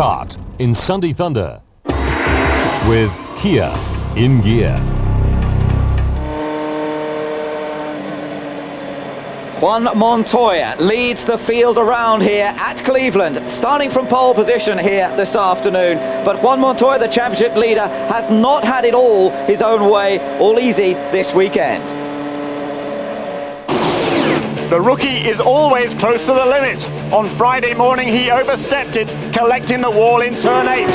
kart in Sunday Thunder with Kia in gear. Juan Montoya leads the field around here at Cleveland, starting from pole position here this afternoon. But Juan Montoya, the championship leader, has not had it all his own way, all easy this weekend. The rookie is always close to the limit. On Friday morning he overstepped it, collecting the wall in turn 8.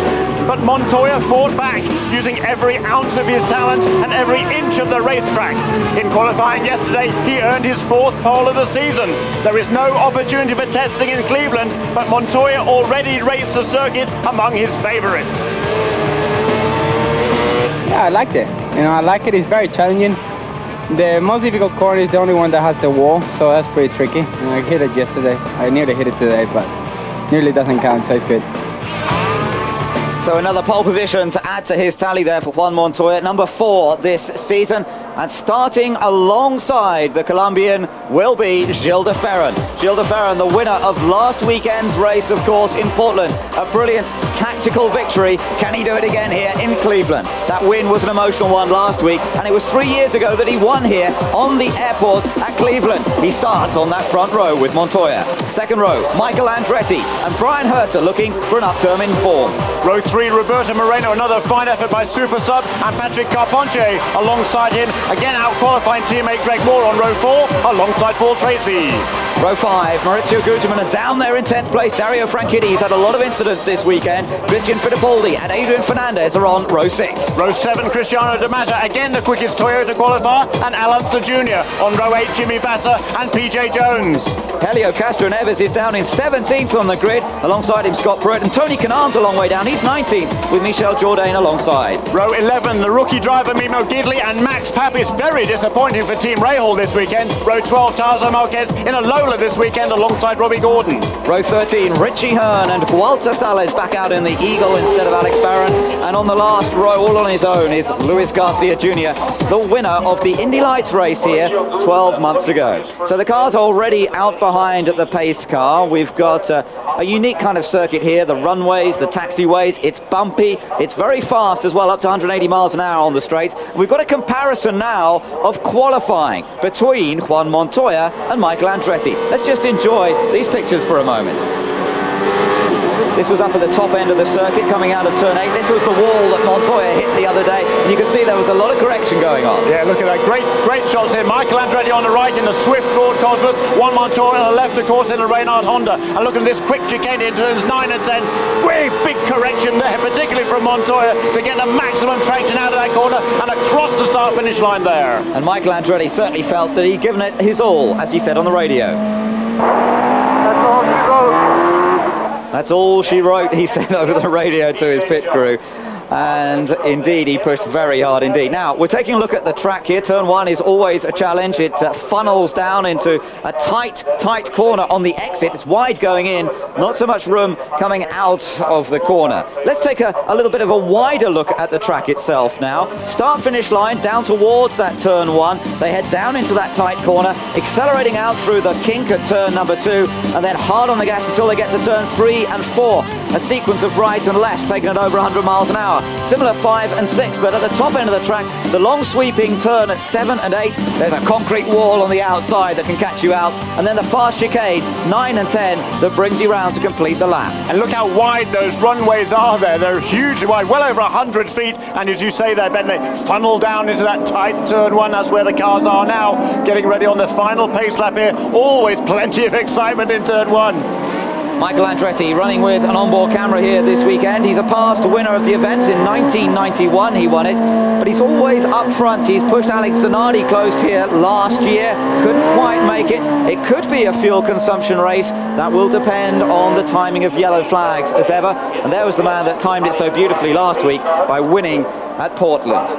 But Montoya fought back, using every ounce of his talent and every inch of the racetrack. In qualifying yesterday, he earned his 4th pole of the season. There is no opportunity for testing in Cleveland, but Montoya already raced the circuit among his favourites. Yeah, I liked it. I like it. It's very challenging. The most difficult corner is the only one that has a wall, so that's pretty tricky. And I hit it yesterday. I nearly hit it today, but nearly doesn't count, so it's good. So another pole position to add to his tally there for Juan Montoya, number 4 this season. And starting alongside the Colombian will be Gil de Ferran. Gil de Ferran, the winner of last weekend's race, of course, in Portland. A brilliant tactical victory. Can he do it again here in Cleveland? That win was an emotional one last week, and it was 3 years ago that he won here on the airport at Cleveland. He starts on that front row with Montoya. Second row, Michael Andretti and Brian Herter looking for an upturn in form. Row 3, Roberto Moreno, another fine effort by Super Sub, and Patrick Carponche alongside him. Again out-qualifying teammate Greg Moore on row 4, alongside Paul Tracy. Row 5, Maurizio Guterman, and down there in 10th place, Dario Franchitti. He's had a lot of incidents this weekend. Christian Fittipaldi and Adrian Fernandez are on row 6. Row 7, Cristiano De Mata, again the quickest Toyota qualifier, and Alonso Jr. On row 8, Jimmy Vasser and PJ Jones. Helio Castro Neves is down in 17th on the grid. Alongside him, Scott Pruitt, and Tony Kanan's a long way down. He's 19th with Michel Jourdain alongside. Row 11, the rookie driver Mimo Gidley and Max Papis, very disappointing for Team Rahal this weekend. Row 12, Tazo Marquez in a Lola this weekend alongside Robbie Gordon. Row 13, Richie Hearn and Walter Sales back out in the Eagle instead of Alex Barron. And on the last row, all on his own, is Luis Garcia Jr., the winner of the Indy Lights race here 12 months ago. So the car's already out behind the pace car. We've got a unique kind of circuit here, the runways, the taxiways. It's bumpy, it's very fast as well, up to 180 miles an hour on the straights. We've got a comparison now of qualifying between Juan Montoya and Michael Andretti. Let's just enjoy these pictures for a moment. This was up at the top end of the circuit coming out of turn 8. This was the wall that Montoya hit the other day. And you can see there was a lot of correction going on. Yeah, look at that. Great shots here. Michael Andretti on the right in the swift Ford Cosworth. Juan Montoya on the left, of course, in the Reynard Honda. And look at this quick chicane in turns 9 and 10. Way big correction there, particularly from Montoya, to get the maximum traction out of that corner and across the start-finish line there. And Michael Andretti certainly felt that he'd given it his all, as he said on the radio. That's all she wrote, he said over the radio to his pit crew. And indeed, he pushed very hard indeed. Now, we're taking a look at the track here. Turn 1 is always a challenge. It funnels down into a tight corner on the exit. It's wide going in, not so much room coming out of the corner. Let's take a little bit of a wider look at the track itself now. Start-finish line down towards that turn 1. They head down into that tight corner, accelerating out through the kink at turn number 2, and then hard on the gas until they get to turns 3 and 4. A sequence of rights and lefts taking it over 100 miles an hour. Similar 5 and 6, but at the top end of the track, the long sweeping turn at 7 and 8, there's a concrete wall on the outside that can catch you out, and then the fast chicane 9 and 10 that brings you round to complete the lap. And look how wide those runways are there. They're hugely wide, well over 100 feet, and as you say there, Ben, they funnel down into that tight turn 1. That's where the cars are now, getting ready on the final pace lap here. Always plenty of excitement in turn 1. Michael Andretti running with an onboard camera here this weekend. He's a past winner of the event. In 1991 he won it, but he's always up front. He's pushed Alex Zanardi close here last year, couldn't quite make it. It could be a fuel consumption race. That will depend on the timing of yellow flags as ever, and there was the man that timed it so beautifully last week by winning at Portland.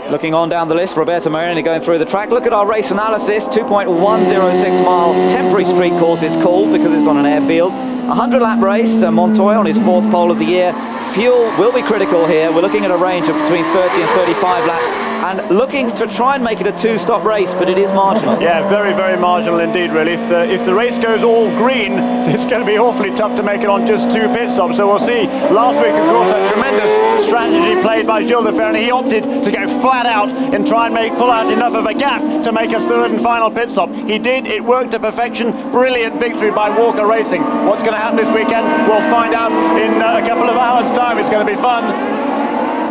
Looking on down the list, Roberto Moreno going through the track. Look at our race analysis. 2.106 mile temporary street course it's called because it's on an airfield. 100 lap race, Montoya on his 4th pole of the year. Fuel will be critical here. We're looking at a range of between 30 and 35 laps and looking to try and make it a two-stop race, but it is marginal. Yeah, very, very marginal indeed, really. If the race goes all green, it's going to be awfully tough to make it on just 2 pit stops. So we'll see. Last week, of course, a tremendous strategy played by Ferran. He opted to go flat out and try and pull out enough of a gap to make a third and final pit stop. He did. It worked to perfection. Brilliant victory by Walker Racing. What's going to happen this weekend? We'll find out in a couple of hours' time. It's going to be fun.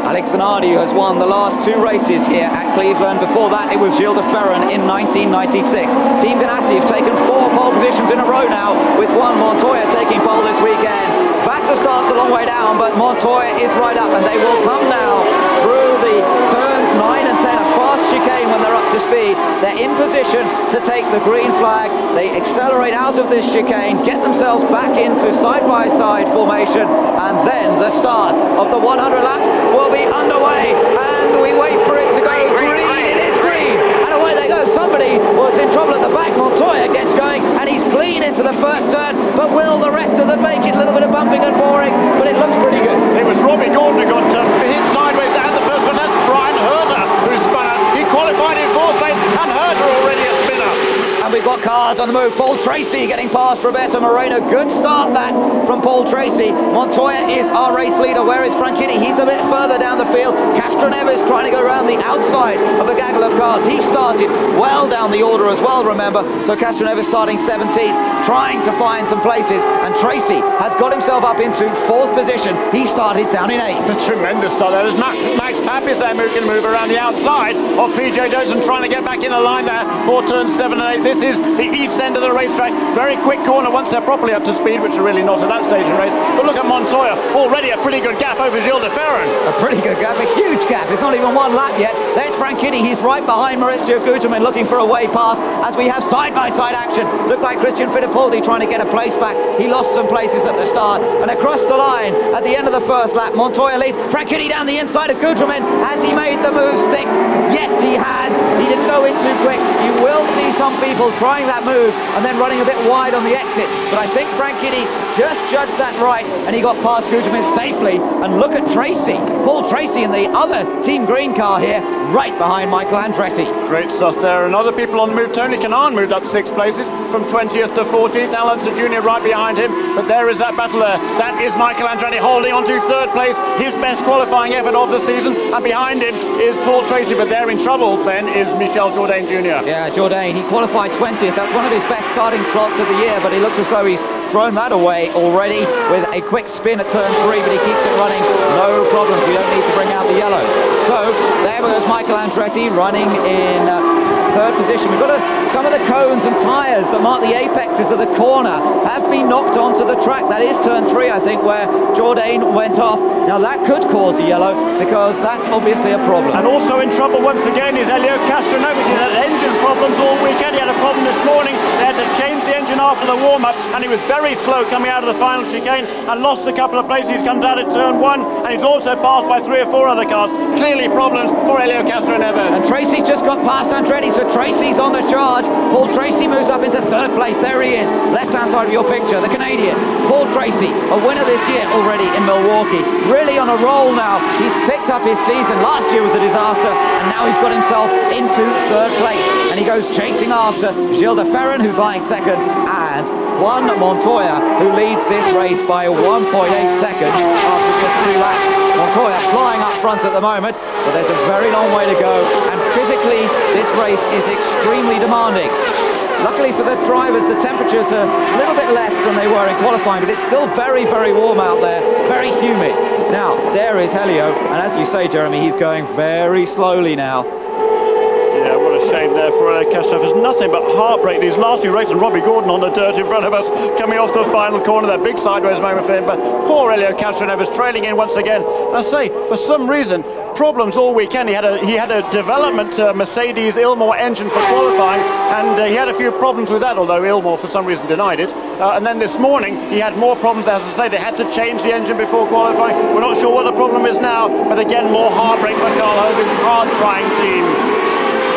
Alex Zanardi has won the last 2 races here at Cleveland. Before that, it was Ferran in 1996. Team Ganassi have taken 4 pole positions in a row now, with one Montoya taking pole this weekend. Visor starts a long way down, but Montoya is right up, and they will come now through the turns 9 and 10, a fast chicane when they're up to speed. They're in position to take the green flag. They accelerate out of this chicane, get themselves back into side-by-side formation, and then the start of the 100 laps will be underway, and we wait for it to go green. It is green, and away they go. Somebody was in trouble at the back. Montoya gets going, and he's clean into the first turn, but will the rest of them make it? A little bit of bumping and boring, but it looks pretty good. It was Robbie Gordon who got hit sideways at the first one. That's Brian Herter who spun out. He qualified in 4th place, and Herter already a spinner. And we've got cars on the move. Paul Tracy getting past Roberto Moreno. Good start that from Paul Tracy. Montoya is our race leader. Where is Franchitti? He's a bit further down the field. Castroneves trying to go around the outside of a gaggle of cars. He started well down the order as well, remember. So Castroneves starting 17th, trying to find some places. And Tracy has got himself up into 4th position. He started down in 8th. A tremendous start there. There's Max Papizem who can move around the outside of PJ Dodson, trying to get back in the line there for turns 7 and 8. This is the east end of the racetrack. Very quick corner once they're properly up to speed, which are really not at that stage in the race. But look at Montoya, already a pretty good gap over Ferran. A pretty good gap, a huge gap. It's not even 1 lap yet. There's Franchitti. He's right behind Maurizio Guterman, looking for a way past as we have side-by-side action. Looked like Christian Fittipaldi trying to get a place back. He lost some places at the start, and across the line at the end of the first lap, Montoya leads. Franchitti down the inside of Guterman. Has he made the move stick? Yes, he has. He didn't go in too quick. You will see some people trying that move and then running a bit wide on the exit, but I think Franchitti just judged that right, and he got past Guterman safely. And look at Tracy, Paul Tracy in the other Team Green car here, right behind Michael Andretti. Great stuff there, and other people on the move. Tony Kanaan moved up 6 places from 20th to 14th. Al Unser Jr. right behind him, but there is that battle there. That is Michael Andretti holding on to 3rd place, his best qualifying effort of the season, and behind him is Paul Tracy, but they're in trouble then is Michel Jourdain Jr. Yeah, Jourdain, he qualified 20th. That's one of his best starting slots of the year, but he looks as though he's thrown that away already with a quick spin at turn 3, but he keeps it running. No problems. We don't need to bring out the yellows. So there goes Michael Andretti running in 3rd position. We've got some of the cones and tyres that mark the apexes of the corner have been knocked onto the track. That is turn 3, I think, where Jourdain went off. Now that could cause a yellow, because that's obviously a problem. And also in trouble once again is Elio Castroneves. He's had engine problems all weekend. He had a problem this morning. They had to change the engine after the warm-up, and he was very slow coming out of the final chicane and lost a couple of places. He's come down at turn 1, and he's also passed by 3 or 4 other cars. Clearly problems for Elio Castroneves. And Tracy's just got past Andretti, so Tracy's on the charge. Paul Tracy moves up into 3rd place. There he is, left-hand side of your picture, the Canadian. Paul Tracy, a winner this year already in Milwaukee. Really on a roll now. He's picked up his season. Last year was a disaster, and now he's got himself into 3rd place. And he goes chasing after Ferran, who's lying 2nd, and Juan Montoya, who leads this race by 1.8 seconds after just 2 laps. Montoya flying up front at the moment, but there's a very long way to go, and physically this race is extremely demanding. Luckily for the drivers, the temperatures are a little bit less than they were in qualifying, but it's still very, very warm out there, very humid. Now, there is Helio, and as you say, Jeremy, he's going very slowly now. Yeah, what a shame there for Castroneves. Nothing but heartbreak these last 2 races. Robbie Gordon on the dirt in front of us, coming off the final corner. That big sideways moment for him, but poor Elio Castroneves trailing in once again. And I say, for some reason, problems all weekend. He had a development Mercedes Ilmor engine for qualifying, and he had a few problems with that, although Ilmor for some reason denied it. And then this morning he had more problems. As I say, they had to change the engine before qualifying. We're not sure what the problem is now, but again, more heartbreak for Carl Hogan's hard-trying team.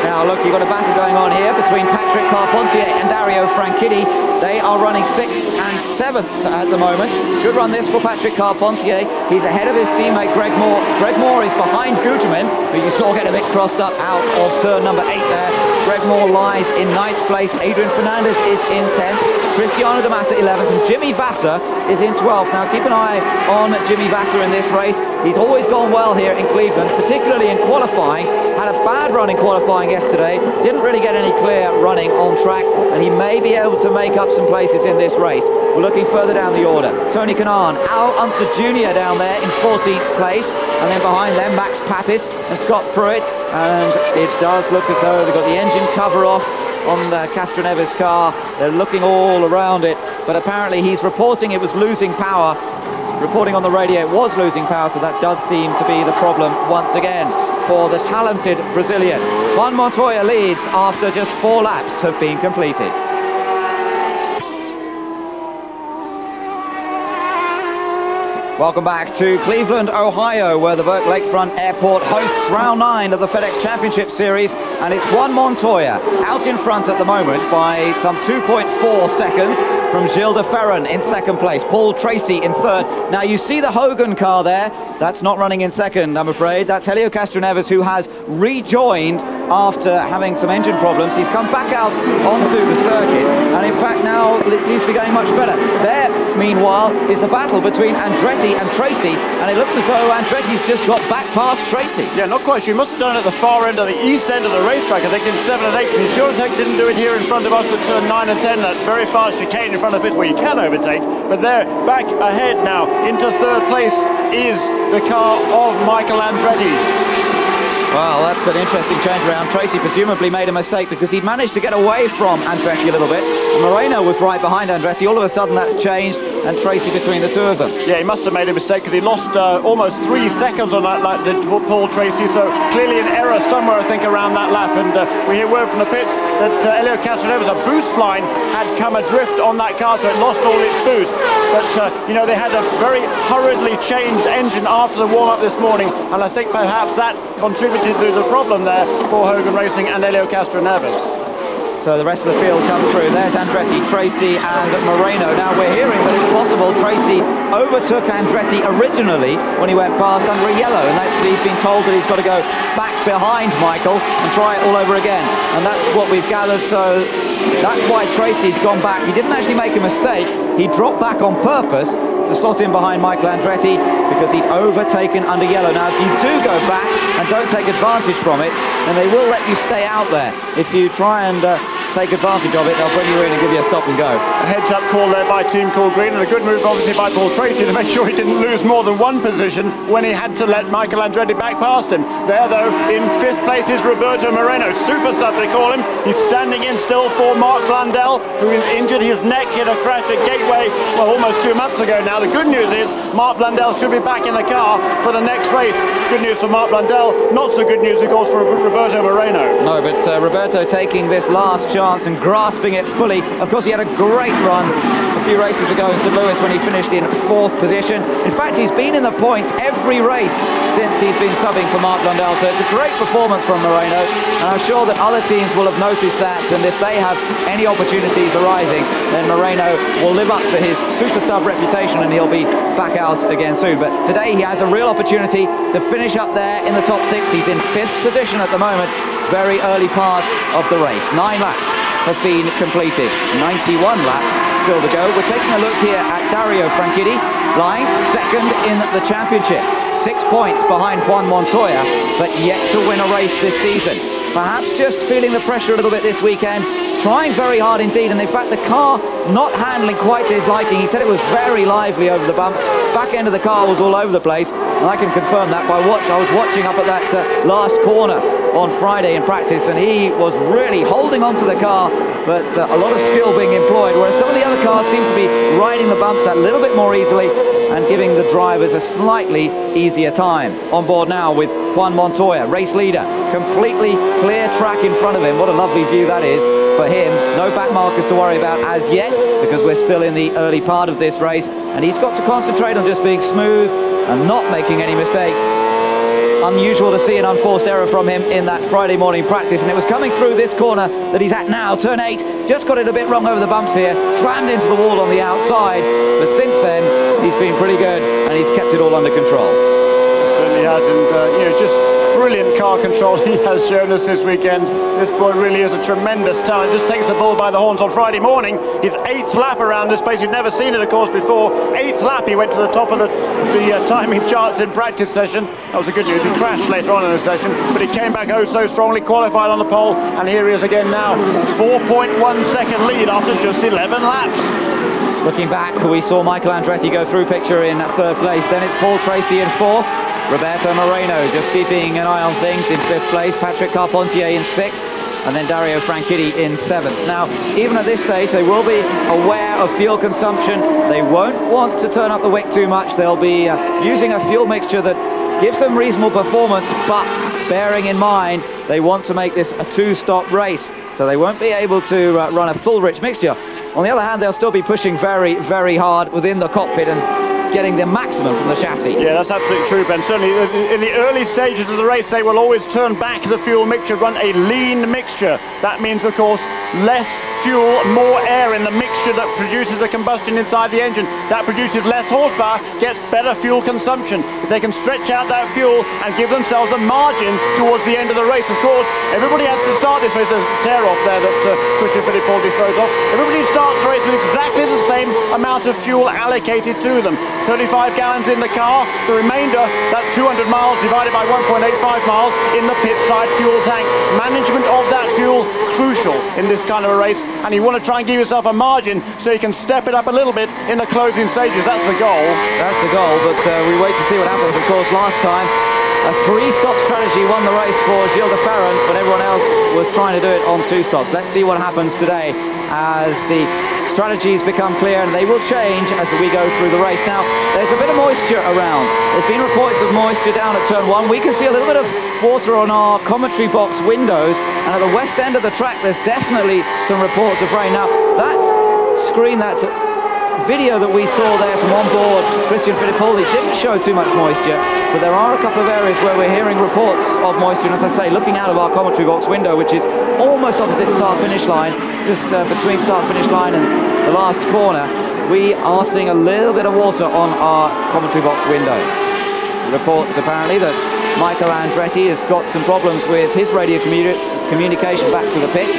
Now look, you've got a battle going on here between Patrick Carpentier and Dario Franchitti. They are running 6th and 7th at the moment. Good run this for Patrick Carpentier. He's ahead of his teammate Greg Moore. Greg Moore is behind Guterman, who you saw get a bit crossed up out of turn number 8 there. Greg Moore lies in 9th place. Adrian Fernandez is in 10th. Cristiano Damas at 11th, and Jimmy Visor is in 12th. Now keep an eye on Jimmy Visor in this race. He's always gone well here in Cleveland, particularly in qualifying. Had a bad run in qualifying yesterday, didn't really get any clear running on track, and he may be able to make up some places in this race. We're looking further down the order. Tony Kanaan, Al Unser Jr. down there in 14th place, and then behind them Max Papis and Scott Pruitt, and it does look as though they've got the engine cover off on Castroneves' car. They're looking all around it, but apparently he's reporting it was losing power. Reporting on the radio it was losing power, so that does seem to be the problem once again for the talented Brazilian. Juan Montoya leads after just 4 laps have been completed. Welcome back to Cleveland, Ohio, where the Burke Lakefront Airport hosts round 9 of the FedEx Championship Series, and it's Juan Montoya out in front at the moment by some 2.4 seconds from Gilles de Ferran in 2nd place, Paul Tracy in 3rd. Now you see the Hogan car there, that's not running in 2nd, I'm afraid. That's Helio Castroneves, who has rejoined after having some engine problems. He's come back out onto the circuit, and in fact now it seems to be going much better. There, meanwhile, is the battle between Andretti and Tracy, and it looks as though Andretti's just got back past Tracy. Yeah, not quite sure. He must have done it at the far end of the east end of the racetrack, I think in 7 and 8. He sure didn't do it here in front of us at turn 9 and 10. That very fast chicane in front of it where you can overtake. But there, back ahead now, into 3rd place is the car of Michael Andretti. Well, that's an interesting change around. Tracy presumably made a mistake because he'd managed to get away from Andretti a little bit. Moreno was right behind Andretti. All of a sudden that's changed, and Tracy between the two of them. Yeah, he must have made a mistake because he lost almost 3 seconds on that lap, did Paul Tracy, so clearly an error somewhere, I think, around that lap. And we hear word from the pits that Helio Castroneves, a boost line had come adrift on that car, so it lost all its boost. But, you know, they had a very hurriedly changed engine after the warm-up this morning, and I think perhaps that contributed to the problem there for Hogan Racing and Helio Castroneves. So the rest of the field comes through. There's Andretti, Tracy and Moreno. Now we're hearing that it's possible Tracy overtook Andretti originally when he went past under a yellow, and that's, he's been told that he's got to go back behind Michael and try it all over again, and that's what we've gathered. So that's why Tracy's gone back. He didn't actually make a mistake, he dropped back on purpose to slot in behind Michael Andretti because he'd overtaken under yellow. Now if you do go back and don't take advantage from it, then they will let you stay out there. If you try and take advantage of it, they'll bring you in and give you a stop and go. A heads-up call there by Team Cool Green, and a good move obviously by Paul Tracy to make sure he didn't lose more than one position when he had to let Michael Andretti back past him. There though, in 5th place is Roberto Moreno, super sub they call him. He's standing in still for Mark Blandel, who is injured his neck in a crash at Gateway, well, almost 2 months ago now. The good news is Mark Blandel should be back in the car for the next race. Good news for Mark Blandel, not so good news of course for Roberto Moreno. No, but Roberto taking this last chance and grasping it fully. Of course, he had a great run a few races ago in St. Louis when he finished in 4th position. In fact, he's been in the points every race since he's been subbing for Mark Blundell, so it's a great performance from Moreno, and I'm sure that other teams will have noticed that, and if they have any opportunities arising, then Moreno will live up to his super sub reputation and he'll be back out again soon. But today he has a real opportunity to finish up there in the top 6. He's in 5th position at the moment, very early part of the race. 9 laps have been completed, 91 laps still to go. We're taking a look here at Dario Franchitti, lying 2nd in the championship, 6 points behind Juan Montoya, but yet to win a race this season. Perhaps just feeling the pressure a little bit this weekend, trying very hard indeed, and in fact the car not handling quite to his liking. He said it was very lively over the bumps, back end of the car was all over the place, and I can confirm that by I was watching up at that last corner on Friday in practice, and he was really holding onto the car, but a lot of skill being employed, whereas some of the other cars seem to be riding the bumps that little bit more easily and giving the drivers a slightly easier time. On board now with Juan Montoya, race leader, completely clear track in front of him. What a lovely view that is for him. No back markers to worry about as yet, because we're still in the early part of this race, and he's got to concentrate on just being smooth and not making any mistakes unusual to see an unforced error from him in that Friday morning practice, and it was coming through this corner that he's at now, turn 8, just got it a bit wrong over the bumps here, slammed into the wall on the outside, but since then he's been pretty good and he's kept it all under control. He certainly has, and just brilliant car control he has shown us this weekend. This boy really is a tremendous talent. Just takes the bull by the horns on Friday morning. His 8th lap around this place. He'd never seen it, of course, before. 8th lap, he went to the top of the timing charts in practice session. That was the good news. He crashed later on in the session, but he came back oh so strongly, qualified on the pole, and here he is again now. 4.1 second lead after just 11 laps. Looking back, we saw Michael Andretti go through picture in 3rd place. Then it's Paul Tracy in 4th. Roberto Moreno just keeping an eye on things in 5th place. Patrick Carpentier in 6th. And then Dario Franchitti in 7th. Now, even at this stage, they will be aware of fuel consumption. They won't want to turn up the wick too much. They'll be using a fuel mixture that gives them reasonable performance, but bearing in mind, they want to make this a 2-stop race. So they won't be able to run a full rich mixture. On the other hand, they'll still be pushing very, very hard within the cockpit and getting the maximum from the chassis. Yeah, that's absolutely true, Ben. Certainly in the early stages of the race, they will always turn back the fuel mixture, run a lean mixture. That means, of course, less fuel, more air in the mixture that produces the combustion inside the engine. That produces less horsepower, gets better fuel consumption. If they can stretch out that fuel and give themselves a margin towards the end of the race, of course, everybody has to start this race. There's a tear-off there that Christian Fittipaldi throws off. Everybody starts the race with exactly the same amount of fuel allocated to them. 35 gallons in the car, the remainder, that's 200 miles divided by 1.85 miles in the pit side fuel tank. Management of that fuel, crucial in this kind of a race, and you want to try and give yourself a margin so you can step it up a little bit in the closing stages. That's the goal. That's the goal, but we wait to see what happens. Of course, last time a 3-stop strategy won the race for Gilles de Ferran, but everyone else was trying to do it on 2 stops. Let's see what happens today as the strategies become clear, and they will change as we go through the race. Now, there's a bit of moisture around. There's been reports of moisture down at turn 1. We can see a little bit of water on our commentary box windows, and at the west end of the track there's definitely some reports of rain. Now, that screen, that video that we saw there from on board Christian Fittipaldi didn't show too much moisture, but there are a couple of areas where we're hearing reports of moisture, and as I say, looking out of our commentary box window, which is almost opposite start-finish line, just between start-finish line and the last corner, we are seeing a little bit of water on our commentary box windows. Reports apparently that Michael Andretti has got some problems with his radio communication back to the pits.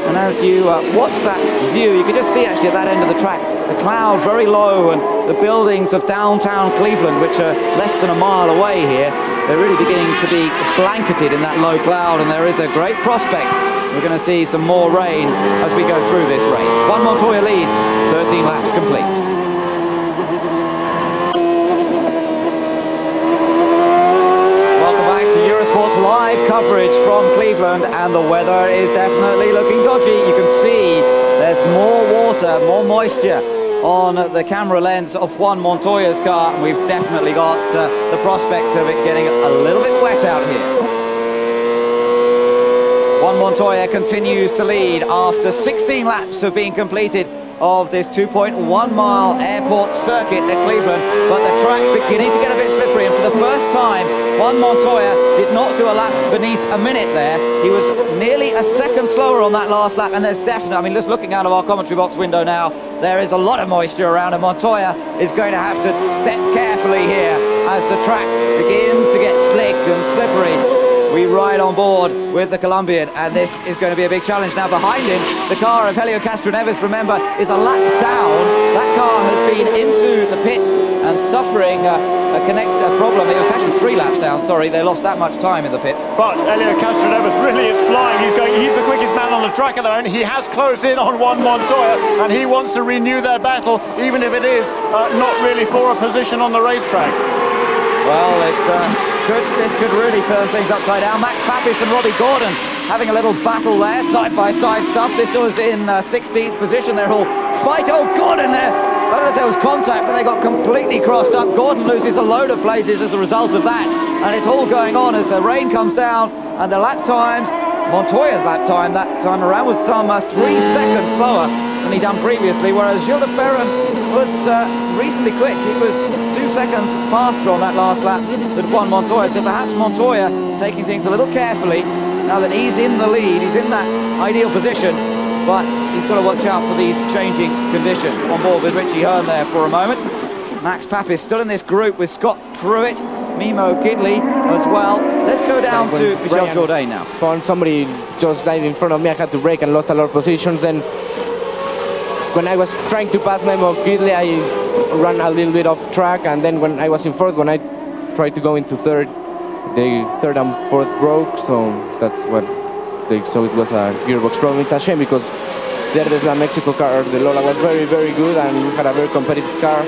And as you watch that view, you can just see actually at that end of the track, the cloud very low, and the buildings of downtown Cleveland, which are less than a mile away here, they're really beginning to be blanketed in that low cloud, and there is a great prospect. We're going to see some more rain as we go through this race. Juan Montoya leads, 13 laps complete. Live coverage from Cleveland, and the weather is definitely looking dodgy. You can see there's more water, more moisture on the camera lens of Juan Montoya's car, and we've definitely got the prospect of it getting a little bit wet out here. Juan Montoya continues to lead after 16 laps have been completed of this 2.1-mile airport circuit at Cleveland, but the track beginning to get a bit slippery, and for the first time Juan Montoya did not do a lap beneath a minute there. He was nearly a second slower on that last lap, and there's definitely, I mean, just looking out of our commentary box window now, there is a lot of moisture around, and Montoya is going to have to step carefully here as the track begins to get slick and slippery. We ride on board with the Colombian, and this is going to be a big challenge. Now behind him, the car of Helio Castroneves, remember, is a lap down. That car has been into the pits and suffering a problem. It was actually 3 laps down, sorry, they lost that much time in the pits. But Helio Castroneves really is flying. He's the quickest man on the track at the moment. He has closed in on Juan Montoya, and he wants to renew their battle, even if it is not really for a position on the racetrack. Well, this could really turn things upside down. Max Papis and Robbie Gordon having a little battle there, side-by-side stuff. This was in 16th position. They're all fighting. Oh, Gordon there! I don't know if there was contact, but they got completely crossed up. Gordon loses a load of places as a result of that, and it's all going on as the rain comes down, and the lap times, Montoya's lap time that time around was some 3 seconds slower than he'd done previously, whereas Gilles de Ferran was reasonably quick. He was 2 seconds faster on that last lap than Juan Montoya, so perhaps Montoya taking things a little carefully now that he's in the lead, he's in that ideal position, but he's got to watch out for these changing conditions. On board with Richie Hearn there for a moment. Max Papis still in this group with Scott Pruitt, Mimo Gidley as well. Let's go down to Michel Jourdain now. Spawned, somebody just died in front of me. I had to brake and lost a lot of positions. Then when I was trying to pass Mimo Gidley, I ran a little bit off track, and then when I was in fourth, when I tried to go into third, the third and fourth broke, so that's what so it was a gearbox problem. It's a shame because the Ardesla Mexico car, the Lola, was very, very good, and we had a very competitive car.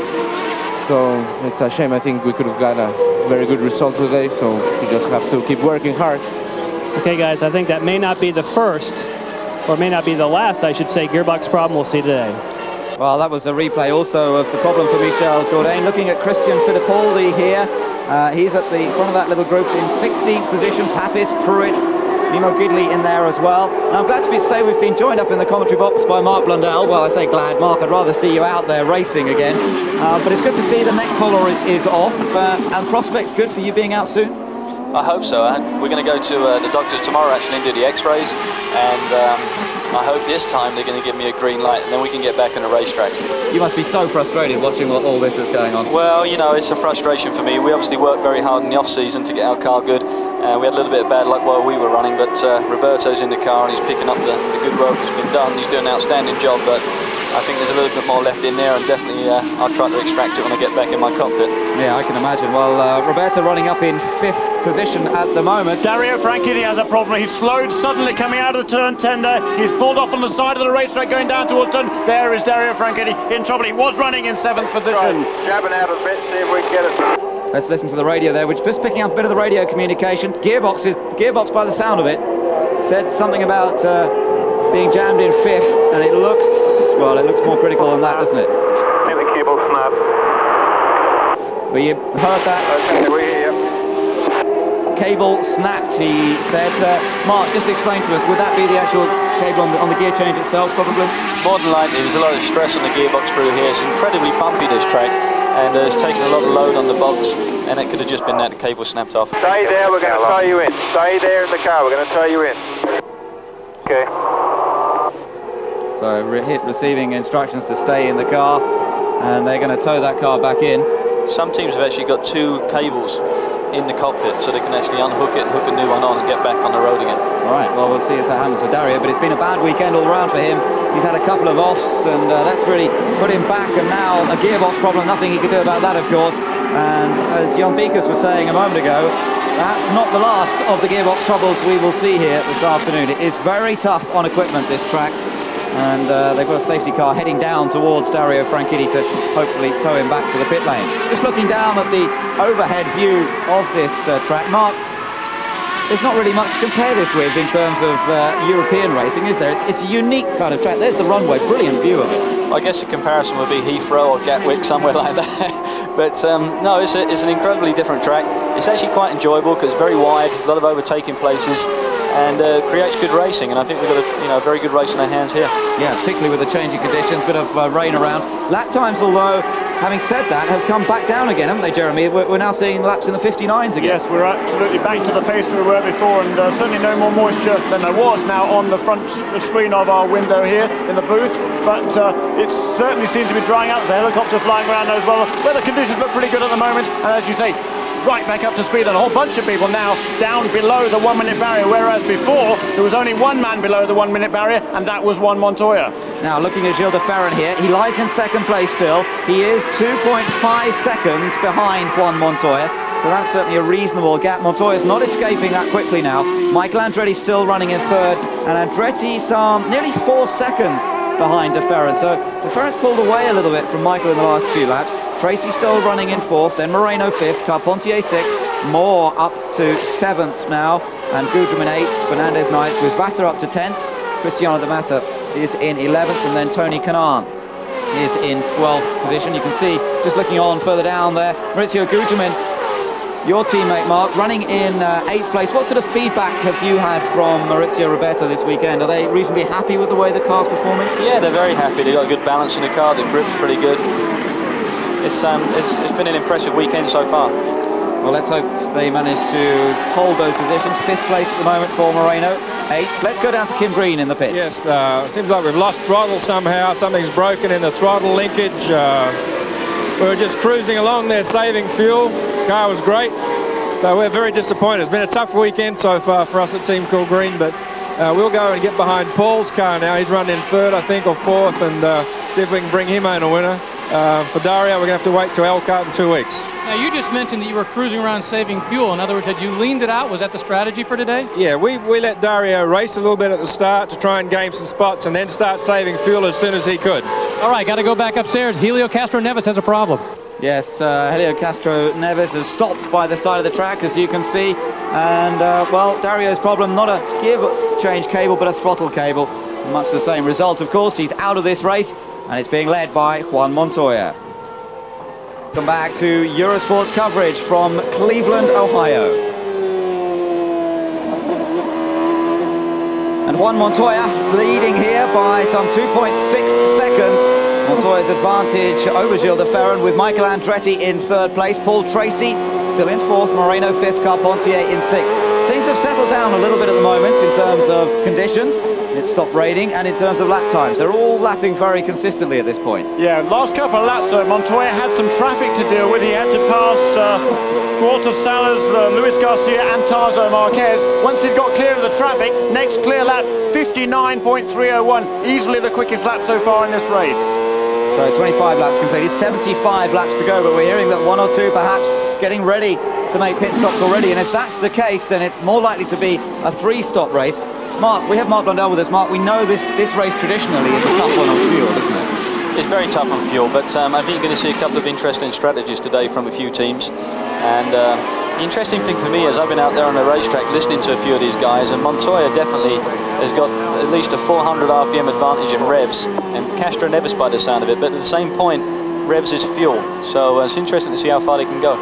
So it's a shame. I think we could have got a very good result today, so we just have to keep working hard. Okay, guys, I think that may not be the first, or may not be the last, I should say, gearbox problem we'll see today. Well, that was a replay also of the problem for Michel Jourdain. Looking at Christian Fittipaldi here. He's at the front of that little group in 16th position. Papis, Pruitt, Mimo Gidley in there as well. And I'm glad to say we've been joined up in the commentary box by Mark Blundell. Well, I say glad, Mark, I'd rather see you out there racing again. But it's good to see the neck collar is off, and prospects good for you being out soon. I hope so. We're going to go to the doctors tomorrow actually and do the x-rays, and I hope this time they're going to give me a green light, and then we can get back on the racetrack. You must be so frustrated watching all this that's going on. Well, you know, it's a frustration for me. We obviously worked very hard in the off-season to get our car good. We had a little bit of bad luck while we were running, but Roberto's in the car and he's picking up the good work that's been done. He's doing an outstanding job, but I think there's a little bit more left in there, and definitely I'll try to extract it when I get back in my cockpit. Yeah, I can imagine. Well, Roberto running up in 5th position at the moment. Dario Franchitti has a problem. He's slowed suddenly coming out of the turn 10 there. He's pulled off on the side of the racetrack going down towards turn. There is Dario Franchitti in trouble. He was running in 7th position. Jabbing out a bit, see if we can get it. Let's listen to the radio there, which just picking up a bit of the radio communication. Gearbox by the sound of it, said something about being jammed in 5th, and it looks more critical than that, doesn't it? I think the cable snapped. Well, you heard that? Okay, we hear you. Cable snapped, he said. Mark, just explain to us, would that be the actual cable on the gear change itself, probably? More than likely, there's a lot of stress on the gearbox through here. It's incredibly bumpy, this track, and it's taken a lot of load on the box, and it could have just been that the cable snapped off. Stay there, we're going to tie you in. Stay there in the car, we're going to tie you in. Okay. So receiving instructions to stay in the car, and they're going to tow that car back in. Some teams have actually got 2 cables in the cockpit, so they can actually unhook it, hook a new one on, and get back on the road again. All right, well, we'll see if that happens for Dario, but it's been a bad weekend all round for him. He's had a couple of offs, and that's really put him back, and now a gearbox problem, nothing he can do about that, of course. And as Jan Beekers was saying a moment ago, that's not the last of the gearbox troubles we will see here this afternoon. It is very tough on equipment, this track, and they've got a safety car heading down towards Dario Franchitti to hopefully tow him back to the pit lane. Just looking down at the overhead view of this track, Mark, there's not really much to compare this with in terms of European racing, is there? It's a unique kind of track. There's the runway, brilliant view of it. I guess the comparison would be Heathrow or Gatwick, somewhere like that. But no, it's an incredibly different track. It's actually quite enjoyable because it's very wide, a lot of overtaking places, and creates good racing. And I think we've got a very good race in our hands here. Yeah, particularly with the changing conditions, bit of rain around. Lap times, although, having said that, have come back down again, haven't they, Jeremy? We're now seeing laps in the 59s again. Yes, we're absolutely back to the pace we were before, and certainly no more moisture than there was now on the front screen of our window here in the booth. But it certainly seems to be drying out. There's a helicopter flying around as well. Weather conditions look pretty good at the moment, and as you say, right back up to speed, and a whole bunch of people now down below the 1 minute barrier, whereas before there was only one man below the 1 minute barrier, and that was Juan Montoya. Now looking at Gilles de Ferran here, he lies in 2nd place still. He is 2.5 seconds behind Juan Montoya, so that's certainly a reasonable gap. Montoya's not escaping that quickly now. Michael Andretti's still running in 3rd, and Andretti's nearly 4 seconds behind de Ferran, so de Ferran's pulled away a little bit from Michael in the last few laps. Tracy still running in 4th, then Moreno 5th, Carpentier 6th, Moore up to 7th now, and Gudrum in 8th, Fernandez 9th, with Visor up to 10th. Cristiano de Mata is in 11th, and then Tony Kanaan is in 12th position. You can see, just looking on further down there, Maurizio Gudrum your teammate Mark, running in 8th place. What sort of feedback have you had from Maurizio Roberto this weekend? Are they reasonably happy with the way the car's performing? Yeah, they're very happy. They've got a good balance in the car. The grip's pretty good. It's been an impressive weekend so far. Well, let's hope they manage to hold those positions. 5th place at the moment for Moreno. 8th. Let's go down to Kim Green in the pits. Yes, seems like we've lost throttle somehow. Something's broken in the throttle linkage. We were just cruising along there, saving fuel. Car was great, so we're very disappointed. It's been a tough weekend so far for us at Team Cool Green, but we'll go and get behind Paul's car now. He's running in 3rd, I think, or 4th, and see if we can bring him home a winner. For Dario, we're going to have to wait to Elkhart in 2 weeks. Now, you just mentioned that you were cruising around saving fuel. In other words, had you leaned it out? Was that the strategy for today? Yeah, we let Dario race a little bit at the start to try and gain some spots and then start saving fuel as soon as he could. All right, got to go back upstairs. Helio Castro Neves has a problem. Yes, Helio Castro Neves is stopped by the side of the track, as you can see. And, well, Dario's problem, not a gear change cable, but a throttle cable. Much the same result, of course. He's out of this race, and it's being led by Juan Montoya. Come back to Eurosport's coverage from Cleveland, Ohio. And Juan Montoya leading here by some 2.6 seconds. Montoya's advantage over Gilles de Ferran, with Michael Andretti in 3rd place, Paul Tracy still in 4th, Moreno 5th, Carpentier in 6th. Things have settled down a little bit at the moment in terms of conditions. It's stopped raining, and in terms of lap times, they're all lapping very consistently at this point. Yeah, last couple of laps, Montoya had some traffic to deal with. He had to pass Walter Salas, Luis Garcia and Tarso Marquez. Once he'd got clear of the traffic, next clear lap, 59.301. Easily the quickest lap so far in this race. So 25 laps completed, 75 laps to go, but we're hearing that 1 or 2 perhaps getting ready to make pit stops already, and if that's the case, then it's more likely to be a 3-stop race. Mark, we have Mark Blundell with us. Mark, we know this race traditionally is a tough one on fuel, isn't it? It's very tough on fuel, but I think you're going to see a couple of interesting strategies today from a few teams. And the interesting thing for me is I've been out there on the racetrack listening to a few of these guys, and Montoya definitely has got at least a 400 RPM advantage in revs, and Castro Neves by the sound of it, but at the same point, revs is fuel. So it's interesting to see how far they can go.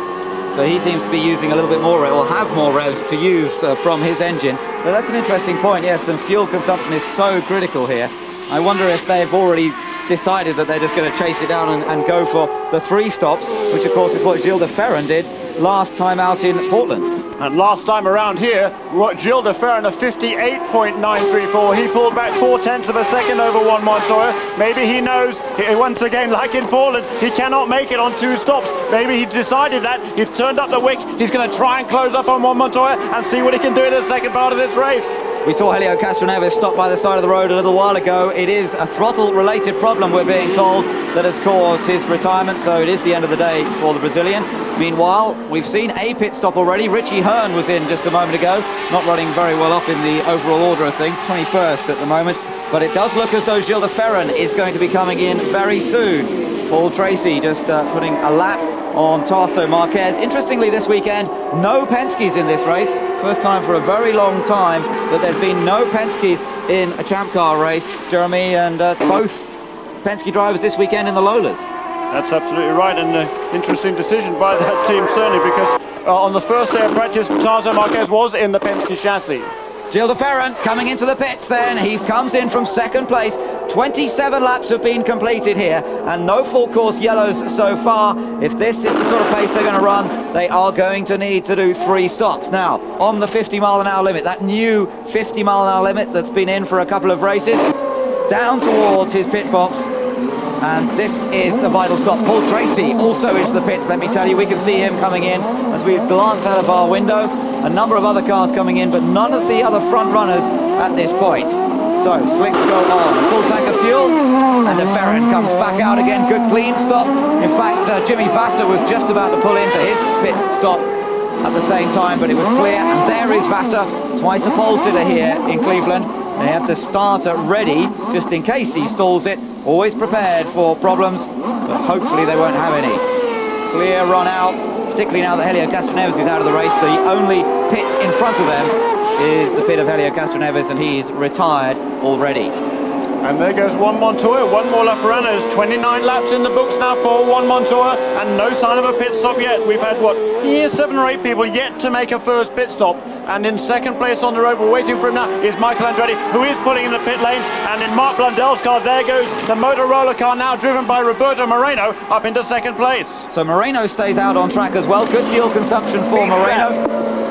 So he seems to be using a little bit more, or have more revs to use from his engine. But that's an interesting point, yes, and fuel consumption is so critical here. I wonder if they've already decided that they're just going to chase it down and go for the 3 stops, which of course is what Gilles de Ferran did last time out in Portland. And last time around here, Gilles de Ferran a 58.934. He pulled back 0.4 of a second over Juan Montoya. Maybe he knows, once again, like in Portland, he cannot make it on 2 stops. Maybe he decided that. He's turned up the wick. He's going to try and close up on Juan Montoya and see what he can do in the second part of this race. We saw Helio Castro Neves stop by the side of the road a little while ago. It is a throttle-related problem, we're being told, that has caused his retirement, so it is the end of the day for the Brazilian. Meanwhile, we've seen a pit stop already. Richie Hearn was in just a moment ago, not running very well off in the overall order of things, 21st at the moment. But it does look as though Gilles de Ferran is going to be coming in very soon. Paul Tracy just putting a lap on Tarso Marquez. Interestingly, this weekend, no Penske's in this race. First time for a very long time that there's been no Penske's in a Champ Car race, Jeremy, and both Penske drivers this weekend in the Lolas. That's absolutely right, and an interesting decision by that team, certainly, because on the first day of practice, Tarso Marquez was in the Penske chassis. Gilles de Ferran coming into the pits then. He comes in from 2nd place. 27 laps have been completed here, and no full course yellows so far. If this is the sort of pace they're going to run, they are going to need to do 3 stops. Now, on the 50-mile-an-hour limit, that new 50-mile-an-hour limit that's been in for a couple of races, down towards his pit box. And this is the vital stop. Paul Tracy also into the pits, let me tell you. We can see him coming in as we glance out of our window. A number of other cars coming in, but none of the other front runners at this point. So, slicks go on. Full tank of fuel, and de Ferran comes back out again. Good clean stop. In fact, Jimmy Visor was just about to pull into his pit stop at the same time, but it was clear. And there is Visor, twice a pole sitter here in Cleveland. They have the starter ready, just in case he stalls it. Always prepared for problems, but hopefully they won't have any. Clear run out, particularly now that Helio Castro Neves is out of the race. The only pit in front of them is the pit of Helio Castro Neves, and he's retired already. And there goes Juan Montoya, one more lap around. There's 29 laps in the books now for Juan Montoya, and no sign of a pit stop yet. We've had, 7 or 8 people yet to make a first pit stop. And in second place on the road, we're waiting for him now, is Michael Andretti, who is pulling in the pit lane. And in Mark Blundell's car, there goes the Motorola car, now driven by Roberto Moreno, up into second place. So Moreno stays out on track as well. Good fuel consumption for Moreno.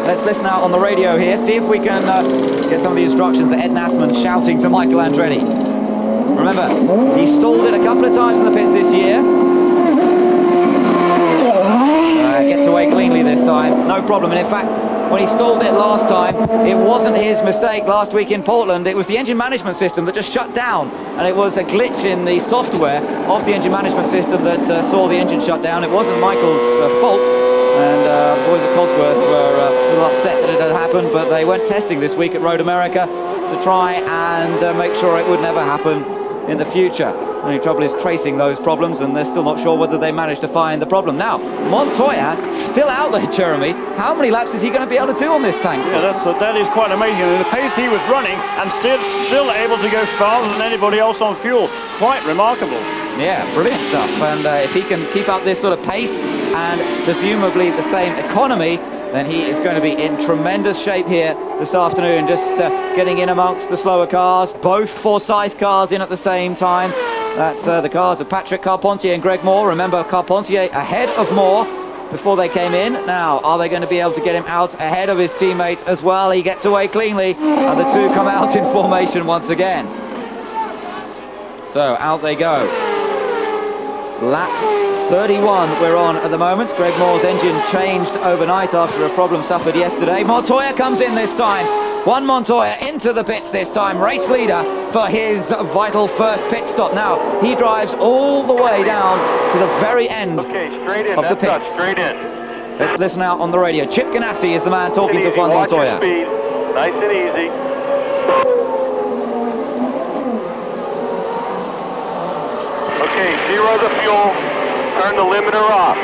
Let's listen out on the radio here, see if we can get some of the instructions that Ed Nathman's shouting to Michael Andretti. Remember, he stalled it a couple of times in the pits this year. Gets away cleanly this time, no problem. And in fact, when he stalled it last time, it wasn't his mistake last week in Portland. It was the engine management system that just shut down. And it was a glitch in the software of the engine management system that saw the engine shut down. It wasn't Michael's fault. And boys at Cosworth were a little upset that it had happened, but they went testing this week at Road America to try and make sure it would never happen in the future. The only trouble is tracing those problems, and they're still not sure whether they managed to find the problem. Now, Montoya still out there, Jeremy. How many laps is he going to be able to do on this tank? Yeah, that is quite amazing. The pace he was running, and still able to go farther than anybody else on fuel. Quite remarkable. Yeah, brilliant stuff. And if he can keep up this sort of pace and presumably the same economy, then he is going to be in tremendous shape here this afternoon, just getting in amongst the slower cars. Both Forsyth cars in at the same time. That's the cars of Patrick Carpentier and Greg Moore. Remember, Carpentier ahead of Moore before they came in. Now, are they going to be able to get him out ahead of his teammate as well? He gets away cleanly, and the two come out in formation once again. So, out they go. Lap 31 we're on at the moment. Greg Moore's engine changed overnight after a problem suffered yesterday. Montoya comes in this time. Juan Montoya into the pits this time, race leader for his vital first pit stop. Now, he drives all the way down to the very end of the pits. Straight in. Let's listen out on the radio. Chip Ganassi is the man talking to Juan Montoya. Speed. Nice and easy. Okay, zero the fuel. Turn the limiter off.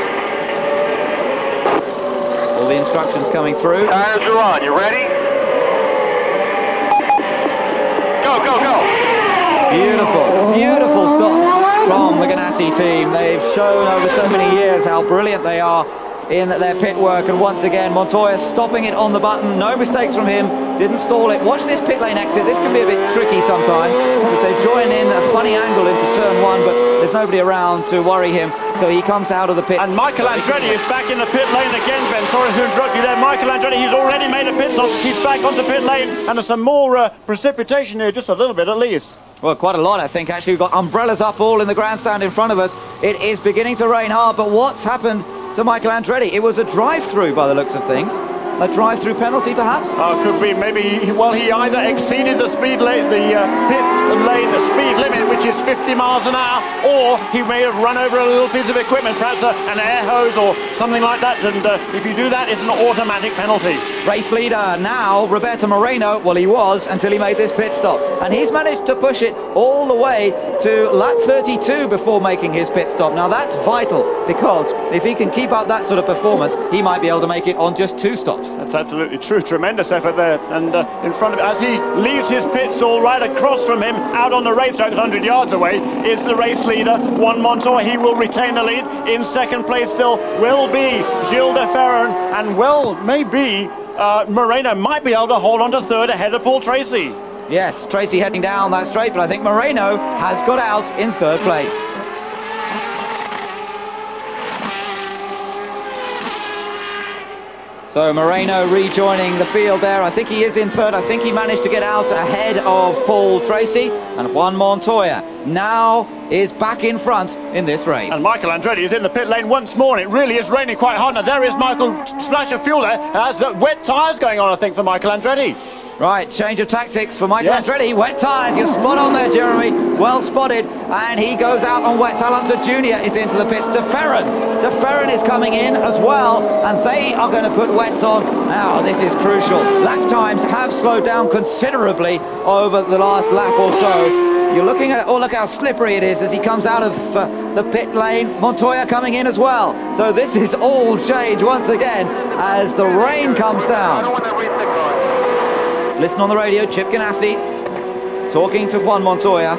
All the instructions coming through. Tires are on. You ready? Go, go, go. Beautiful stop from the Ganassi team. They've shown over so many years how brilliant they are in their pit work, and once again Montoya stopping it on the button. No mistakes from him, didn't stall it. Watch this pit lane exit. This can be a bit tricky sometimes because they join in a funny angle into turn one, but there's nobody around to worry him, so he comes out of the pits. And Michael Andretti is back in the pit lane again, Ben. Sorry to interrupt you there. Michael Andretti, he's already made a pit stop. He's back onto pit lane, and there's some more precipitation here, just a little bit at least. Well, quite a lot, I think, actually. We've got umbrellas up all in the grandstand in front of us. It is beginning to rain hard, but what's happened to Michael Andretti? It was a drive-through by the looks of things. A drive-through penalty, perhaps? Could be. Maybe, he either exceeded the speed lane, the pit lane, the speed limit, which is 50 miles an hour, or he may have run over a little piece of equipment, perhaps an air hose or something like that. And if you do that, it's an automatic penalty. Race leader now, Roberto Moreno. Well, he was until he made this pit stop. And he's managed to push it all the way to lap 32 before making his pit stop. Now, that's vital, because if he can keep up that sort of performance, he might be able to make it on just 2 stops. That's absolutely true. Tremendous effort there. And in front of him, as he leaves his pit stall, right across from him, out on the racetrack 100 yards away, is the race leader, Juan Montoya. He will retain the lead. In second place still will be Gilles de Ferran, and maybe Moreno might be able to hold on to third ahead of Paul Tracy. Yes, Tracy heading down that straight, but I think Moreno has got out in third place. So Moreno rejoining the field there. I think he is in third. I think he managed to get out ahead of Paul Tracy. And Juan Montoya now is back in front in this race. And Michael Andretti is in the pit lane once more. And it really is raining quite hard. Now there is Michael, splash of fuel there. There's wet tyres going on, I think, for Michael Andretti. Right, change of tactics for Michael Yes. Andretti. Wet tyres, you're spot on there, Jeremy. Well spotted. And he goes out on wet. Alonso Jr. is into the pits. De Ferran is coming in as well. And they are going to put wets on. Now, this is crucial. Lap times have slowed down considerably over the last lap or so. You're looking at it. Oh, look how slippery it is as he comes out of the pit lane. Montoya coming in as well. So this is all change once again as the rain comes down. Listen on the radio, Chip Ganassi talking to Juan Montoya.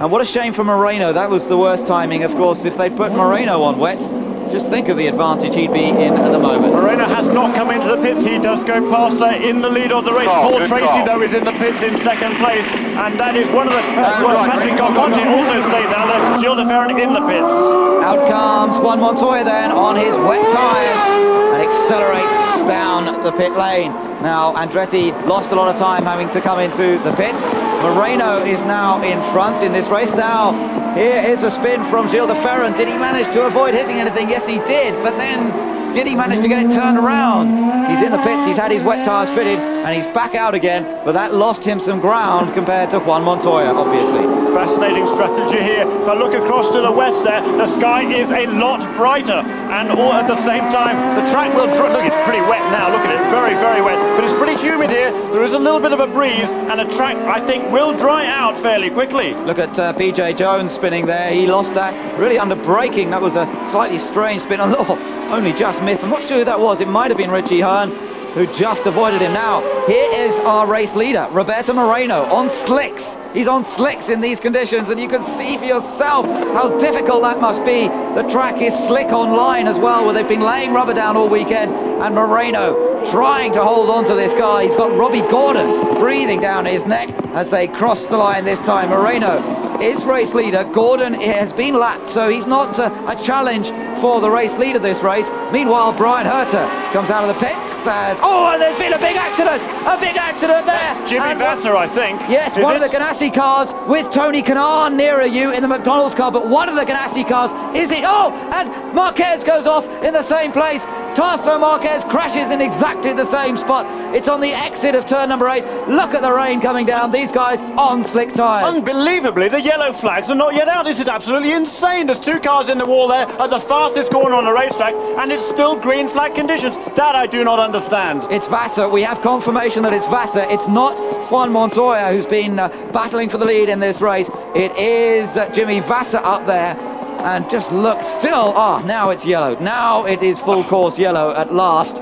And what a shame for Moreno. That was the worst timing, of course. If they put Moreno on wets, just think of the advantage he'd be in at the moment. Moreno has not come into the pits. He does go past in the lead of the race. Paul Tracy, though, is in the pits in second place. And that is one of the... Patrick Gargonti also stays out there. Gilles de Ferran in the pits. Out comes Juan Montoya then on his wet tyres and accelerates down the pit lane. Now, Andretti lost a lot of time having to come into the pits. Moreno is now in front in this race. Now, here is a spin from Gilles de Ferran. Did he manage to avoid hitting anything? Yes, he did. But then, did he manage to get it turned around? He's in the pits. He's had his wet tyres fitted, and he's back out again. But that lost him some ground compared to Juan Montoya, obviously. Fascinating strategy here. If I look across to the west there, the sky is a lot brighter. And all at the same time, the track will dry. Look, it's pretty wet now. Look at it, very, very wet. But it's pretty humid here. There is a little bit of a breeze, and the track, I think, will dry out fairly quickly. Look at PJ Jones spinning there. He lost that really under braking. That was a slightly strange spin. Only just missed. I'm not sure who that was. It might have been Richie Hearn who just avoided him. Now, here is our race leader, Roberto Moreno, on slicks. He's on slicks in these conditions, and you can see for yourself how difficult that must be. The track is slick on line as well, where they've been laying rubber down all weekend, and Moreno trying to hold on to this guy. He's got Robbie Gordon breathing down his neck as they cross the line this time. Moreno is race leader. Gordon has been lapped, so he's not a challenge for the race leader this race. Meanwhile, Brian Herter comes out of the pits, says, oh, and there's been a big accident there. That's Jimmy Vasser, I think. Yes, one of the Ganassi cars with Tony Kanaan nearer you in the McDonald's car, but one of the Ganassi cars, is it? Oh, and Marquez goes off in the same place. Tarso Marquez crashes in exactly the same spot. It's on the exit of turn number 8. Look at the rain coming down. These guys on slick tyres. Unbelievably, the yellow flags are not yet out. This is absolutely insane. There's 2 cars in the wall there at the fastest corner on the racetrack, and it's still green flag conditions. That I do not understand. It's Vasser. We have confirmation that it's Vasser. It's not Juan Montoya who's been battling for the lead in this race. It is Jimmy Vasser up there. And just look, still, now it's yellow. Now it is full course yellow at last.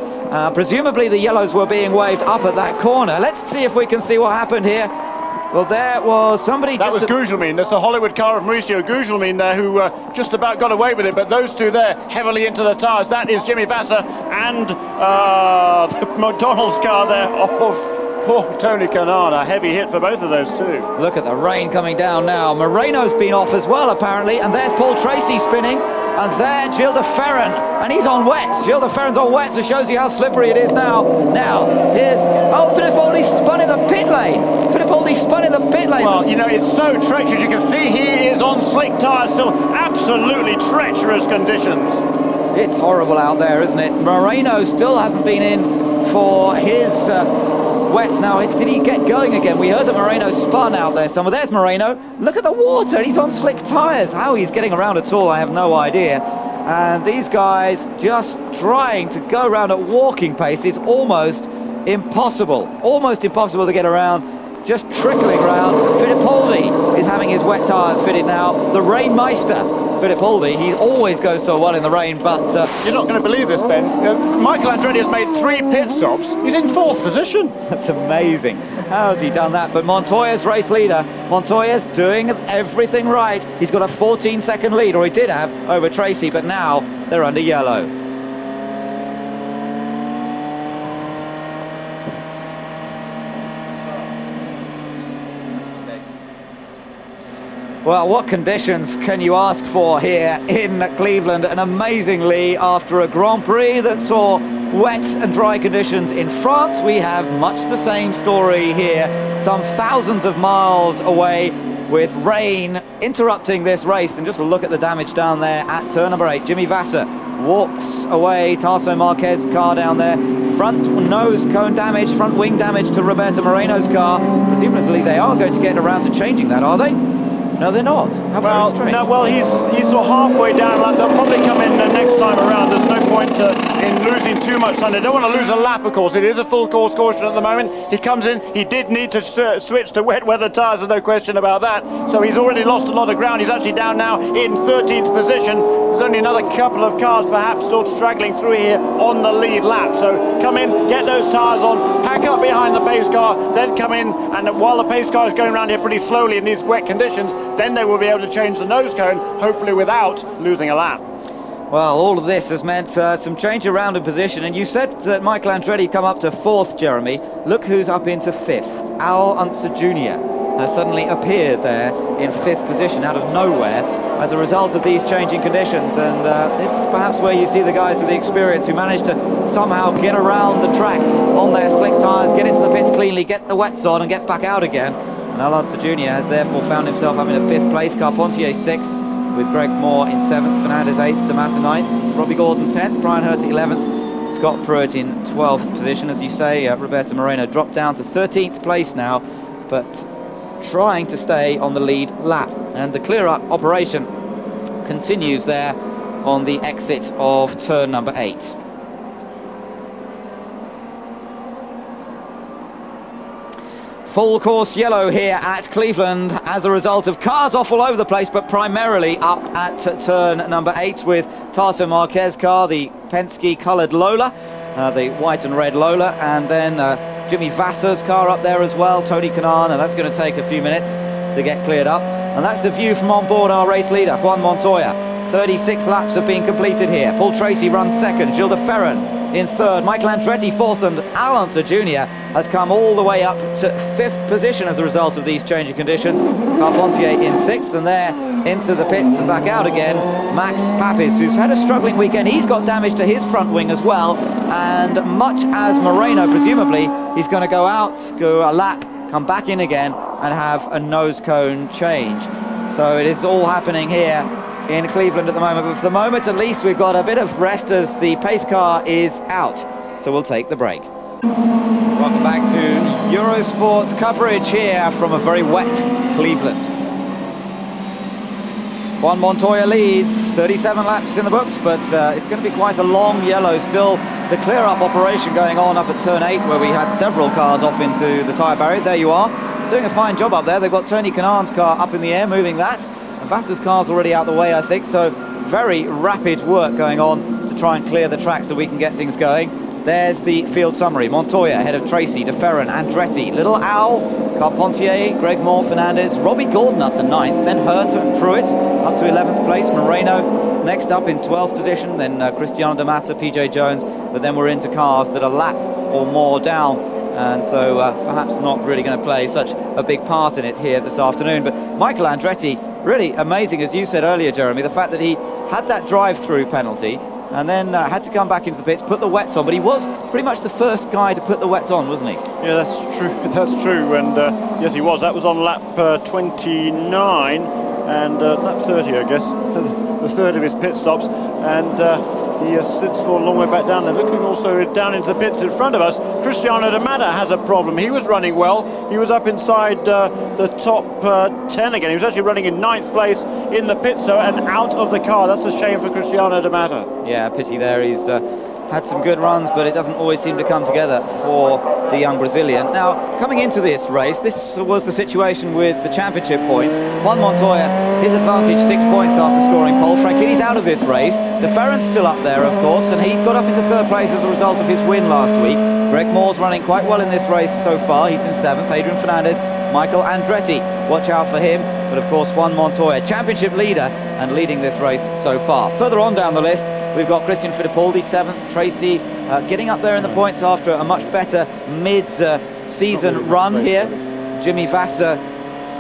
Presumably the yellows were being waved up at that corner. Let's see if we can see what happened here. Well, there was somebody... That was Gugelmin. That's the Hollywood car of Mauricio Gugelmin there, who just about got away with it. But those two there, heavily into the tyres. That is Jimmy Vasser and the McDonald's car there of... Poor Tony Kanaan, a heavy hit for both of those two. Look at the rain coming down now. Moreno's been off as well, apparently, and there's Paul Tracy spinning, and there Gilles de Ferran, and he's on wets. Gilles de Ferran's on wets, so shows you how slippery it is now. Now, here's... Oh, Fittipaldi spun in the pit lane. Fittipaldi spun in the pit lane. Well, you know, it's so treacherous. You can see he is on slick tyres still. Absolutely treacherous conditions. It's horrible out there, isn't it? Moreno still hasn't been in for his... wets now. Did he get going again? We heard that Moreno spun out there somewhere. There's Moreno. Look at the water. He's on slick tyres. How he's getting around at all, I have no idea. And these guys just trying to go around at walking pace. It's almost impossible. Almost impossible to get around. Just trickling around. Fittipaldi is having his wet tyres fitted now. The Rainmeister. Fittipaldi, he always goes so well in the rain, but... You're not going to believe this, Ben. Michael Andretti has made 3 pit stops. He's in 4th position. That's amazing. How has he done that? But Montoya's race leader. Montoya's doing everything right. He's got a 14-second lead, or he did have, over Tracy, but now they're under yellow. Well, what conditions can you ask for here in Cleveland? And amazingly, after a Grand Prix that saw wet and dry conditions in France, we have much the same story here, some thousands of miles away, with rain interrupting this race. And just look at the damage down there at turn number 8. Jimmy Vasser walks away. Tarso Marquez car down there. Front nose cone damage, front wing damage to Roberto Moreno's car. Presumably they are going to get around to changing that, are they? No, they're not. How very strange. No, well, he's sort of halfway down. They'll probably come in next time around. There's no point in losing too much time. They don't want to lose a lap, of course. It is a full course caution at the moment. He comes in. He did need to switch to wet weather tyres. There's no question about that. So he's already lost a lot of ground. He's actually down now in 13th position. There's only another couple of cars perhaps still straggling through here on the lead lap. So come in, get those tyres on, pack up behind the pace car, then come in, and while the pace car is going around here pretty slowly in these wet conditions, Then they will be able to change the nose cone, hopefully without losing a lap. Well, all of this has meant some change around in position, and you said that Michael Andretti come up to 4th, Jeremy. Look who's up into 5th. Unser Jr. has suddenly appeared there in 5th position out of nowhere as a result of these changing conditions, and it's perhaps where you see the guys with the experience who managed to somehow get around the track on their slick tyres, get into the pits cleanly, get the wets on and get back out again. And Unser Jr. has therefore found himself up in a 5th place. Carpentier 6th, with Greg Moore in 7th, Fernandez 8th, D'Amata 9th, Robbie Gordon 10th, Brian Hertz 11th, Scott Pruitt in 12th position. As you say, Roberto Moreno dropped down to 13th place now, but trying to stay on the lead lap. And the clear-up operation continues there on the exit of turn number 8. Full course yellow here at Cleveland as a result of cars off all over the place, but primarily up at turn number 8 with Tarso Marquez's car, the Penske coloured Lola, the white and red Lola, and then Jimmy Vasor's car up there as well, Tony Kanaan, and that's going to take a few minutes to get cleared up. And that's the view from on board our race leader, Juan Montoya. 36 laps have been completed here. Paul Tracy runs 2nd, Gilles de Ferran in 3rd, Michael Andretti 4th, and Unser Jr. has come all the way up to 5th position as a result of these changing conditions. Carpentier in 6th, and there into the pits and back out again, Max Papis, who's had a struggling weekend. He's got damage to his front wing as well, and much as Moreno, presumably, he's going to go out, go a lap, come back in again, and have a nose cone change. So it is all happening here in Cleveland at the moment, but for the moment at least we've got a bit of rest as the pace car is out, so we'll take the break. Welcome back to Eurosport's coverage here from a very wet Cleveland. Juan Montoya leads, 37 laps in the books, but it's going to be quite a long yellow still. The clear-up operation going on up at turn 8 where we had several cars off into the tyre barrier. There you are, doing a fine job up there. They've got Tony Kanaan's car up in the air, moving that. Vassar's car's already out the way, I think, so very rapid work going on to try and clear the track so we can get things going. There's the field summary. Montoya ahead of Tracy, De Ferran, Andretti, Little Al, Carpentier, Greg Moore, Fernandez, Robbie Gordon up to 9th, then Herta and Pruitt up to 11th place, Moreno next up in 12th position, then Cristiano D'Amata, PJ Jones, but then we're into cars that are lap or more down, and so perhaps not really going to play such a big part in it here this afternoon. But Michael Andretti, really amazing, as you said earlier, Jeremy, the fact that he had that drive-through penalty and then had to come back into the pits, put the wets on, but he was pretty much the first guy to put the wets on, wasn't he? Yeah, that's true. That's true, and yes, he was. That was on lap 29 and lap 30, I guess, the third of his pit stops, and he sits for a long way back down there. Looking also down into the pits in front of us, Cristiano D'Amata has a problem. He was running well. He was up inside the top 10 again. He was actually running in 9th place in the pit, so and out of the car. That's a shame for Cristiano D'Amata. Yeah, pity there. He's had some good runs, but it doesn't always seem to come together for the young Brazilian. Now, coming into this race, this was the situation with the championship points. Juan Montoya, his advantage 6 points after scoring pole. Franchini's out of this race. De Ferran's still up there, of course, and he got up into 3rd place as a result of his win last week. Greg Moore's running quite well in this race so far. He's in 7th. Adrian Fernandez, Michael Andretti, watch out for him. But of course, Juan Montoya, championship leader and leading this race so far. Further on down the list, we've got Christian Fittipaldi, 7th, Tracy getting up there in the points after a much better mid-season run here. Jimmy Vasser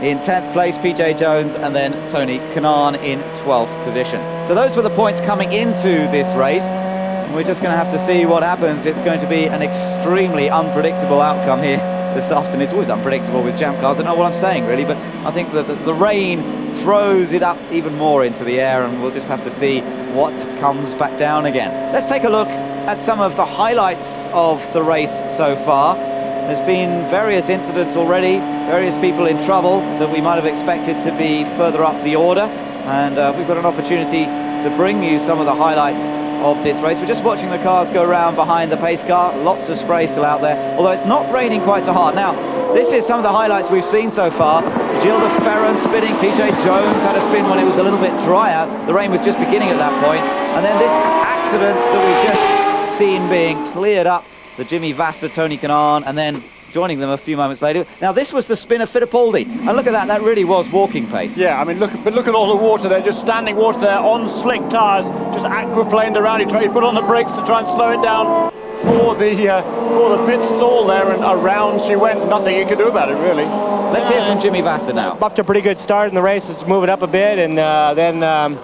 in 10th place, PJ Jones, and then Tony Kanaan in 12th position. So those were the points coming into this race. And we're just going to have to see what happens. It's going to be an extremely unpredictable outcome here this afternoon. It's always unpredictable with champ cars. I don't know what I'm saying really, but I think that the rain throws it up even more into the air, and we'll just have to see what comes back down again. Let's take a look at some of the highlights of the race so far. There's been various incidents already, various people in trouble that we might have expected to be further up the order, and we've got an opportunity to bring you some of the highlights of this race. We're just watching the cars go around behind the pace car. Lots of spray still out there, although it's not raining quite so hard. Now, this is some of the highlights we've seen so far. Gilles de Ferran spinning, PJ Jones had a spin when it was a little bit drier. The rain was just beginning at that point. And then this accident that we've just seen being cleared up, the Jimmy Vasser, Tony Kanaan, and then joining them a few moments later. Now, this was the spin of Fittipaldi, and look at that, that really was walking pace. Yeah, I mean, look at all the water there, just standing water there on slick tyres, just aquaplaned around. He put on the brakes to try and slow it down for the pit stall there, and around she went. Nothing he could do about it, really. Let's hear from Jimmy Visor now. Buffed a pretty good start in the race. It's moving up a bit, and then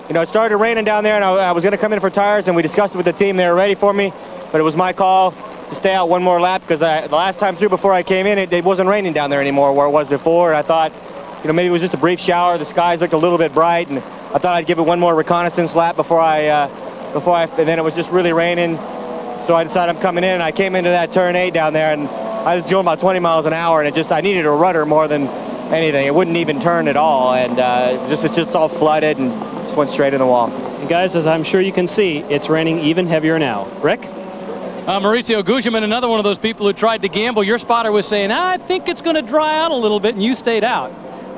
it started raining down there, and I was going to come in for tires, and we discussed it with the team. They were ready for me, but it was my call to stay out one more lap because the last time through before I came in, it wasn't raining down there anymore where it was before. And I thought, maybe it was just a brief shower. The skies looked a little bit bright, and I thought I'd give it one more reconnaissance lap before I and then it was just really raining. So I decided I'm coming in, and I came into that turn 8 down there, and I was going about 20 miles an hour, and I needed a rudder more than anything. It wouldn't even turn at all, and it's just all flooded and just went straight in the wall. And guys, as I'm sure you can see, it's raining even heavier now. Rick? Maurizio Gugelmin, another one of those people who tried to gamble. Your spotter was saying, I think it's going to dry out a little bit, and you stayed out.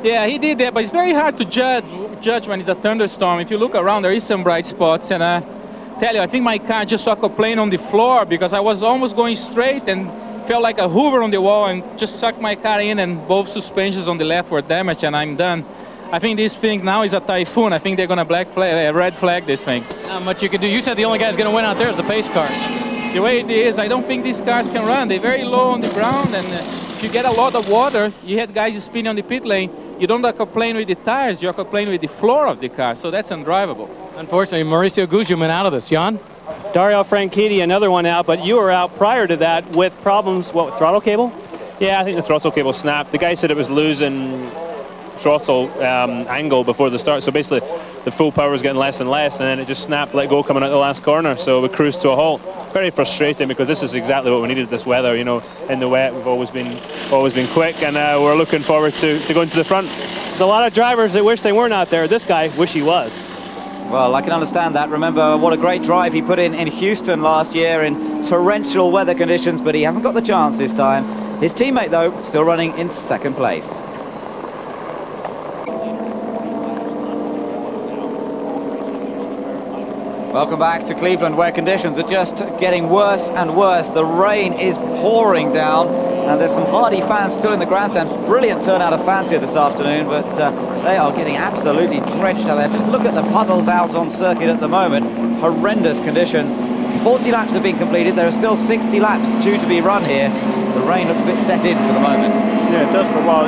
Yeah, he did that, but it's very hard to judge when it's a thunderstorm. If you look around, there is some bright spots, and tell you, I think my car just aquaplaned on the floor because I was almost going straight and felt like a hoover on the wall and just sucked my car in, and both suspensions on the left were damaged, and I'm done. I think this thing now is a typhoon. I think they're going to red flag this thing. Not much you can do. You said the only guy who's going to win out there is the pace car. The way it is, I don't think these cars can run. They're very low on the ground, and if you get a lot of water, you had guys spinning on the pit lane, you don't aquaplane with the tires, you aquaplane with the floor of the car, so that's undrivable. Unfortunately, Maurizio Gugelmin out of this. John? Dario Franchitti, another one out, but you were out prior to that with problems, with throttle cable? Yeah, I think the throttle cable snapped. The guy said it was losing throttle angle before the start, so basically the full power was getting less and less, and then it just snapped, let go coming out the last corner, so we cruised to a halt. Very frustrating because this is exactly what we needed this weather. In the wet we've always been quick, and we're looking forward to going to the front. There's a lot of drivers that wish they weren't out there. This guy wish he was. Well, I can understand that. Remember what a great drive he put in Houston last year in torrential weather conditions, but he hasn't got the chance this time. His teammate, though, still running in second place. Welcome back to Cleveland, where conditions are just getting worse and worse. The rain is pouring down, and there's some hardy fans still in the grandstand. Brilliant turnout of fans here this afternoon, but they are getting absolutely drenched out there. Just look at the puddles out on circuit at the moment. Horrendous conditions. 40 laps have been completed. There are still 60 laps due to be run here. The rain looks a bit set in for the moment. Yeah, it does for a while.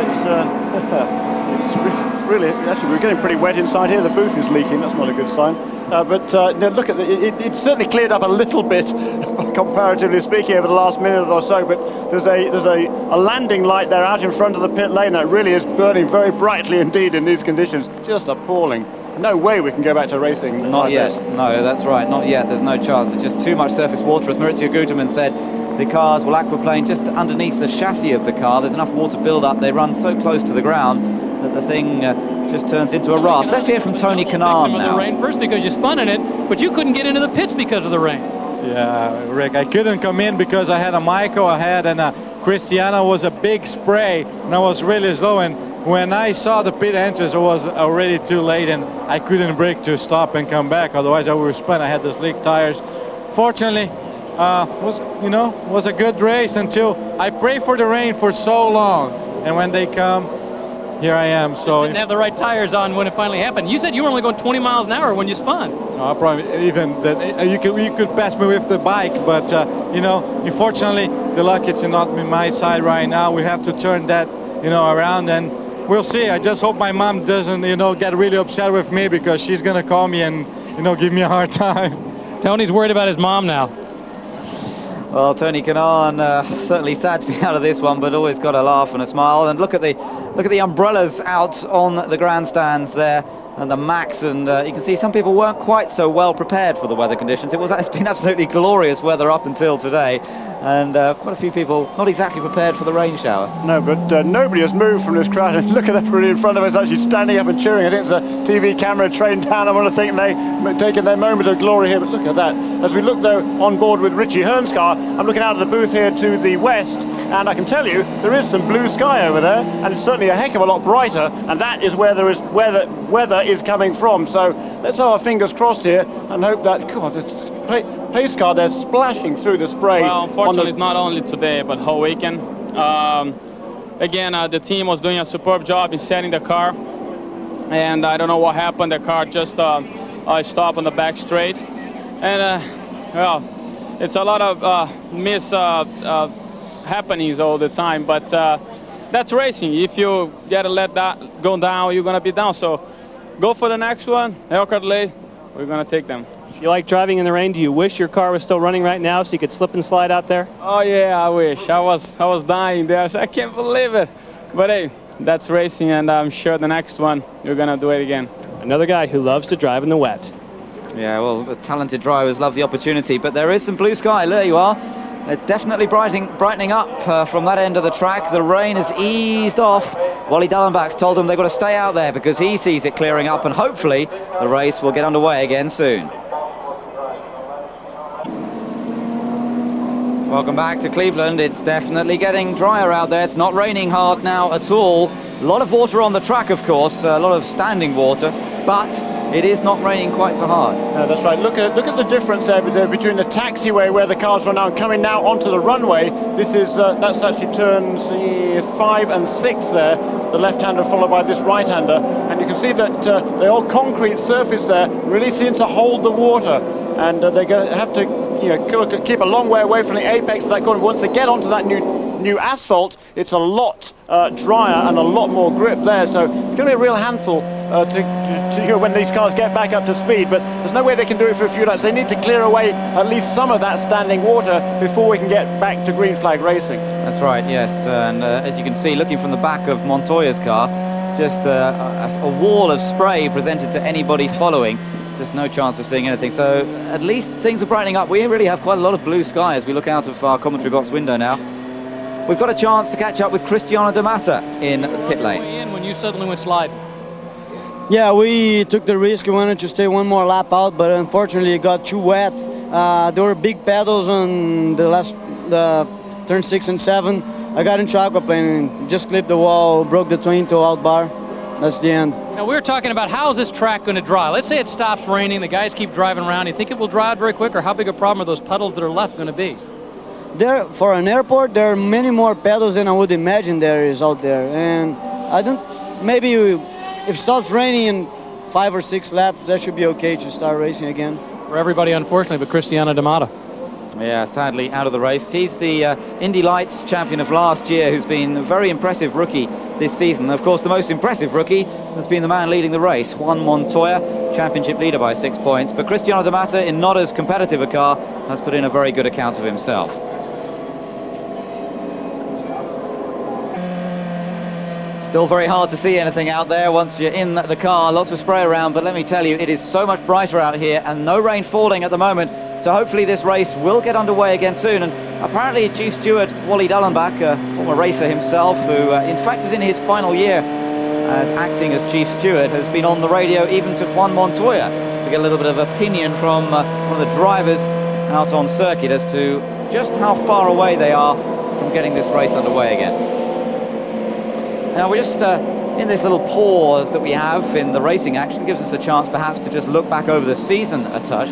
It's really, actually, we're getting pretty wet inside here. The booth is leaking. That's not a good sign. But look at it certainly cleared up a little bit, comparatively speaking, over the last minute or so. But there's a landing light there out in front of the pit lane that really is burning very brightly indeed in these conditions. Just appalling. No way we can go back to racing. Not yet. No, that's right. Not yet. There's no chance. There's just too much surface water. As Maurizio Gugelmin said, the cars will aquaplane just underneath the chassis of the car. There's enough water build up. They run so close to the ground that the thing just turns into a raft. Let's hear from Tony Kanaan now. The rain first because you spun in it, but you couldn't get into the pits because of the rain. Yeah, Rick, I couldn't come in because I had a Michael ahead, and Cristiano was a big spray, and I was really slow. And when I saw the pit entrance, it was already too late, and I couldn't brake to stop and come back. Otherwise, I would have spun. I had the slick tires. Fortunately, was a good race until I prayed for the rain for so long, and when they come, here I am. So didn't have the right tires on when it finally happened. You said you were only going 20 miles an hour when you spun. No, probably even that. You could pass me with the bike, but unfortunately, the luck it's not on my side right now. We have to turn that, around, and we'll see. I just hope my mom doesn't, get really upset with me because she's gonna call me and, give me a hard time. Tony's worried about his mom now. Well, Tony Kanaan certainly sad to be out of this one, but always got a laugh and a smile. And look at the umbrellas out on the grandstands there, and the Max, and you can see some people weren't quite so well prepared for the weather conditions. It's been absolutely glorious weather up until today, and quite a few people not exactly prepared for the rain shower. No, but nobody has moved from this crowd. And look at everybody in front of us actually standing up and cheering. I think it's a TV camera trained down. I want to think they've taken their moment of glory here, but look at that. As we look, though, on board with Richie Hearn's car, I'm looking out of the booth here to the west, and I can tell you there is some blue sky over there, and it's certainly a heck of a lot brighter, and that is where weather is coming from. So let's have our fingers crossed here and hope that, God, it's pace car, they're splashing through the spray. Well, unfortunately, it's not only today, but whole weekend. Again, the team was doing a superb job in setting the car, and I don't know what happened. The car just stopped on the back straight, and well, it's a lot of happenings all the time, but that's racing. If you get to let that go down, you're going to be down. So go for the next one. Elkhart Lay, we're going to take them. If you like driving in the rain, do you wish your car was still running right now so you could slip and slide out there? Oh yeah, I wish. I was dying there. I can't believe it. But hey, that's racing, and I'm sure the next one you're gonna do it again. Another guy who loves to drive in the wet. Yeah, well, the talented drivers love the opportunity, but there is some blue sky. There you are. Definitely brightening up from that end of the track. The rain has eased off. Wally Dallenbach's told them they've got to stay out there because he sees it clearing up, and hopefully the race will get underway again soon. Welcome back to Cleveland. It's definitely getting drier out there. It's not raining hard now at all. A lot of water on the track, of course, a lot of standing water, but it is not raining quite so hard. No, that's right. Look at the difference there between the taxiway where the cars are now and coming now onto the runway. This is that's actually turns 5 and 6 there. The left-hander followed by this right-hander, and you can see that the old concrete surface there really seems to hold the water, and they're going to have to keep a long way away from the apex of that corner. But once they get onto that new asphalt, it's a lot drier and a lot more grip there. So it's going to be a real handful to when these cars get back up to speed. But there's no way they can do it for a few laps. They need to clear away at least some of that standing water before we can get back to green flag racing. That's right, yes. And as you can see, looking from the back of Montoya's car, just a wall of spray presented to anybody following. Just no chance of seeing anything. So at least things are brightening up. We really have quite a lot of blue sky as we look out of our commentary box window now. We've got a chance to catch up with Cristiano D'Amata in pit lane. When you suddenly went sliding. Yeah, we took the risk. We wanted to stay one more lap out, but unfortunately it got too wet. There were big pedals on the turn 6 and 7. I got into aquaplane and just clipped the wall, broke the twin toe out bar. That's the end. Now we're talking about how's this track going to dry. Let's say it stops raining, the guys keep driving around. You think it will dry out very quick, or how big a problem are those puddles that are left going to be? There, for an airport, there are many more pedals than I would imagine there is out there. And I don't, maybe if it stops raining in 5 or 6 laps, that should be okay to start racing again. For everybody, unfortunately, but Cristiano D'Amata. Yeah, sadly out of the race. He's the Indy Lights champion of last year, who's been a very impressive rookie this season. Of course, the most impressive rookie has been the man leading the race, Juan Montoya, championship leader by 6 points. But Cristiano D'Amata, in not as competitive a car, has put in a very good account of himself. Still very hard to see anything out there once you're in the car. Lots of spray around, but let me tell you, it is so much brighter out here and no rain falling at the moment. So hopefully this race will get underway again soon. And apparently Chief Steward Wally Dallenbach, a former racer himself, who in fact is in his final year as acting as Chief Steward, has been on the radio even to Juan Montoya to get a little bit of opinion from one of the drivers out on circuit as to just how far away they are from getting this race underway again. Now we're just in this little pause that we have in the racing action. Gives us a chance perhaps to just look back over the season a touch.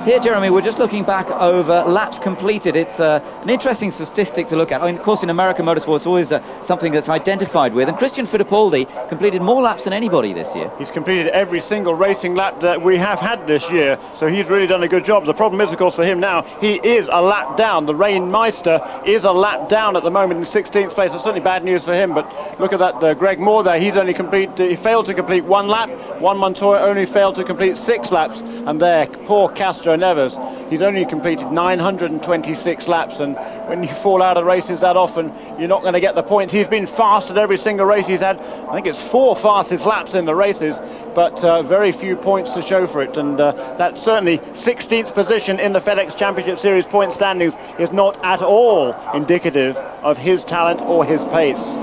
Here, Jeremy, we're just looking back over laps completed. It's an interesting statistic to look at. I mean, of course, in American motorsport, it's always something that's identified with. And Christian Fittipaldi completed more laps than anybody this year. He's completed every single racing lap that we have had this year, so he's really done a good job. The problem is, of course, for him now, he is a lap down. The Rainmeister is a lap down at the moment in 16th place. It's certainly bad news for him, but look at that, Greg Moore there. He's only he failed to complete 1 lap. Juan Montoya only failed to complete 6 laps. And there, poor Castro Neves, he's only completed 926 laps, and when you fall out of races that often, you're not going to get the points. He's been fast at every single race he's had. I think it's 4 fastest laps in the races, but very few points to show for it, and that certainly 16th position in the FedEx Championship Series point standings is not at all indicative of his talent or his pace.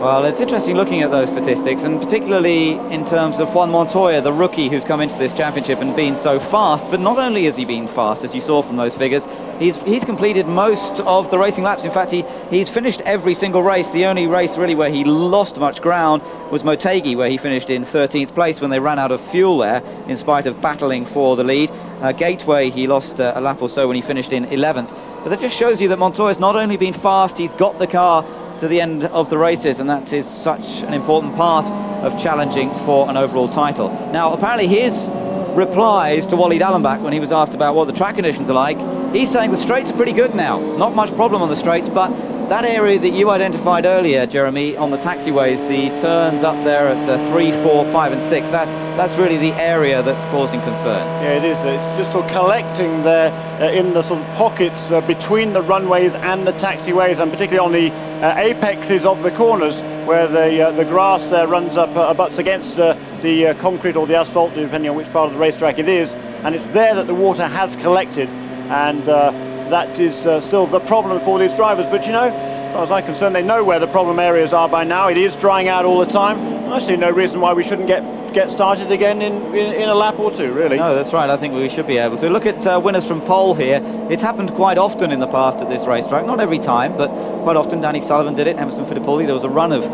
Well, it's interesting looking at those statistics, and particularly in terms of Juan Montoya, the rookie who's come into this championship and been so fast. But not only has he been fast, as you saw from those figures, he's completed most of the racing laps. In fact, he's finished every single race. The only race really where he lost much ground was Motegi, where he finished in 13th place when they ran out of fuel there, in spite of battling for the lead. Gateway, he lost a lap or so when he finished in 11th. But that just shows you that Montoya's not only been fast, he's got the car to the end of the races, and that is such an important part of challenging for an overall title. Now, apparently his replies to Wally Dallenbach when he was asked about what the track conditions are like, he's saying the straights are pretty good now. Not much problem on the straights, but that area that you identified earlier, Jeremy, on the taxiways, the turns up there at 3, 4, 5 and 6, that's really the area that's causing concern. Yeah, it is. It's just sort of collecting there in the sort of pockets between the runways and the taxiways, and particularly on the apexes of the corners where the grass there runs up, butts against the concrete or the asphalt, depending on which part of the racetrack it is. And it's there that the water has collected, and that is still the problem for these drivers. But you know, as far as I'm concerned, they know where the problem areas are by now. It is drying out all the time. I see no reason why we shouldn't get started again in a lap or two, really. No, that's right. I think we should be able to. Look at winners from pole here. It's happened quite often in the past at this racetrack. Not every time, but quite often. Danny Sullivan did it, Emerson Fittipaldi. There was a run of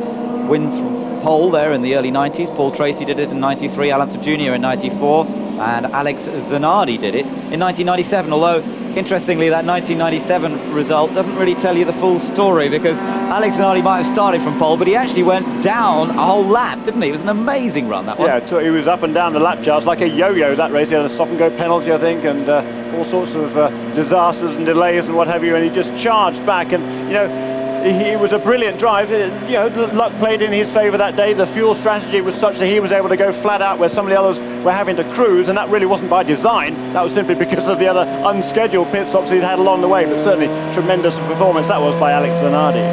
wins from pole there in the early 90s. Paul Tracy did it in 93, Alan Jr. in 94, and Alex Zanardi did it in 1997, although interestingly that 1997 result doesn't really tell you the full story, because Alex Zanardi might have started from pole, but he actually went down a whole lap, didn't he? It was an amazing run, that one. Yeah, so he was up and down the lap charts like a yo-yo, that race. He had a stop-and-go penalty, I think, and all sorts of disasters and delays and what have you, and he just charged back, and, you know, it was a brilliant drive. You know, luck played in his favour that day. The fuel strategy was such that he was able to go flat out where some of the others were having to cruise, and that really wasn't by design. That was simply because of the other unscheduled pit stops he'd had along the way. But certainly tremendous performance that was by Alex Zanardi.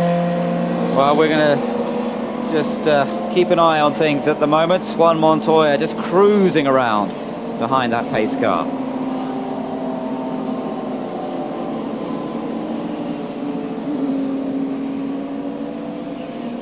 Well, we're going to just keep an eye on things at the moment. Juan Montoya just cruising around behind that pace car.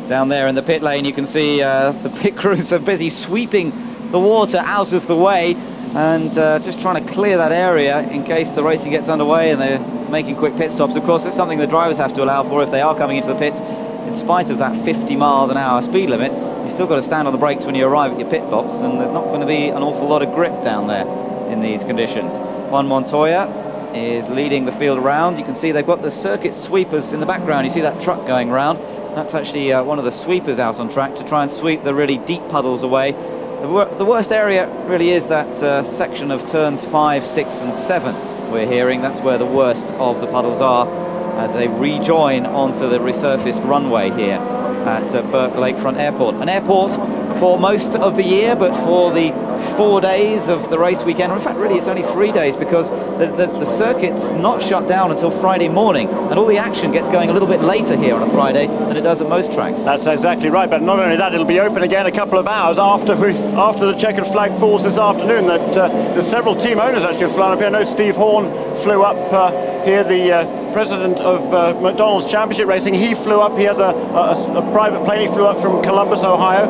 Down there in the pit lane, you can see the pit crews are busy sweeping the water out of the way and just trying to clear that area in case the racing gets underway, and they're making quick pit stops. Of course, it's something the drivers have to allow for if they are coming into the pits. In spite of that 50-mile-an-hour speed limit, you've still got to stand on the brakes when you arrive at your pit box, and there's not going to be an awful lot of grip down there in these conditions. Juan Montoya is leading the field around. You can see they've got the circuit sweepers in the background. You see that truck going around. That's actually one of the sweepers out on track to try and sweep the really deep puddles away. The worst area really is that section of turns 5, 6 and 7 we're hearing. That's where the worst of the puddles are as they rejoin onto the resurfaced runway here at Burke Lakefront Airport. An airport for most of the year, but for the 4 days of the race weekend, or in fact really it's only 3 days, because the circuit's not shut down until Friday morning, and all the action gets going a little bit later here on a Friday than it does at most tracks. That's exactly right, but not only that, it'll be open again a couple of hours after the checkered flag falls this afternoon. That there's several team owners actually have flown up here. I know Steve Horn flew up here, the president of McDonald's Championship Racing. He flew up. He has a private plane. He flew up from Columbus, Ohio.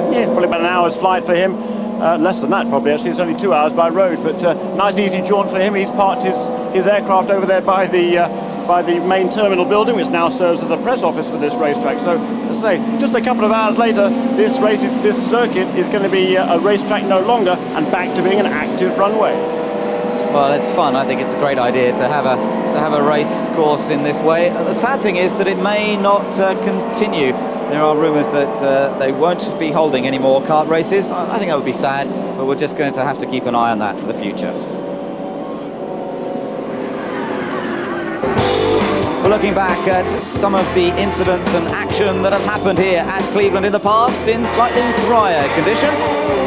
Probably about an hour's flight for him. Less than that, probably, actually. It's only 2 hours by road, but nice easy jaunt for him. He's parked his aircraft over there by the main terminal building, which now serves as a press office for this racetrack. So, as I say, just a couple of hours later, this circuit is going to be a racetrack no longer, and back to being an active runway. Well, it's fun. I think it's a great idea to have a race course in this way. The sad thing is that it may not continue. There are rumours that they won't be holding any more kart races. I think that would be sad, but we're just going to have to keep an eye on that for the future. We're looking back at some of the incidents and action that have happened here at Cleveland in the past in slightly drier conditions.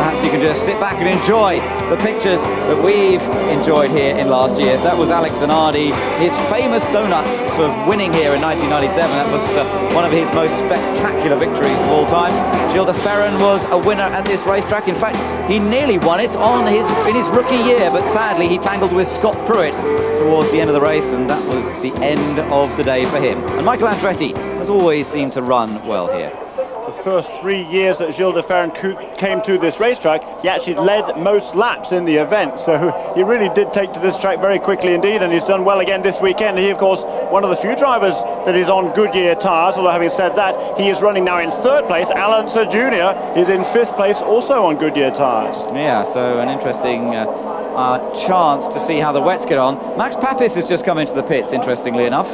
Perhaps you can just sit back and enjoy the pictures that we've enjoyed here in last year's. That was Alex Zanardi, his famous donuts for winning here in 1997. That was one of his most spectacular victories of all time. Gilles de Ferran was a winner at this racetrack. In fact, he nearly won it in his rookie year, but sadly he tangled with Scott Pruitt towards the end of the race, and that was the end of the day for him. And Michael Andretti has always seemed to run well here. first 3 years that Gilles de Ferran came to this racetrack, he actually led most laps in the event. So he really did take to this track very quickly indeed, and he's done well again this weekend. He, of course, one of the few drivers that is on Goodyear tyres, although having said that, he is running now in 3rd place. Unser Jr. is in 5th place, also on Goodyear tyres. Yeah, so an interesting chance to see how the wets get on. Max Papis has just come into the pits, interestingly enough.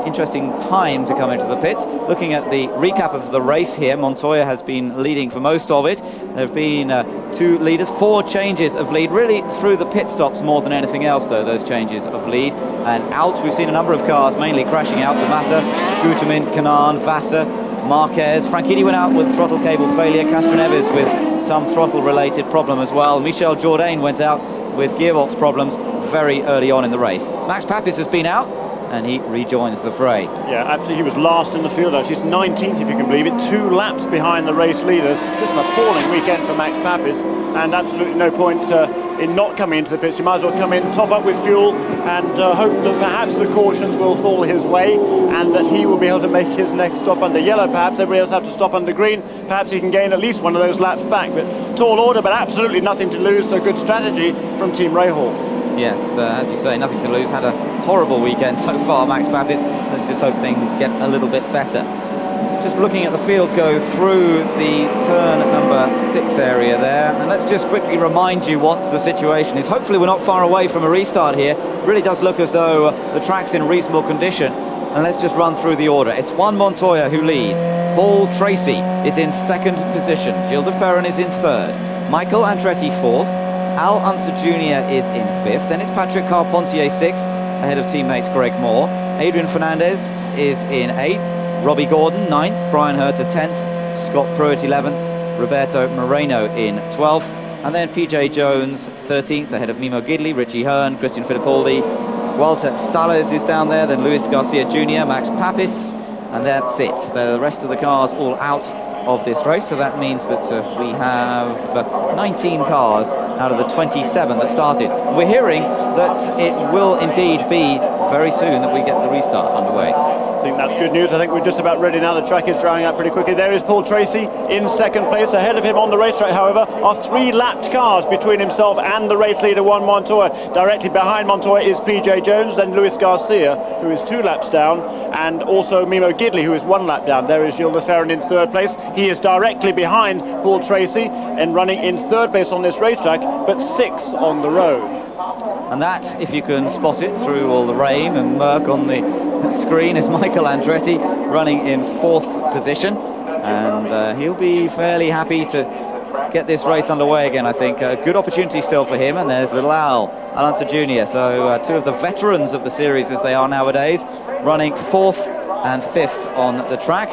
Interesting time to come into the pits. Looking at the recap of the race here, Montoya has been leading for most of it. There have been 2 leaders, 4 changes of lead, really through the pit stops more than anything else, though, those changes of lead. And out, we've seen a number of cars mainly crashing out. The Mata, Guterman, Canaan, Visor, Marquez. Franchitti went out with throttle cable failure. Castroneves with some throttle-related problem as well. Michel Jourdain went out with gearbox problems very early on in the race. Max Papis has been out, and he rejoins the fray. Yeah, absolutely. He was last in the field, actually. He's 19th, if you can believe it. 2 laps behind the race leaders. Just an appalling weekend for Max Papis, and absolutely no point in not coming into the pits. You might as well come in, top up with fuel, and hope that perhaps the cautions will fall his way, and that he will be able to make his next stop under yellow. Perhaps everybody else have to stop under green. Perhaps he can gain at least one of those laps back. But tall order, but absolutely nothing to lose. So good strategy from Team Rahal. Yes, as you say, nothing to lose. Had a horrible weekend so far, Max Papis. Let's just hope things get a little bit better. Just looking at the field go through the turn number 6 area there, and let's just quickly remind you what the situation is. Hopefully we're not far away from a restart here. It really does look as though the track's in reasonable condition, and let's just run through the order. It's Juan Montoya who leads. Paul Tracy is in 2nd position. Gilles de Ferran is in 3rd. Michael Andretti 4th. Al Unser Jr. is in 5th. Then it's Patrick Carpentier 6th, ahead of teammate Greg Moore. Adrian Fernandez is in 8th. Robbie Gordon 9th. Brian Herter 10th. Scott Pruitt 11th. Roberto Moreno in 12th. And then PJ Jones 13th, ahead of Mimo Gidley, Richie Hearn, Christian Fittipaldi. Walter Salas is down there, then Luis Garcia Jr., Max Papis, and that's it. The rest of the cars all out of this race, so that means that we have 19 cars out of the 27 that started. We're hearing that it will indeed be very soon that we get the restart underway. I think that's good news. I think we're just about ready now. The track is drying out pretty quickly. There is Paul Tracy in 2nd place. Ahead of him on the racetrack, however, are 3 lapped cars between himself and the race leader, Juan Montoya. Directly behind Montoya is PJ Jones, then Luis Garcia, who is 2 laps down, and also Mimo Gidley, who is 1 lap down. There is Gilles de Ferran in 3rd place. He is directly behind Paul Tracy and running in 3rd place on this racetrack, but 6th on the road. And that, if you can spot it through all the rain and murk on the screen, is Michael Andretti running in 4th position, and he'll be fairly happy to get this race underway again. I think a good opportunity still for him. And there's little Al Unser Jr., so 2 of the veterans of the series as they are nowadays, running 4th and 5th on the track,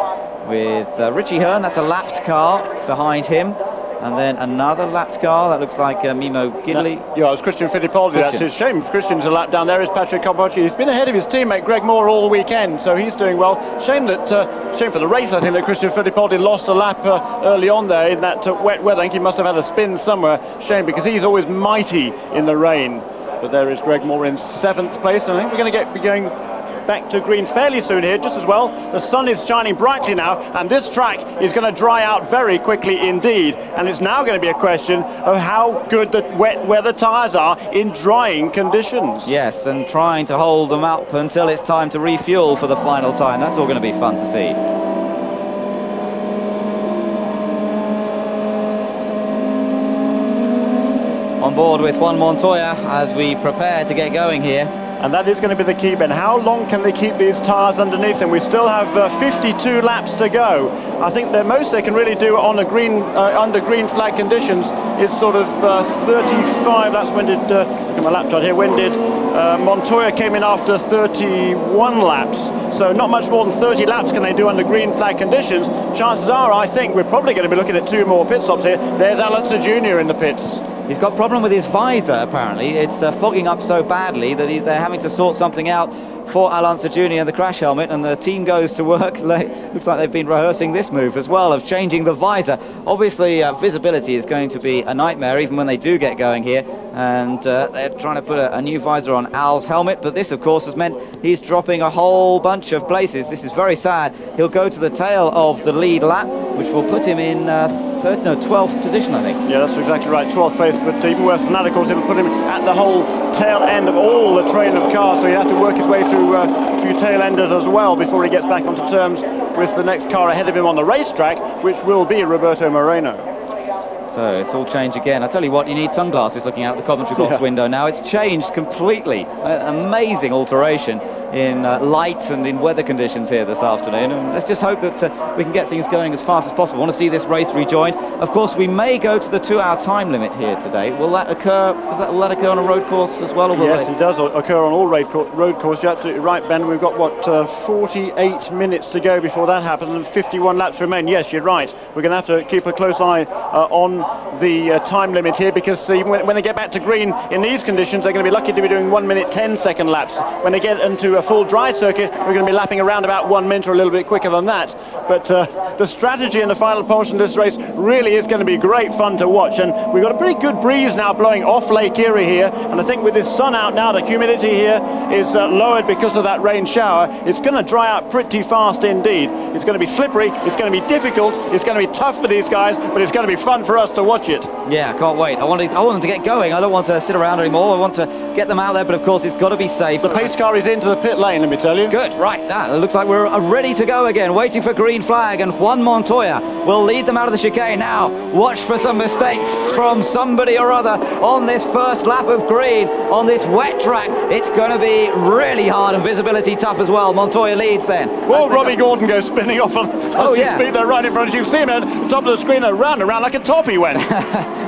with Richie Hearn. That's a lapped car behind him. And then another lapped car, that looks like Mimo Gidley. Yeah, it's Christian Fittipaldi. That's a shame. Christian's a lap down. There is Patrick Carpentier. He's been ahead of his teammate Greg Moore all weekend, so he's doing well. Shame for the race, I think, that Christian Fittipaldi lost a lap early on there in that wet weather. I think he must have had a spin somewhere. Shame, because he's always mighty in the rain. But there is Greg Moore in 7th place, and I think we're going to be going back to green fairly soon here, just as well. The sun is shining brightly now, and this track is going to dry out very quickly indeed. And it's now going to be a question of how good the wet weather tyres are in drying conditions. Yes, and trying to hold them up until it's time to refuel for the final time. That's all going to be fun to see. On board with Juan Montoya as we prepare to get going here. And that is going to be the key, Ben. How long can they keep these tyres underneath them? We still have 52 laps to go. I think the most they can really do on a green under green flag conditions is sort of 35. That's when did look at my lap chart here. When did Montoya came in after 31 laps? So not much more than 30 laps can they do under green flag conditions. Chances are, I think, we're probably going to be looking at 2 more pit stops here. There's Unser Jr. in the pits. He's got a problem with his visor, apparently. It's fogging up so badly that they're having to sort something out for Unser Jr. the crash helmet, and the team goes to work. Looks like they've been rehearsing this move as well, of changing the visor. Obviously, visibility is going to be a nightmare even when they do get going here, and they're trying to put a new visor on Al's helmet, but this, of course, has meant he's dropping a whole bunch of places. This is very sad. He'll go to the tail of the lead lap, which will put him in 12th position, I think. Yeah, that's exactly right, 12th place, but even worse than that, of course, it'll put him at the whole tail end of all the train of cars, so he'll have to work his way through a few tail enders as well before he gets back onto terms with the next car ahead of him on the racetrack, which will be Roberto Moreno. So it's all changed again. I tell you what, you need sunglasses looking out the commentary box window now. It's changed completely. Amazing alteration in light and in weather conditions here this afternoon. And let's just hope that we can get things going as fast as possible. I want to see this race rejoined. Of course, we may go to the 2-hour time limit here today. Will that occur? Will that occur on a road course as well? Or will yes, it does occur on all road courses. You're absolutely right, Ben. We've got, what, 48 minutes to go before that happens, and 51 laps remain. Yes, you're right. We're going to have to keep a close eye on the time limit here, because even when they get back to green in these conditions, they're going to be lucky to be doing 1 minute 10-second laps. When they get into a full dry circuit, we're going to be lapping around about 1 minute or a little bit quicker than that. But the strategy in the final portion of this race really is going to be great fun to watch, and we've got a pretty good breeze now blowing off Lake Erie here, and I think with this sun out now, the humidity here is lowered because of that rain shower. It's going to dry out pretty fast indeed. It's going to be slippery, it's going to be difficult, it's going to be tough for these guys, but it's going to be fun for us to watch it. Yeah, I can't wait. I want them to get going. I don't want to sit around anymore. I want to get them out there, but of course it's got to be safe. The pace car is into the pit lane, let me tell you. Good, right. It looks like we're ready to go again, waiting for green flag, and Juan Montoya will lead them out of the chicane now. Watch for some mistakes from somebody or other on this first lap of green on this wet track. It's going to be really hard and visibility tough as well. Montoya leads then. Well, Robbie Gordon goes spinning off on speed there right in front of you. See him at the top of the screen, around like a top he went.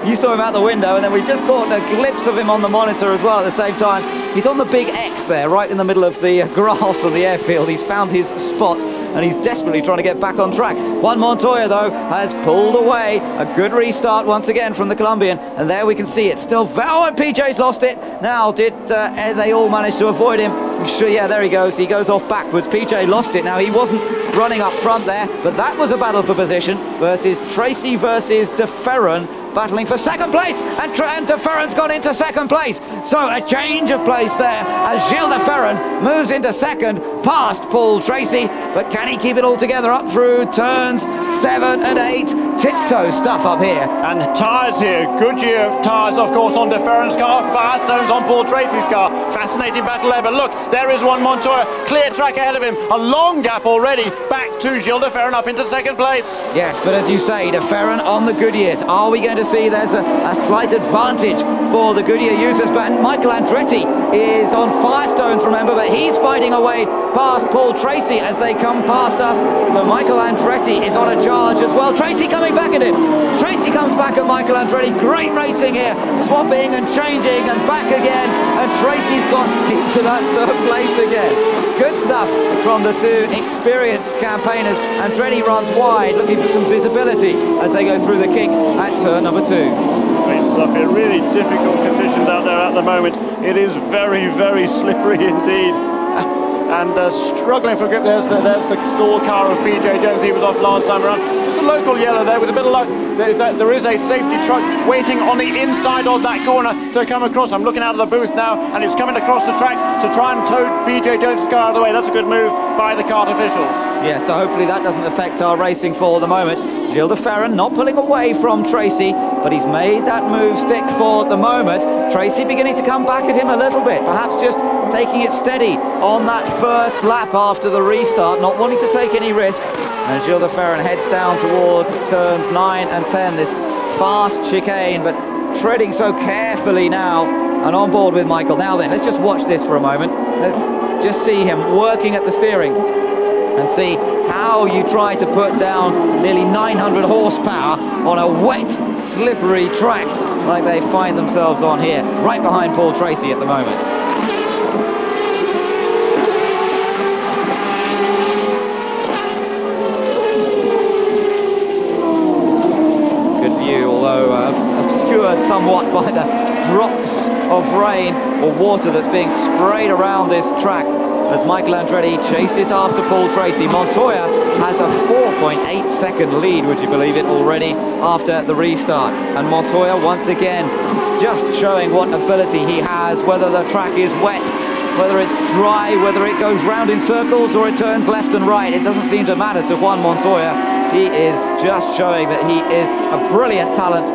You saw him out the window, and then we just caught a glimpse of him on the monitor as well at the same time. He's on the big X there, right in the middle of the grass of the airfield. He's found his spot, and he's desperately trying to get back on track. Juan Montoya, though, has pulled away. A good restart once again from the Colombian, and there we can see it. Still, and PJ's lost it. Now, did they all manage to avoid him? Sure, yeah, there he goes. He goes off backwards. PJ lost it. Now, he wasn't running up front there, but that was a battle for position versus Tracy versus De Ferran, battling for second place, and De Ferran's gone into second place. So a change of place there as Gilles De Ferran moves into second, past Paul Tracy, but can he keep it all together up through turns 7 and 8? Tiptoe stuff up here. And tyres here, Goodyear tyres, of course, on De Ferran's car, Firestones on Paul Tracy's car. Fascinating battle there, but look, there is Juan Montoya, clear track ahead of him, a long gap already, back to Gilles De Ferran up into second place. Yes, but as you say, De Ferran on the Goodyears. Are we going to see there's a slight advantage for the Goodyear users? But Michael Andretti is on Firestones, remember, but he's fighting away past Paul Tracy as they come past us. So Michael Andretti is on a charge as well. Tracy coming back at him. Tracy comes back at Michael Andretti. Great racing here, swapping and changing and back again, and Tracy's gone into that third place again. Good stuff from the two experienced campaigners. Andretti runs wide, looking for some visibility as they go through the kink at turn number 2. Great stuff here, really difficult conditions out there at the moment. It is very, very slippery indeed. And struggling for grip. There's the stall car of PJ Jones. He was off last time around. Just a local yellow there with a bit of luck. There is a safety truck waiting on the inside of that corner to come across. I'm looking out of the booth now, and it's coming across the track to try and tow PJ Jones' car out of the way. That's a good move by the kart officials. Yeah, so hopefully that doesn't affect our racing for the moment. Gilles De Ferran not pulling away from Tracy, but he's made that move stick for the moment. Tracy beginning to come back at him a little bit, perhaps just taking it steady on that first lap after the restart, not wanting to take any risks. And Gilles De Ferran heads down towards turns 9 and 10, this fast chicane, but treading so carefully now, and on board with Michael. Now then, let's just watch this for a moment. Let's just see him working at the steering and see how you try to put down nearly 900 horsepower on a wet, slippery track like they find themselves on here, right behind Paul Tracy at the moment. good view, although obscured somewhat by the drops of rain or water that's being sprayed around this track as Michael Andretti chases after Paul Tracy. Montoya has a 4.8 second lead, would you believe it, already after the restart. And Montoya once again just showing what ability he has, whether the track is wet, whether it's dry, whether it goes round in circles or it turns left and right. It doesn't seem to matter to Juan Montoya. He is just showing that he is a brilliant talent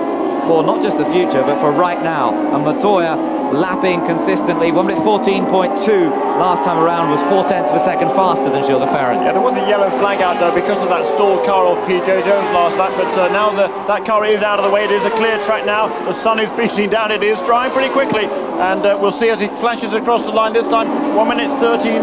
for not just the future, but for right now. And Montoya lapping consistently. 1 minute 14.2 last time around was 0.4 of a second faster than Gilles de Ferran. Yeah, there was a yellow flag out there because of that stalled car of PJ Jones last lap, but now that car is out of the way. It is a clear track now. The sun is beating down. It is drying pretty quickly, and we'll see as he flashes across the line this time. 1 minute 13.9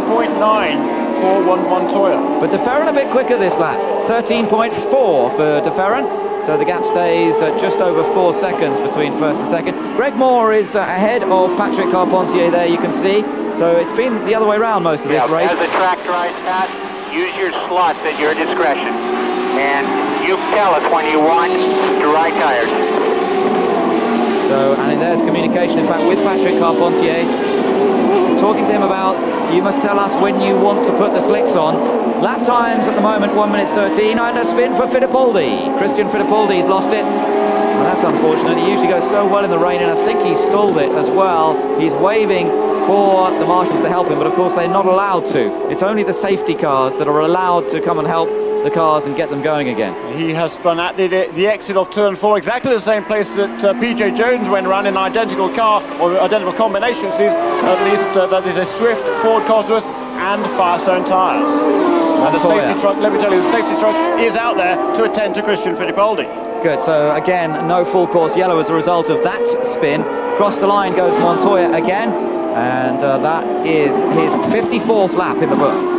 for Juan Montoya. But de Ferran a bit quicker this lap. 13.4 for de Ferran. So the gap stays at just over 4 seconds between first and second. Greg Moore is ahead of Patrick Carpentier there, you can see. So it's been the other way around most of this race. As the track dries out, use your slots at your discretion. And you tell us when you want dry tires. So, and there's communication, in fact, with Patrick Carpentier. Talking to him about, you must tell us when you want to put the slicks on. Lap times at the moment, 1 minute 13, and a spin for Fittipaldi. Christian Fittipaldi's lost it. And that's unfortunate. He usually goes so well in the rain, and I think he stalled it as well. He's waving for the marshals to help him, but of course they're not allowed to. It's only the safety cars that are allowed to come and help the cars and get them going again. He has spun at the exit of turn 4, exactly the same place that PJ Jones went around in an identical car, or identical combinations. At least that is a Swift, Ford Cosworth and Firestone tyres. And the safety truck, let me tell you, the safety truck is out there to attend to Christian Fittipaldi. Good, so again, no full course yellow as a result of that spin. Across the line goes Montoya again, and that is his 54th lap in the book.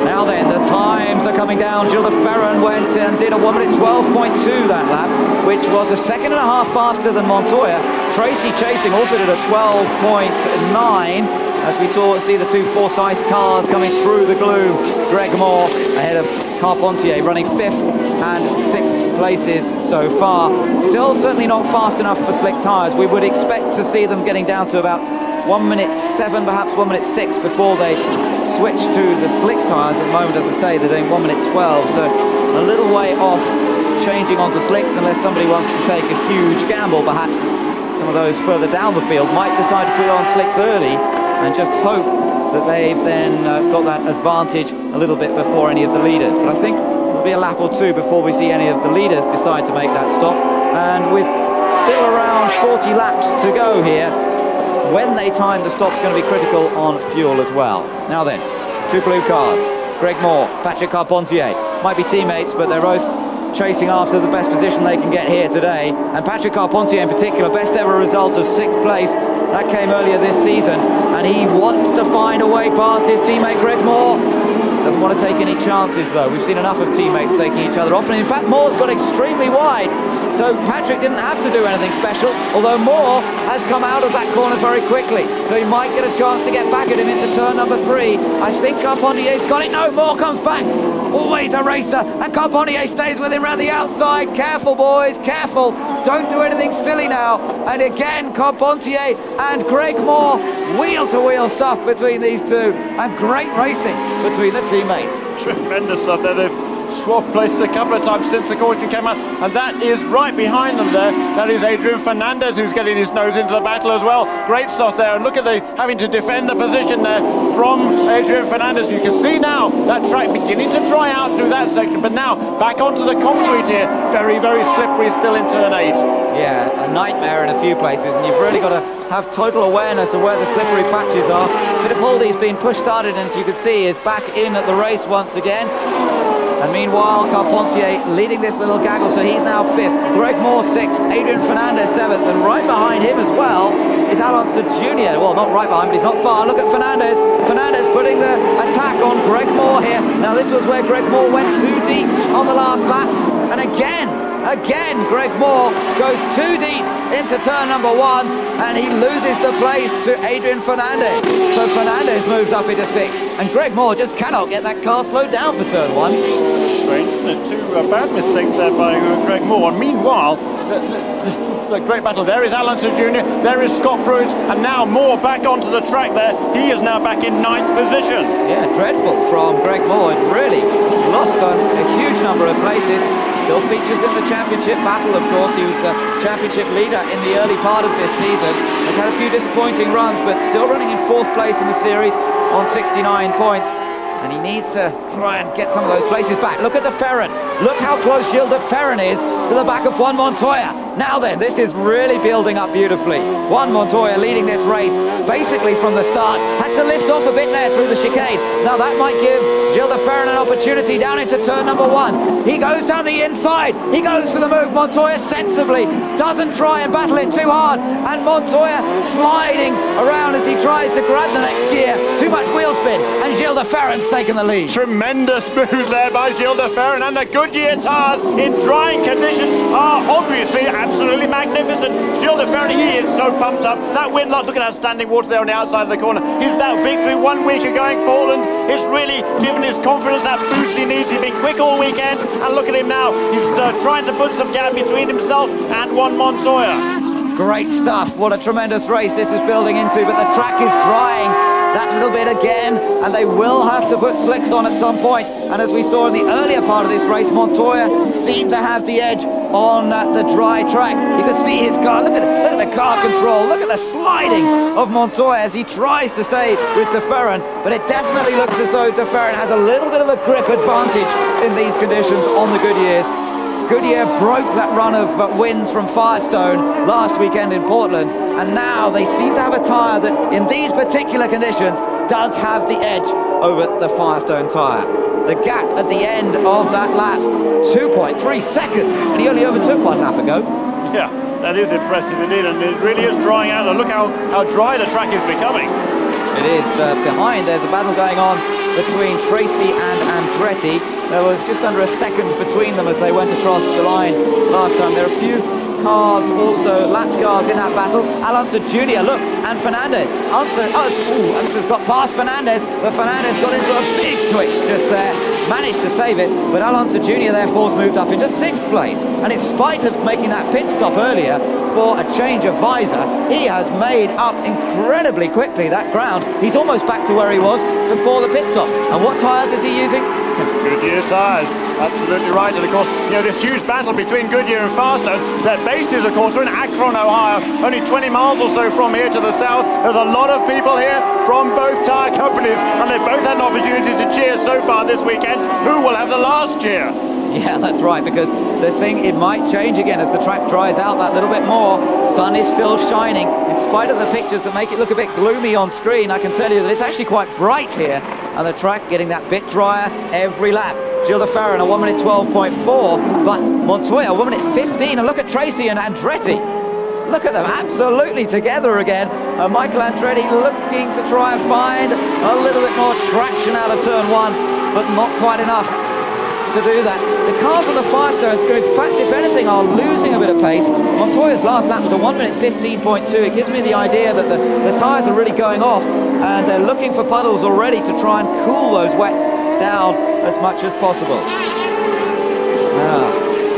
Now then, the times are coming down. Gilles de Ferran went and did a 1 minute 12.2 that lap, which was a second and a half faster than Montoya. Tracy chasing also did a 12.9 as we see the two Forsyth cars coming through the gloom. Greg Moore ahead of Carpentier, running 5th and 6th places so far. Still certainly not fast enough for slick tyres. We would expect to see them getting down to about 1 minute 7, perhaps 1 minute 6 before they switch to the slick tyres. At the moment, as I say, they're doing 1 minute 12, so a little way off changing onto slicks, unless somebody wants to take a huge gamble. Perhaps some of those further down the field might decide to put on slicks early and just hope that they've then got that advantage a little bit before any of the leaders. But I think it'll be a lap or two before we see any of the leaders decide to make that stop. And with still around 40 laps to go here, when they time the stop's going to be critical on fuel as well. Now then, two blue cars. Greg Moore, Patrick Carpentier. Might be teammates, but they're both chasing after the best position they can get here today. And Patrick Carpentier in particular, best ever result of 6th place. That came earlier this season. And he wants to find a way past his teammate Greg Moore. Doesn't want to take any chances though. We've seen enough of teammates taking each other off. And in fact, Moore's got extremely wide. So Patrick didn't have to do anything special, although Moore has come out of that corner very quickly. So he might get a chance to get back at him into turn number 3. I think Carpentier's got it. No, Moore comes back. Always a racer. And Carpentier stays with him around the outside. Careful, boys, careful. Don't do anything silly now. And again, Carpentier and Greg Moore. Wheel-to-wheel stuff between these two. And great racing between the teammates. Tremendous stuff there. They've swapped places a couple of times since the caution came out, and that is right behind them there. That is Adrian Fernandez, who's getting his nose into the battle as well. Great stuff there, and look at having to defend the position there from Adrian Fernandez. You can see now that track beginning to dry out through that section, but now back onto the concrete here. Very, very slippery still in turn 8. Yeah, a nightmare in a few places, and you've really got to have total awareness of where the slippery patches are. Fittipaldi's been push-started, and as you can see, is back in at the race once again. And meanwhile, Carpentier leading this little gaggle, so he's now 5th. Greg Moore 6th, Adrian Fernandez 7th, and right behind him as well is Alonso Jr. Well, not right behind, but he's not far. Look at Fernandez. Fernandez putting the attack on Greg Moore here. Now this was where Greg Moore went too deep on the last lap. And again, Greg Moore goes too deep into turn number 1. and he loses the place to Adrian Fernandez. So Fernandez moves up into 6th, and Greg Moore just cannot get that car slowed down for turn 1. Strange, two bad mistakes there by Greg Moore. And meanwhile, it's a great battle. There is Unser Jr., there is Scott Pruitt, and now Moore back onto the track there. He is now back in 9th position. Yeah, dreadful from Greg Moore. It really lost on a huge number of places. Still features in the championship battle, of course. He was a championship leader in the early part of this season. Has had a few disappointing runs, but still running in 4th place in the series on 69 points. And he needs to try and get some of those places back. Look at the Ferran. Look how close Gilles de Ferran is to the back of Juan Montoya. Now then, this is really building up beautifully. Juan Montoya leading this race basically from the start. Had to lift off a bit there through the chicane. Now that might give Gilles de Ferran an opportunity down into turn number 1. He goes down the inside. He goes for the move. Montoya sensibly doesn't try and battle it too hard. And Montoya sliding around as he tries to grab the next gear. Too much wheel spin. And Gilles de Ferran's taken the lead. Tremendous move there by Gilles de Ferran, and the Goodyear tyres in drying conditions are obviously absolutely magnificent. Gilles de Ferran, he is so pumped up. That wind lock, look at that standing water there on the outside of the corner. His that victory 1 week ago in Portland, it's really given his confidence that boost he needs. He's been quick all weekend, and look at him now. He's trying to put some gap between himself and Juan Montoya. Great stuff. What a tremendous race this is building into, but the track is drying that little bit again, and they will have to put slicks on at some point. And as we saw in the earlier part of this race, Montoya seemed to have the edge on the dry track. You can see his car. Look at the car control. Look at the sliding of Montoya as he tries to stay with de Ferran, but it definitely looks as though de Ferran has a little bit of a grip advantage in these conditions on the Goodyears. Goodyear broke that run of wins from Firestone last weekend in Portland, and now they seem to have a tyre that in these particular conditions does have the edge over the Firestone tyre. The gap at the end of that lap, 2.3 seconds, and he only overtook 1 lap ago. Yeah, that is impressive indeed, and it really is drying out. Look how dry the track is becoming. It is. Behind, there's a battle going on between Tracy and Andretti. There was just under a second between them as they went across the line last time. There are a few cars, also lapped cars in that battle. Unser Jr., look, and Fernandez. Unser's got past Fernandez, but Fernandez got into a big twitch just there. Managed to save it, but Unser Jr. therefore moved up into 6th place. And in spite of making that pit stop earlier for a change of visor, he has made up incredibly quickly that ground. He's almost back to where he was before the pit stop. And what tyres is he using? Goodyear tyres, absolutely right. And of course, you know, this huge battle between Goodyear and Firestone, their bases, of course, are in Akron, Ohio, only 20 miles or so from here to the south. There's a lot of people here from both tyre companies, and they've both had an opportunity to cheer so far this weekend. Who will have the last cheer? Yeah, that's right, because the thing, it might change again as the track dries out that little bit more. Sun is still shining. In spite of the pictures that make it look a bit gloomy on screen, I can tell you that it's actually quite bright here, and the track getting that bit drier every lap. Gilles de Ferran, a 1 minute 12.4, but Montoya, 1 minute 15, and look at Tracy and Andretti. Look at them, absolutely together again. Michael Andretti looking to try and find a little bit more traction out of turn 1, but not quite enough to do that. The cars on the Firestones, in fact, if anything, are losing a bit of pace. Montoya's last lap was a 1 minute 15.2. It gives me the idea that the tyres are really going off, and they're looking for puddles already to try and cool those wets down as much as possible.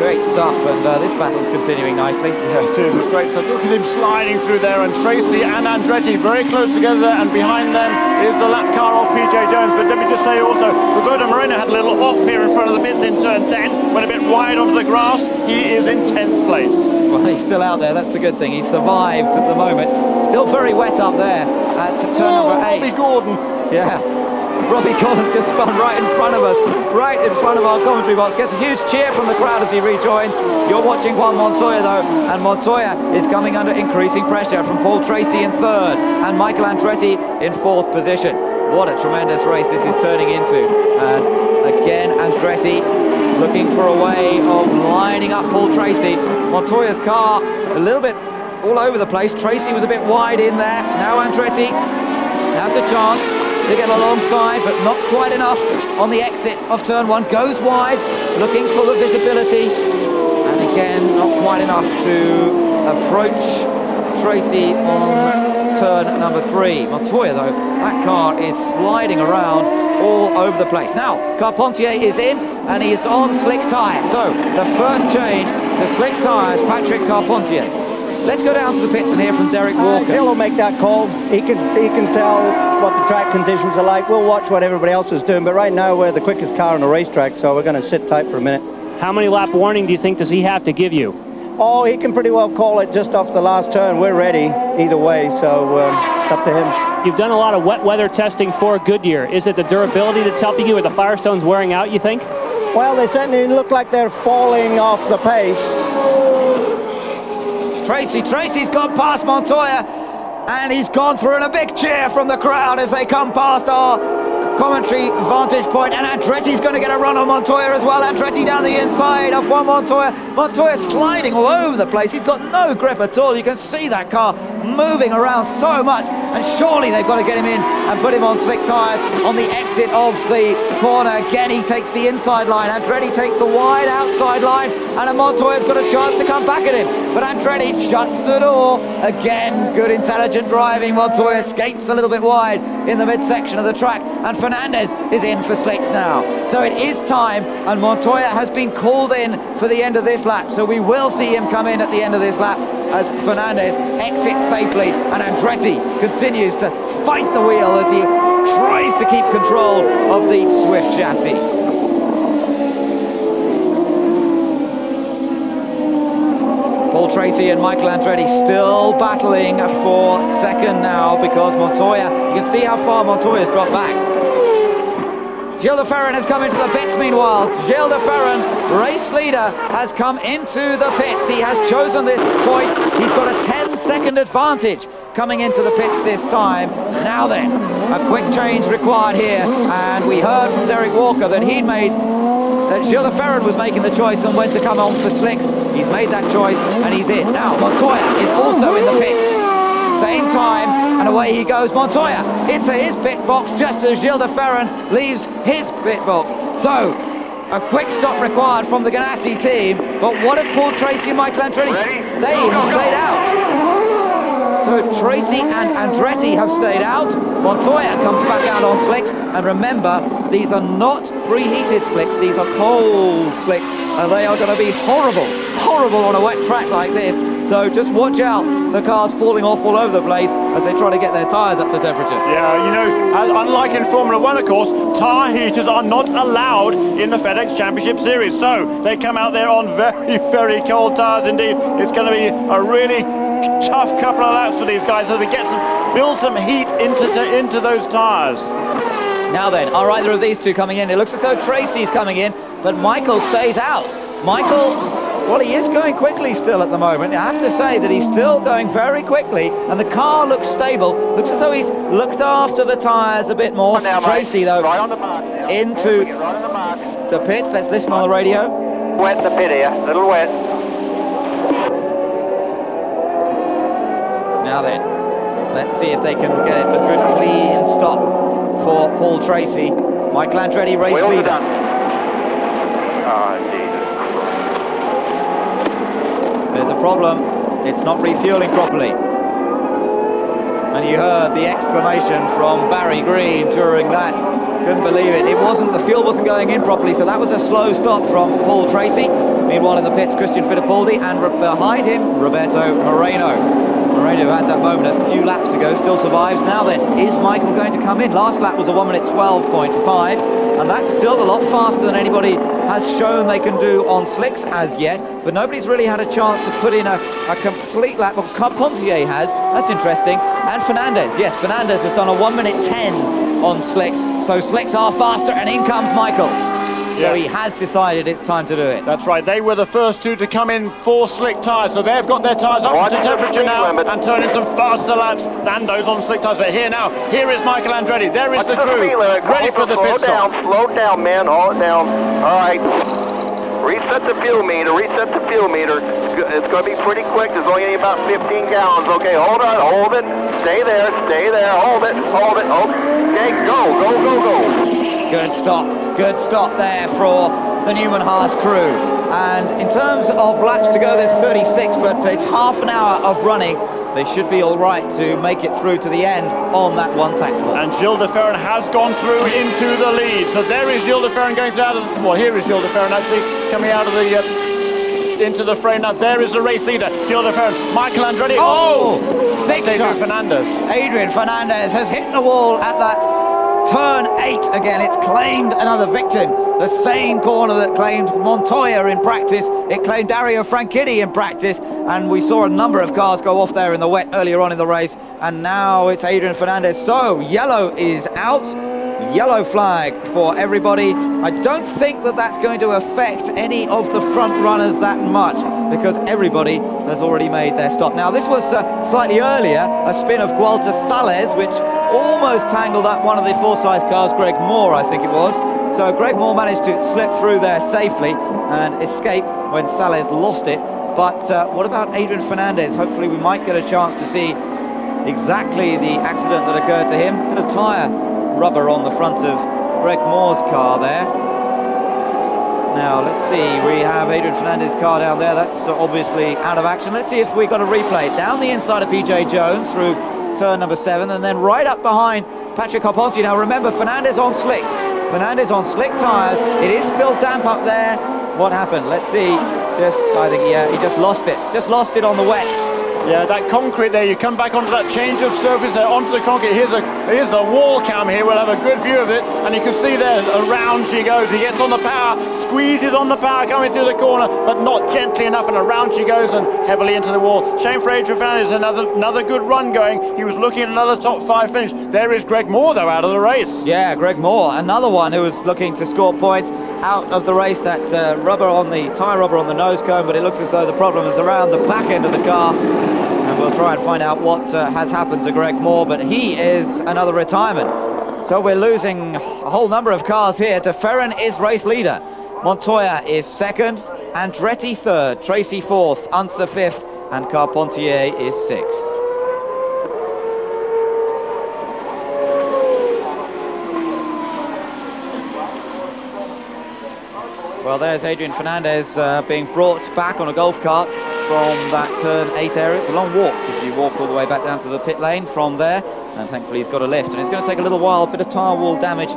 Great stuff, and this battle's continuing nicely. Yeah, it is. It's great stuff. Look at him sliding through there, and Tracy and Andretti very close together there, and behind them is the lap car of PJ Jones. But let me just say also, Roberto Moreno had a little off here in front of the pits in turn 10, went a bit wide onto the grass. He is in 10th place. Well, he's still out there, that's the good thing. He's survived at the moment. Still very wet up there at turn number 8. Robbie Gordon. Yeah. Robbie Gordon's just spun right in front of us, right in front of our commentary box. Gets a huge cheer from the crowd as he rejoins. You're watching Juan Montoya though, and Montoya is coming under increasing pressure from Paul Tracy in 3rd and Michael Andretti in 4th position. What a tremendous race this is turning into. And again, Andretti looking for a way of lining up Paul Tracy. Montoya's car a little bit all over the place. Tracy was a bit wide in there. Now Andretti has a chance to get alongside, but not quite enough on the exit of turn 1. Goes wide, looking for the visibility, and again not quite enough to approach Tracy on turn number 3. Montoya, though, that car is sliding around all over the place. Now, Carpentier is in, and he is on slick tyres. So, the first change to slick tyres, Patrick Carpentier. Let's go down to the pits and hear from Derek Walker. Hill will make that call. He can tell what the track conditions are like. We'll watch what everybody else is doing, but right now we're the quickest car on the racetrack, so we're going to sit tight for a minute. How many lap warning do you think does he have to give you? Oh, he can pretty well call it just off the last turn. We're ready either way, so it's up to him. You've done a lot of wet weather testing for Goodyear. Is it the durability that's helping you, or the Firestone's wearing out, you think? Well, they certainly look like they're falling off the pace. Tracy's gone past Montoya, and he's gone through, and a big cheer from the crowd as they come past our commentary vantage point, and Andretti's going to get a run on Montoya as well. Andretti down the inside of Juan Montoya. Montoya sliding all over the place. He's got no grip at all. You can see that car moving around so much, and surely they've got to get him in and put him on slick tyres on the exit of the corner. Again, he takes the inside line. Andretti takes the wide outside line, and Montoya's got a chance to come back at him, but Andretti shuts the door. Again, good intelligent driving. Montoya skates a little bit wide in the midsection of the track, and Fernandez is in for slicks now. So it is time, and Montoya has been called in for the end of this lap, so we will see him come in at the end of this lap as Fernandez exits safely, and Andretti continues to fight the wheel as he tries to keep control of the Swift chassis. Paul Tracy and Michael Andretti still battling for second now, because Montoya, you can see how far Montoya's dropped back. Gilles de Ferran has come into the pits meanwhile. Gilles de Ferran, race leader, has come into the pits. He has chosen this point. He's got a 10-second advantage coming into the pits this time. Now then, a quick change required here, and we heard from Derek Walker that that Gilles de Ferran was making the choice on when to come on for slicks. He's made that choice, and he's in. Now, Montoya is also in the pits. Same time, and away he goes. Montoya into his pit box just as Gilles de Ferran leaves his pit box. So, a quick stop required from the Ganassi team, but what if Paul Tracy and Michael Andretti? They have stayed out. So Tracy and Andretti have stayed out. Montoya comes back out on slicks, and remember, these are not preheated slicks, these are cold slicks, and they are going to be horrible on a wet track like this. So just watch out for cars falling off all over the place as they try to get their tyres up to temperature. Yeah, you know, unlike in Formula 1, of course, tyre heaters are not allowed in the FedEx Championship Series. So they come out there on very, very cold tyres indeed. It's going to be a really tough couple of laps for these guys as they build some heat into those tyres. Now then, are either of these two coming in? It looks as though Tracy's coming in, but Michael stays out. Michael, well, he is going quickly still at the moment. I have to say that he's still going very quickly, and the car looks stable. Looks as though he's looked after the tyres a bit more. Now, Tracy, though, right on the mark now. into Right on the mark. the pits. Let's listen on the radio. Wet in the pit here, a little wet. Now then, let's see if they can get a good clean stop for Paul Tracy. Michael Andretti, race Wheels are leader. done. Oh, Jesus. There's a problem. It's not refueling properly. And you heard the exclamation from Barry Green during that. Couldn't believe it. The fuel wasn't going in properly, so that was a slow stop from Paul Tracy. Meanwhile, in the pits, Christian Fittipaldi, and behind him, Roberto Moreno. Moreno had that moment a few laps ago, still survives. Now then, is Michael going to come in? Last lap was a 1 minute 12.5, and that's still a lot faster than anybody has shown they can do on slicks as yet, but nobody's really had a chance to put in a complete lap. Well, Carpentier has, that's interesting, and Fernandez. Yes, Fernandez has done a 1 minute 10 on slicks, so slicks are faster, and in comes Michael. So he has decided it's time to do it. That's right, they were the first two to come in for slick tyres, so they've got their tyres up to temperature now and turning some faster laps than those on slick tyres. But here is Michael Andretti, there is the crew, ready for the pit stop. Slow down, man, hold it down. All right, reset the fuel meter, It's going to be pretty quick, there's only about 15 gallons. Okay, hold it, stay there, hold it. Okay, go. Good stop there for the Newman Haas crew. And in terms of laps to go, there's 36, but it's half an hour of running. they should be all right to make it through to the end on that one tactful. And Gilles de Ferran has gone through into the lead. So there is Gilles de Ferran going through out of, well, here is Gilles de Ferran actually coming out of the into the frame. Now there is the race leader, Gilles de Ferran. Michael Andretti. Big shot. Fernandez. Adrian Fernandez has hit the wall at that turn 8 again. It's claimed another victim. The same corner that claimed Montoya in practice. It claimed Dario Franchitti in practice. And we saw a number of cars go off there in the wet earlier on in the race. And now it's Adrian Fernandez. So yellow is out. Yellow flag for everybody. I don't think that that's going to affect any of the front runners that much, because everybody has already made their stop. Now this was slightly earlier, a spin of Gualter Sales, which almost tangled up one of the Forsyth cars, Greg Moore I think it was. So Greg Moore managed to slip through there safely and escape when Sales lost it. But what about Adrian Fernandez? Hopefully we might get a chance to see exactly the accident that occurred to him. Bit of tyre rubber on the front of Greg Moore's car there. Now let's see, we have Adrian Fernandez's car down there. That's obviously out of action. Let's see if we got a replay. Down the inside of PJ Jones through turn number 7, and then right up behind Patrick Carpentier. Now remember, Fernandez on slicks. Fernandez on slick tyres. It is still damp up there. What happened? Let's see. I think he just lost it. Just lost it on the wet. Yeah, that concrete there, you come back onto that change of surface there, onto the concrete. Here's the wall cam here, we'll have a good view of it, and you can see there, around she goes. He gets on the power, squeezes on the power coming through the corner, but not gently enough, and around she goes and heavily into the wall. Shame for Adrian Fernandez, another good run going. He was looking at another top 5 finish. There is Greg Moore though, out of the race. Yeah, Greg Moore, another one who was looking to score points out of the race. That tyre rubber on the nose cone, but it looks as though the problem is around the back end of the car. And we'll try and find out what has happened to Greg Moore, but he is another retirement. So we're losing a whole number of cars here. De Ferran is race leader. Montoya is 2nd, Andretti 3rd, Tracy 4th, Unser 5th, and Carpentier is 6th. Well, there's Adrian Fernandez being brought back on a golf cart from that turn 8 area. It's a long walk if you walk all the way back down to the pit lane from there, and thankfully he's got a lift, and it's going to take a little while. A bit of tyre wall damage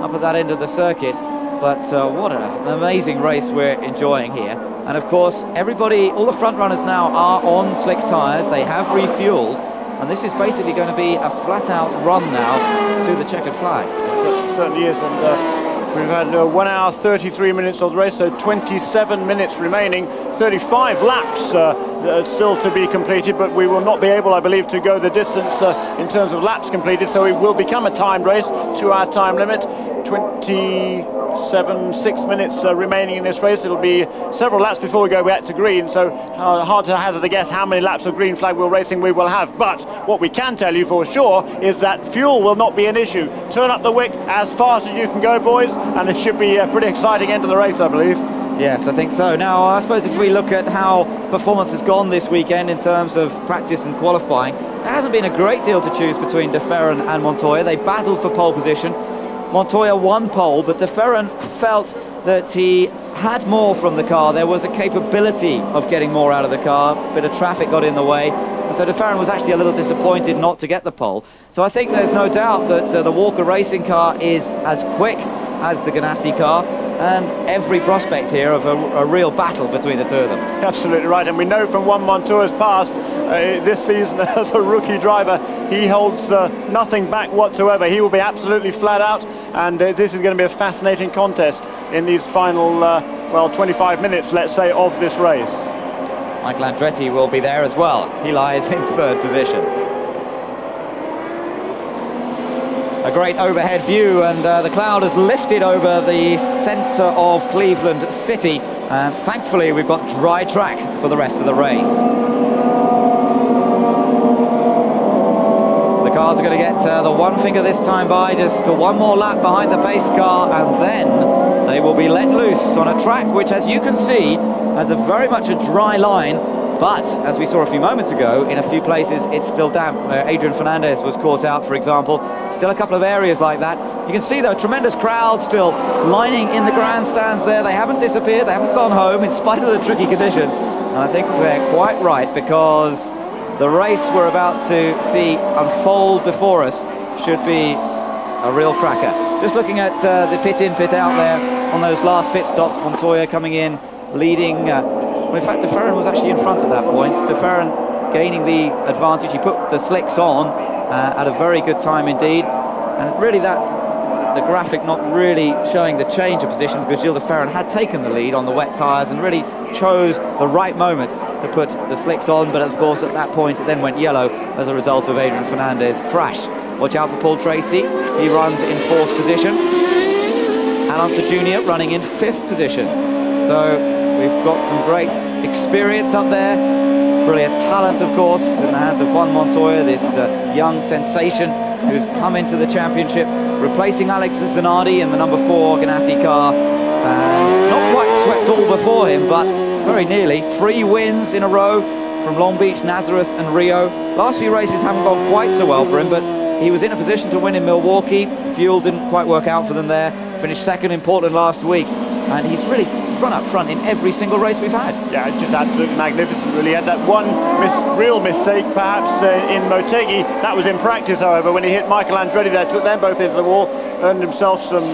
up at that end of the circuit, but what an amazing race we're enjoying here. And of course everybody, all the front runners now are on slick tyres. They have refueled, and this is basically going to be a flat out run now to the checkered flag. It certainly is, and we've had 1 hour 33 minutes of the race, so 27 minutes remaining, 35 laps still to be completed, but we will not be able, I believe, to go the distance in terms of laps completed, so it will become a timed race, 2-hour time limit, 6 minutes remaining in this race. It'll be several laps before we go back to green, so hard to hazard a guess how many laps of green flag wheel racing we will have. But what we can tell you for sure is that fuel will not be an issue. Turn up the wick as fast as you can go, boys, and it should be a pretty exciting end of the race, I believe. Yes, I think so. Now, I suppose if we look at how performance has gone this weekend in terms of practice and qualifying, there hasn't been a great deal to choose between De Ferran and Montoya. They battled for pole position. Montoya won pole, but De Ferran felt that he had more from the car. There was a capability of getting more out of the car. A bit of traffic got in the way. And so De Ferran was actually a little disappointed not to get the pole. So I think there's no doubt that the Walker Racing car is as quick as the Ganassi car, and every prospect here of a real battle between the two of them. Absolutely right, and we know from Juan Montoya's past this season as a rookie driver, he holds nothing back whatsoever. He will be absolutely flat out, and this is going to be a fascinating contest in these final 25 minutes, let's say, of this race. Michael Andretti will be there as well. He lies in 3rd position. A great overhead view, and the cloud has lifted over the centre of Cleveland City, and thankfully we've got dry track for the rest of the race. The cars are going to get the one finger this time by, just one more lap behind the pace car, and then they will be let loose on a track which, as you can see, has very much a dry line. But, as we saw a few moments ago, in a few places it's still damp. Adrian Fernandez was caught out, for example. Still a couple of areas like that. You can see, though, tremendous crowd still lining in the grandstands there. They haven't disappeared, they haven't gone home in spite of the tricky conditions. And I think they're quite right, because the race we're about to see unfold before us should be a real cracker. Just looking at the pit in, pit out there on those last pit stops, Montoya coming in, leading. Well, in fact, de Ferran was actually in front at that point. De Ferran gaining the advantage. He put the slicks on at a very good time indeed. And really the graphic not really showing the change of position, because Gilles de Ferran had taken the lead on the wet tyres and really chose the right moment to put the slicks on. But of course, at that point, it then went yellow as a result of Adrian Fernandez's crash. Watch out for Paul Tracy. He runs in 4th position. Unser Jr. running in 5th position. So we've got some great experience up there. Brilliant talent, of course, in the hands of Juan Montoya, this young sensation who's come into the championship, replacing Alex Zanardi in the number 4 Ganassi car. And not quite swept all before him, but very nearly. 3 wins in a row from Long Beach, Nazareth and Rio. Last few races haven't gone quite so well for him, but he was in a position to win in Milwaukee. Fuel didn't quite work out for them there. Finished 2nd in Portland last week. And he's really run up front in every single race we've had. Yeah, just absolutely magnificent, really. He had that one real mistake, perhaps, in Motegi. That was in practice, however, when he hit Michael Andretti there, took them both into the wall, earned himself some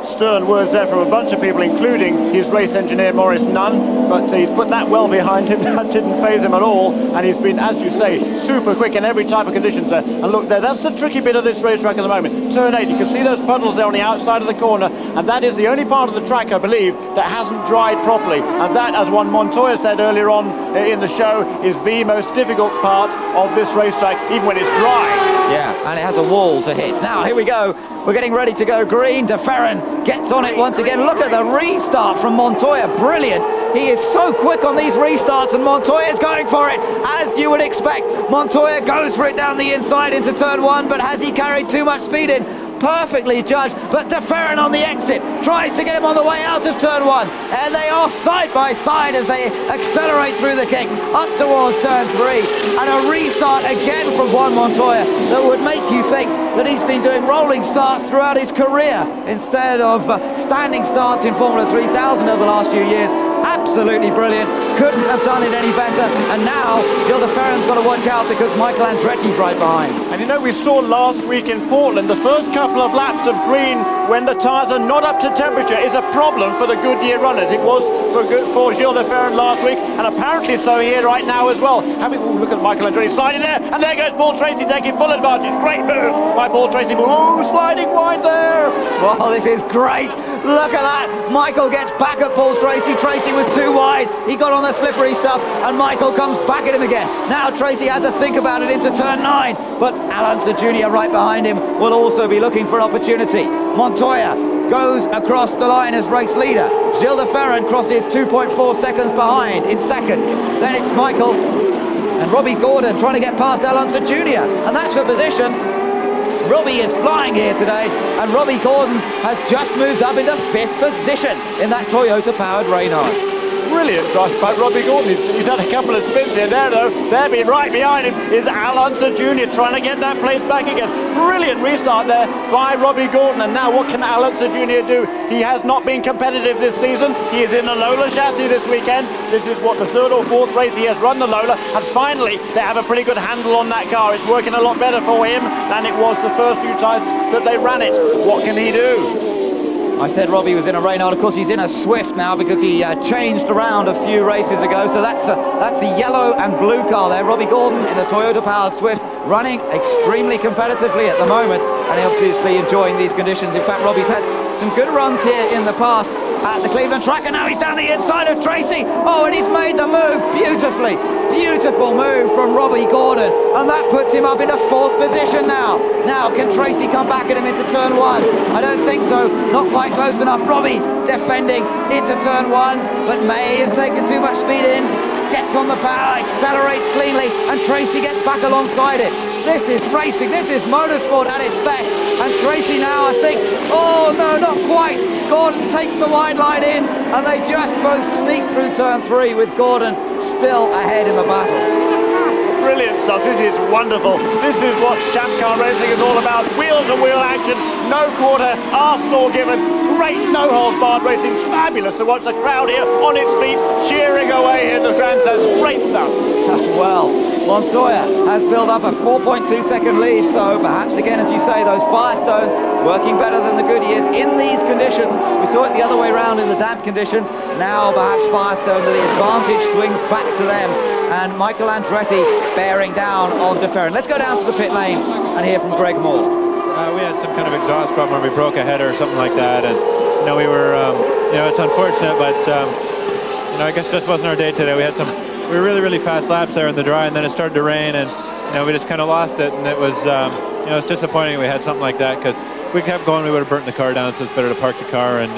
stern words there from a bunch of people, including his race engineer, Maurice Nunn. But he's put that well behind him. That didn't faze him at all. And he's been, as you say, super quick in every type of conditions there. And look there, that's the tricky bit of this racetrack at the moment. Turn 8, you can see those puddles there on the outside of the corner. And that is the only part of the track, I believe, that hasn't dried properly. And that, as one Montoya said earlier on in the show, is the most difficult part of this racetrack, even when it's dry. Yeah, and it has a wall to hit. Now, here we go. We're getting ready to go green. De Ferran gets on it once again. Look at the restart from Montoya. Brilliant. He is so quick on these restarts, and Montoya is going for it, as you would expect. Montoya goes for it down the inside into turn 1, but has he carried too much speed in? Perfectly judged, but De Ferran on the exit tries to get him on the way out of turn 1, and they are side by side as they accelerate through the kick up towards turn 3, and a restart again from Juan Montoya that would make you think that he's been doing rolling starts throughout his career instead of standing starts in Formula 3000 over the last few years. Absolutely brilliant, couldn't have done it any better. And now Gilles de Ferran's got to watch out because Michael Andretti's right behind. And you know, we saw last week in Portland, the first couple of laps of green when the tyres are not up to temperature is a problem for the Goodyear runners. It was for Gilles de Ferran last week, and apparently so here right now as well. Look at Michael Andretti sliding there, and there goes Paul Tracy taking full advantage. Great move by Paul Tracy. Oh, sliding wide there. Well, this is great. Look at that. Michael gets back at Paul Tracy. Tracy was too wide. He got on the slippery stuff, and Michael comes back at him again. Now Tracy has a think about it into turn 9, but Unser Jr. right behind him will also be looking for an opportunity. Montoya goes across the line as race leader. Gilles de Ferran crosses 2.4 seconds behind in 2nd. Then it's Michael and Robbie Gordon trying to get past Unser Jr. And that's for position. Robbie is flying here today, and Robbie Gordon has just moved up into 5th position in that Toyota-powered Reynard. Brilliant drive by Robbie Gordon. He's had a couple of spins here. There, though. There, right behind him is Unser Jr. trying to get that place back again. Brilliant restart there by Robbie Gordon. And now what can Unser Jr. do? He has not been competitive this season. He is in the Lola chassis this weekend. This is what, the 3rd or 4th race he has run the Lola. And finally, they have a pretty good handle on that car. It's working a lot better for him than it was the first few times that they ran it. What can he do? I said Robbie was in a Reynard. Of course, he's in a Swift now because he changed around a few races ago. So that's the yellow and blue car there. Robbie Gordon in the Toyota-powered Swift, running extremely competitively at the moment, and obviously enjoying these conditions. In fact, Robbie's had some good runs here in the past at the Cleveland track, and now he's down the inside of Tracy. Oh, and he's made the move beautifully. Beautiful move from Robbie Gordon, and that puts him up into 4th position now. Now, can Tracy come back at him into turn 1? I don't think so. Not quite close enough. Robbie defending into turn 1, but may have taken too much speed in. Gets on the power, accelerates cleanly, and Tracy gets back alongside it. This is racing, this is motorsport at its best. And Tracy now, I think, oh no, not quite. Gordon takes the wide line in, and they just both sneak through turn 3 with Gordon still ahead in the battle. Brilliant stuff. This is wonderful. This is what Champ Car racing is all about. Wheel-to-wheel action, no quarter, arsenal given. Great no-holds-barred racing. Fabulous to watch the crowd here on its feet, cheering away here in the grandstands. Great stuff. Well, Montoya has built up a 4.2-second lead, so perhaps again, as you say, those Firestones working better than the Goodyears in these conditions. We saw it the other way around in the damp conditions. Now perhaps Firestone, the advantage swings back to them, and Michael Andretti bearing down on De Ferran. Let's go down to the pit lane and hear from Greg Moore. We had some kind of exhaust problem where we broke a header or something like that, and we were, it's unfortunate, but I guess this wasn't our day today. We were really fast laps there in the dry, and then it started to rain, and we just kind of lost it, and it was it's disappointing we had something like that, because if we kept going, we would have burnt the car down. So it's better to park the car and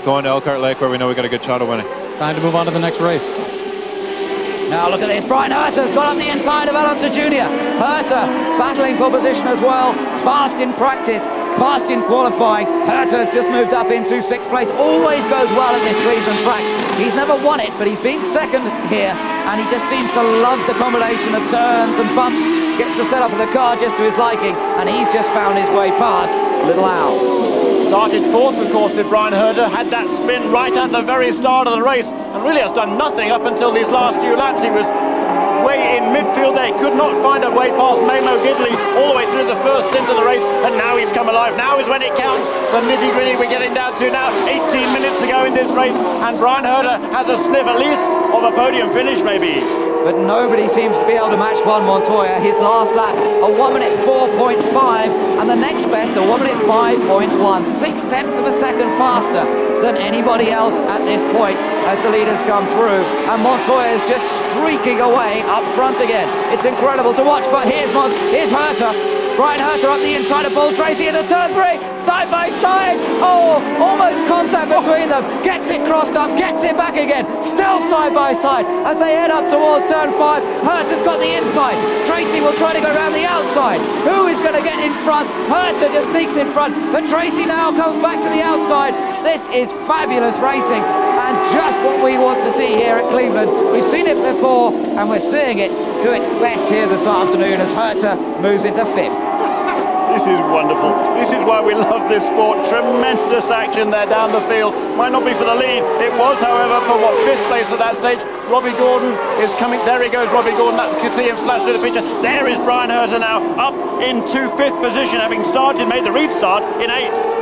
go on to Elkhart Lake, where we know we got a good shot of winning. Time to move on to the next race. Now look at this, Brian Herta's got up the inside of Unser Jr. Herta battling for position as well, fast in practice, fast in qualifying. Herta's just moved up into 6th place, always goes well at this Cleveland track. He's never won it, but he's been second here, and he just seems to love the combination of turns and bumps, gets the setup of the car just to his liking, and he's just found his way past Little Al. Started 4th, of course, did Brian Herta, had that spin right at the very start of the race, and really has done nothing up until these last few laps. He was way in midfield there, could not find a way past Mamo Gidley all the way through the first stint of the race, and now he's come alive. Now is when it counts. The nitty-gritty we're getting down to now, 18 minutes to go in this race, and Brian Herta has a sniff at least of a podium finish, maybe. But nobody seems to be able to match Juan Montoya. His last lap, a 1 minute 4.5, and the next best, a 1 minute 5.1, 6/10 of a second faster than anybody else at this point as the leaders come through. And Montoya is just streaking away up front again. It's incredible to watch, but here's Herta. Brian Herta up the inside of Paul Tracy into turn 3, side by side. Oh, almost contact between them. Gets it crossed up, gets it back again. Still side by side as they head up towards turn 5. Herta's got the inside. Tracy will try to go around the outside. Who is going to get in front? Herta just sneaks in front, but Tracy now comes back to the outside. This is fabulous racing, and just what we want to see here at Cleveland. We've seen it before, and we're seeing it to its best here this afternoon as Herta moves into 5th. This is wonderful. This is why we love this sport. Tremendous action there down the field. Might not be for the lead. It was, however, for 5th place at that stage. Robbie Gordon is coming. There he goes, Robbie Gordon. You can see him flash through the picture. There is Brian Herta now, up into 5th position, having made the restart in 8th.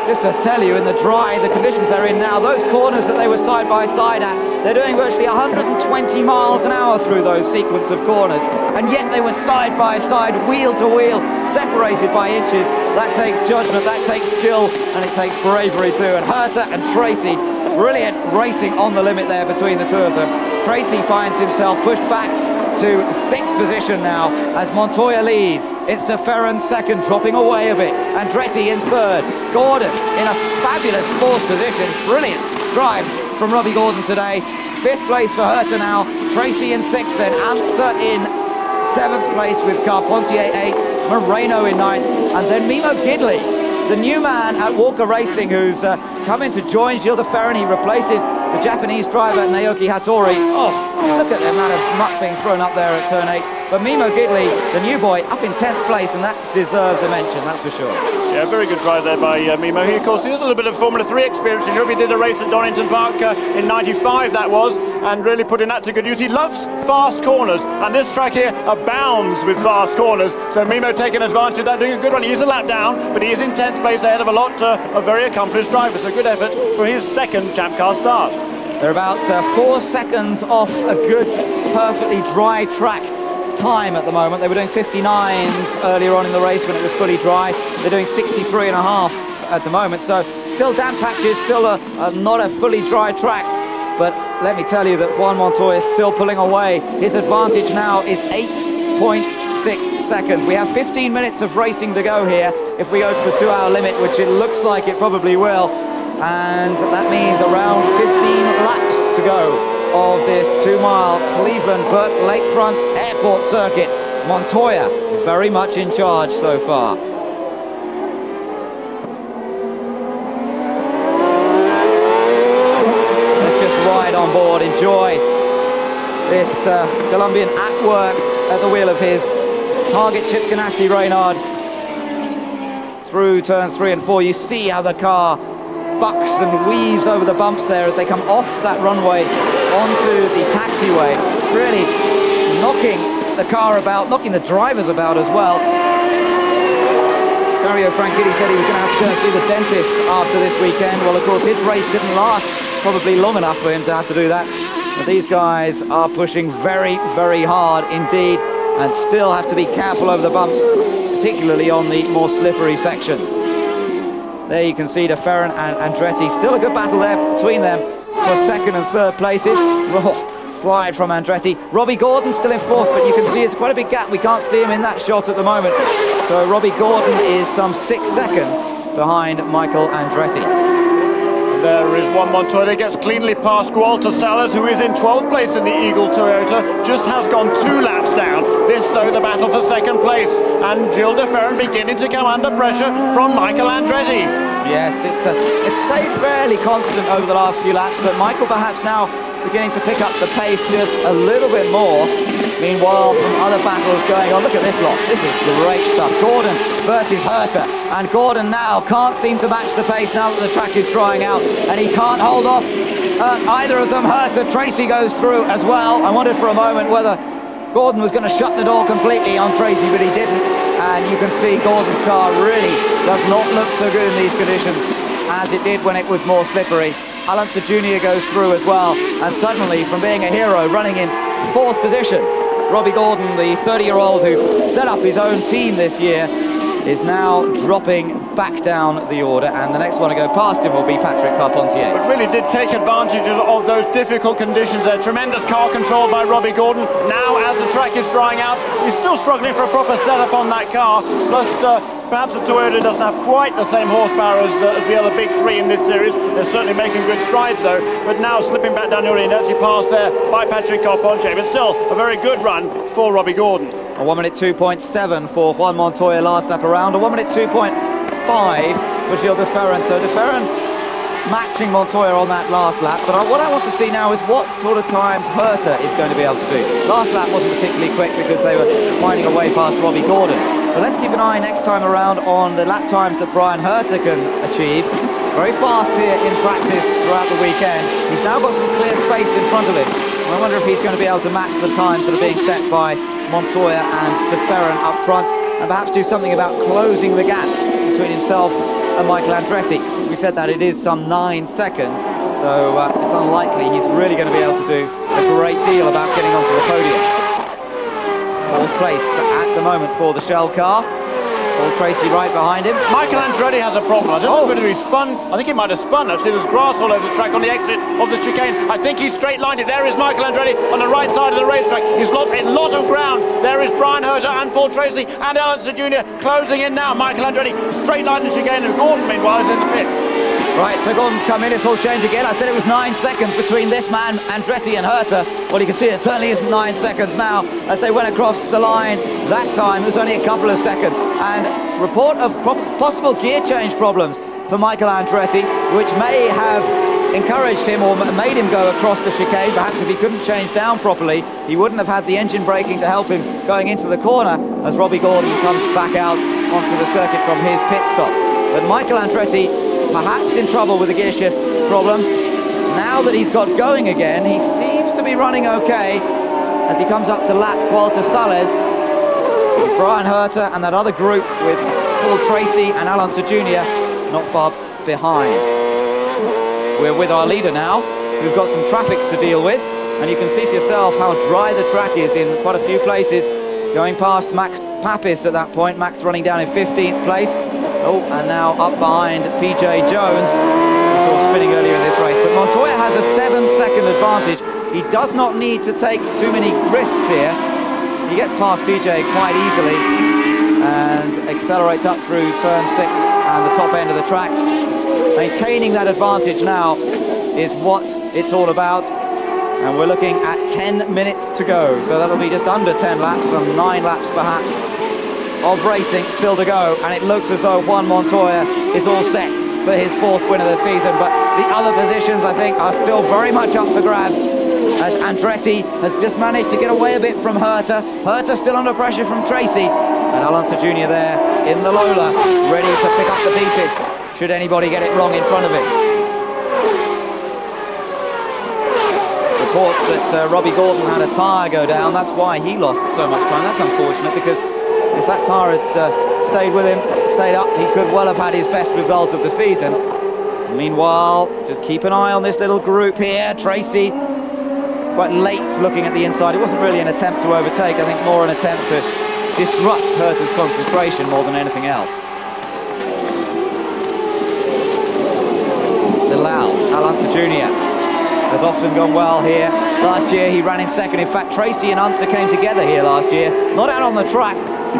Just to tell you, in the dry, the conditions they're in now, those corners that they were side by side at, they're doing virtually 120 miles an hour through those sequence of corners, and yet they were side by side, wheel to wheel, separated by inches. That takes judgment, that takes skill, and it takes bravery too. And Herta and Tracy, brilliant racing on the limit there between the two of them. Tracy finds himself pushed back to 6th position now as Montoya leads. It's De Ferran 2nd, dropping away a bit. Andretti in 3rd. Gordon in a fabulous 4th position. Brilliant drive from Robbie Gordon today. 5th place for Herta now. Tracy in 6th, then Unser in 7th place with Carpentier 8th. Moreno in 9th, and then Mimo Gidley, the new man at Walker Racing, who's come in to join Gilles De Ferran. He replaces the Japanese driver Naoki Hattori. Oh, look at the amount of muck being thrown up there at turn 8. But Mimo Gidley, the new boy, up in 10th place, and that deserves a mention, that's for sure. Yeah, very good drive there by Mimo. He, of course, has a little bit of Formula 3 experience in Europe. He did a race at Donington Park in '95, that was, and really putting that to good use. He loves fast corners, and this track here abounds with fast corners. So Mimo taking advantage of that, doing a good one. He is a lap down, but he is in 10th place ahead of a lot of very accomplished drivers. So good effort for his 2nd Champ Car start. They're about 4 seconds off a good, perfectly dry track time at the moment. They were doing 59s earlier on in the race when it was fully dry. They're doing 63.5 at the moment, so still damp patches, still not a fully dry track, but let me tell you that Juan Montoya is still pulling away. His advantage now is 8.6 seconds. We have 15 minutes of racing to go here if we go to the 2-hour limit, which it looks like it probably will, and that means around 15 laps to go of this 2-mile Cleveland-Burke Lakefront Airport circuit. Montoya very much in charge so far. Let's just ride on board, enjoy this Colombian at work at the wheel of his target Chip Ganassi Reynard through turns 3 and 4. You see how the car bucks and weaves over the bumps there as they come off that runway onto the taxiway, really knocking the car about, knocking the drivers about as well. Dario Franchitti said he was going to have to go and see the dentist after this weekend. Well, of course, his race didn't last probably long enough for him to have to do that. But these guys are pushing very, very hard indeed, and still have to be careful over the bumps, particularly on the more slippery sections. There you can see Ferran and Andretti. Still a good battle there between them for second and third places. Slide from Andretti. Robbie Gordon still in fourth, but you can see it's quite a big gap. We can't see him in that shot at the moment. So Robbie Gordon is some 6 seconds behind Michael Andretti. There is Juan Montoya that gets cleanly past Walter Salas, who is in 12th place in the Eagle Toyota, just has gone 2 laps down. This, so, the battle for second place. And Gilles de Ferran beginning to come under pressure from Michael Andretti. Yes, it's stayed fairly constant over the last few laps, but Michael perhaps now beginning to pick up the pace just a little bit more. Meanwhile, from other battles going on, look at this lot. This is great stuff. Gordon versus Herter, and Gordon now can't seem to match the pace now that the track is drying out, and he can't hold off either of them. Herter, Tracy goes through as well. I wondered for a moment whether Gordon was going to shut the door completely on Tracy, but he didn't, and you can see Gordon's car really does not look so good in these conditions as it did when it was more slippery. Unser Jr. goes through as well, and suddenly, from being a hero, running in 4th position, Robbie Gordon, the 30-year-old who's set up his own team this year, is now dropping back down the order, and the next one to go past him will be Patrick Carpentier. But really did take advantage of those difficult conditions there. Tremendous car control by Robbie Gordon. Now, as the track is drying out, he's still struggling for a proper setup on that car. Plus, perhaps the Toyota doesn't have quite the same horsepower as the other big 3 in this series. They're certainly making good strides, though. But now slipping back down the order, and actually passed there by Patrick Carpentier. But still, a very good run for Robbie Gordon. A 1 minute 2.7 for Juan Montoya last lap around. A 1 minute 2.5 for Gilles de Ferran. So de Ferran matching Montoya on that last lap. But what I want to see now is what sort of times Herter is going to be able to do. Last lap wasn't particularly quick because they were finding a way past Robbie Gordon. But let's keep an eye next time around on the lap times that Brian Herter can achieve. Very fast here in practice throughout the weekend. He's now got some clear space in front of him. I wonder if he's going to be able to match the times that are being set by Montoya and de Ferran up front, and perhaps do something about closing the gap between himself and Michael Andretti. We said that it is some 9 seconds, so it's unlikely he's really going to be able to do a great deal about getting onto the podium. 4th place at the moment for the Shell car. Paul Tracy right behind him. Michael Andretti has a problem. I don't know whether he spun. I think he might have spun, actually. There's grass all over the track on the exit of the chicane. I think he's straight-lined it. There is Michael Andretti on the right side of the racetrack. He's lost a lot of ground. There is Brian Herter and Paul Tracy and Unser Jr. closing in now. Michael Andretti straight-lined the chicane, and Gordon, meanwhile, is in the pits. Right, so Gordon's come in, it's all changed again. I said it was 9 seconds between this man, Andretti, and Herter. Well, you can see it certainly isn't 9 seconds now. As they went across the line that time, it was only a couple of seconds. And report of possible gear change problems for Michael Andretti, which may have encouraged him or made him go across the chicane. Perhaps if he couldn't change down properly, he wouldn't have had the engine braking to help him going into the corner as Robbie Gordon comes back out onto the circuit from his pit stop. But Michael Andretti, perhaps in trouble with the gear shift problem. Now that he's got going again, he seems to be running okay as he comes up to lap Walter Salas, with Brian Herter and that other group with Paul Tracy and Unser Jr. not far behind. We're with our leader now, who's got some traffic to deal with, and you can see for yourself how dry the track is in quite a few places. Going past Max Papis at that point. Max running down in 15th place. Oh, and now up behind PJ Jones, we saw spinning earlier in this race. But Montoya has a 7-second advantage. He does not need to take too many risks here. He gets past PJ quite easily and accelerates up through turn 6 and the top end of the track. Maintaining that advantage now is what it's all about. And we're looking at 10 minutes to go. So that'll be just under 10 laps, some 9 laps perhaps, of racing still to go. And it looks as though Juan Montoya is all set for his 4th win of the season. But the other positions, I think, are still very much up for grabs as Andretti has just managed to get away a bit from Herta. Herta still under pressure from Tracy. And Alonso Jr. there in the Lola, ready to pick up the pieces, should anybody get it wrong in front of him. Reports that Robbie Gordon had a tyre go down, that's why he lost so much time. That's unfortunate, because if that tyre had stayed with him, stayed up, he could well have had his best result of the season. Meanwhile, just keep an eye on this little group here. Tracy, quite late looking at the inside. It wasn't really an attempt to overtake, I think more an attempt to disrupt Herta's concentration more than anything else. Little Alonso Jr. has often gone well here. Last year he ran in second. In fact, Tracy and Unser came together here last year. Not out on the track,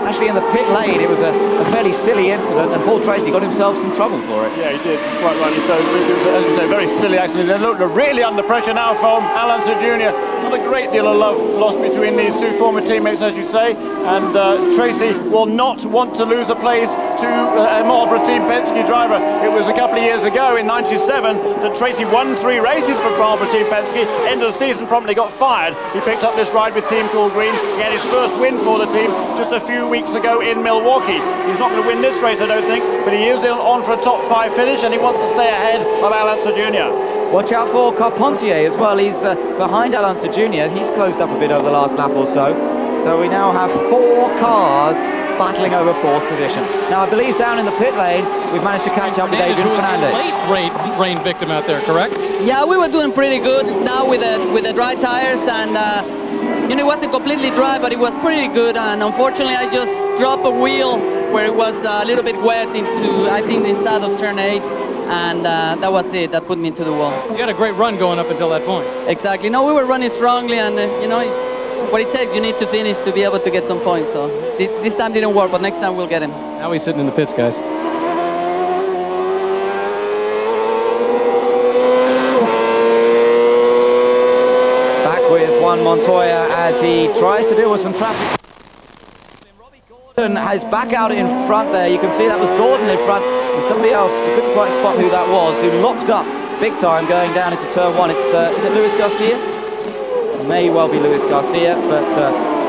actually in the pit lane. It was a fairly silly incident, and Paul Tracy got himself some trouble for it. Yeah, he did, quite rightly so. It was, as you say, very silly accident. They look really under pressure now from Alonso Jr. Not a great deal of love lost between these two former teammates, as you say, and Tracy will not want to lose a place to a Marlboro Team Penske driver. It was a couple of years ago in '97 that Tracy won 3 races for Marlboro Team Penske. End of the season, promptly got fired. He picked up this ride with Team Cool Green. He had his first win for the team just a few weeks ago in Milwaukee. He's not going to win this race, I don't think, but he is on for a top 5 finish, and he wants to stay ahead of Alonso Jr. Watch out for Carpentier as well. He's behind Alonso Jr. He's closed up a bit over the last lap or so. So we now have 4 cars battling over 4th position. Now I believe down in the pit lane we've managed to catch up with Adrian Fernandez. Late rain victim out there, correct? Yeah, we were doing pretty good now with the dry tires, and you know, it wasn't completely dry, but it was pretty good. And unfortunately, I just dropped a wheel where it was a little bit wet into, I think, inside of turn 8. And that was it. That put me into the wall. You had a great run going up until that point. Exactly. No, we were running strongly, and you know, it's what it takes. You need to finish to be able to get some points. So this time didn't work, but next time we'll get him. Now he's sitting in the pits, guys. Back with Juan Montoya as he tries to deal with some traffic. Gordon is back out in front there. You can see that was Gordon in front, and somebody else, I couldn't quite spot who that was, who locked up big time going down into turn 1. It's is it Luis Garcia? It may well be Luis Garcia, but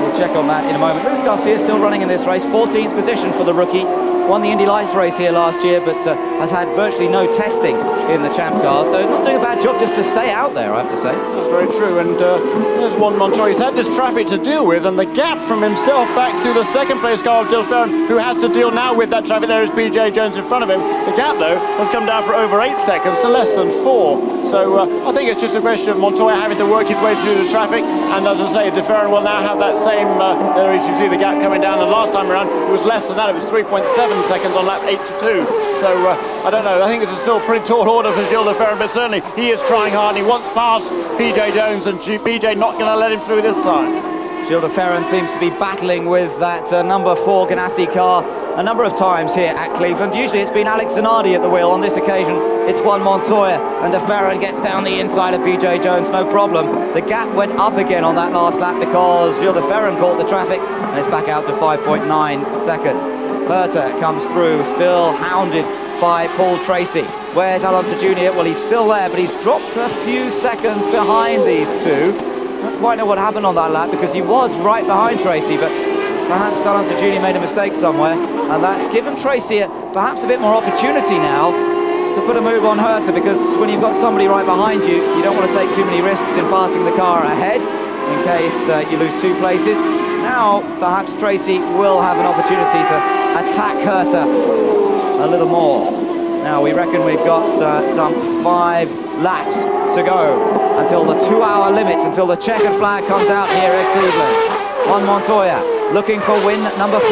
we'll check on that in a moment. Luis Garcia still running in this race, 14th position for the rookie. Won the Indy Lights race here last year, but has had virtually no testing in the Champ car, so not doing a bad job just to stay out there, I have to say. That's very true, and there's Juan Montoya. He's had this traffic to deal with, and the gap from himself back to the second place car of Ferran, who has to deal now with that traffic. There is PJ Jones in front of him. The gap, though, has come down for over 8 seconds to less than 4. So I think it's just a question of Montoya having to work his way through the traffic, and as I say, Ferran will now have that same, there you see the gap coming down, and last time around it was less than that. It was 3.7 seconds on lap 82. So I don't know, I think it's still a pretty tall order for Gilles Ferran, but certainly he is trying hard, and he wants past PJ Jones, and PJ not going to let him through this time. Gilles Ferran seems to be battling with that number 4 Ganassi car a number of times here at Cleveland. Usually it's been Alex Zanardi at the wheel. On this occasion it's Juan Montoya, and Ferran gets down the inside of PJ Jones, no problem. The gap went up again on that last lap because Gilles Ferran caught the traffic, and it's back out to 5.9 seconds. Herta comes through, still hounded by Paul Tracy. Where's Alonso Jr.? Well, he's still there, but he's dropped a few seconds behind these two. Don't quite know what happened on that lap because he was right behind Tracy, but perhaps Alonso Jr. made a mistake somewhere, and that's given Tracy perhaps a bit more opportunity now to put a move on Herta, because when you've got somebody right behind you, you don't want to take too many risks in passing the car ahead in case you lose 2 places. Now perhaps Tracy will have an opportunity to attack Herta a little more. Now we reckon we've got some 5 laps to go until the 2-hour limit, until the checkered flag comes out here at Cleveland. Juan Montoya looking for win number 4.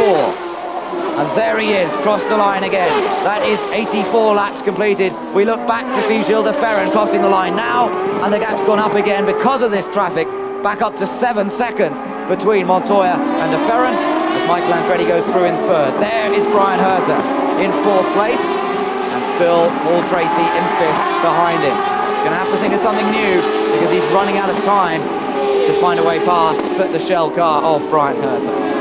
And there he is, crossed the line again. That is 84 laps completed. We look back to see Gilles Ferran crossing the line now, and the gap's gone up again because of this traffic, back up to 7 seconds between Montoya and Ferran, as Michael Andretti goes through in 3rd. There is Brian Herta in 4th place, and still Paul Tracy in 5th behind him. Gonna have to think of something new because he's running out of time to find a way past the shell car of Brian Herta.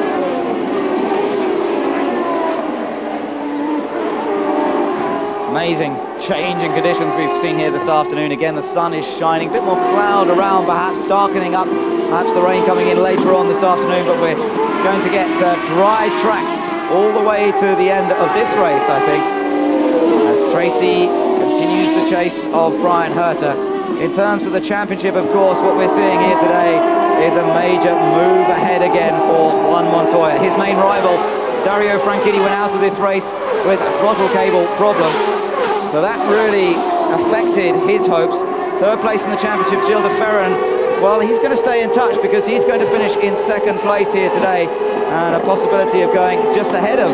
Amazing change in conditions we've seen here this afternoon. Again, the sun is shining, a bit more cloud around, perhaps darkening up, perhaps the rain coming in later on this afternoon, but we're going to get dry track all the way to the end of this race, I think, as Tracy continues the chase of Brian Herter. In terms of the championship, of course, what we're seeing here today is a major move ahead again for Juan Montoya. His main rival, Dario Franchitti, went out of this race with a throttle cable problem, so that really affected his hopes. Third place in the championship, Gilles de Ferran, well, he's going to stay in touch because he's going to finish in second place here today, and a possibility of going just ahead of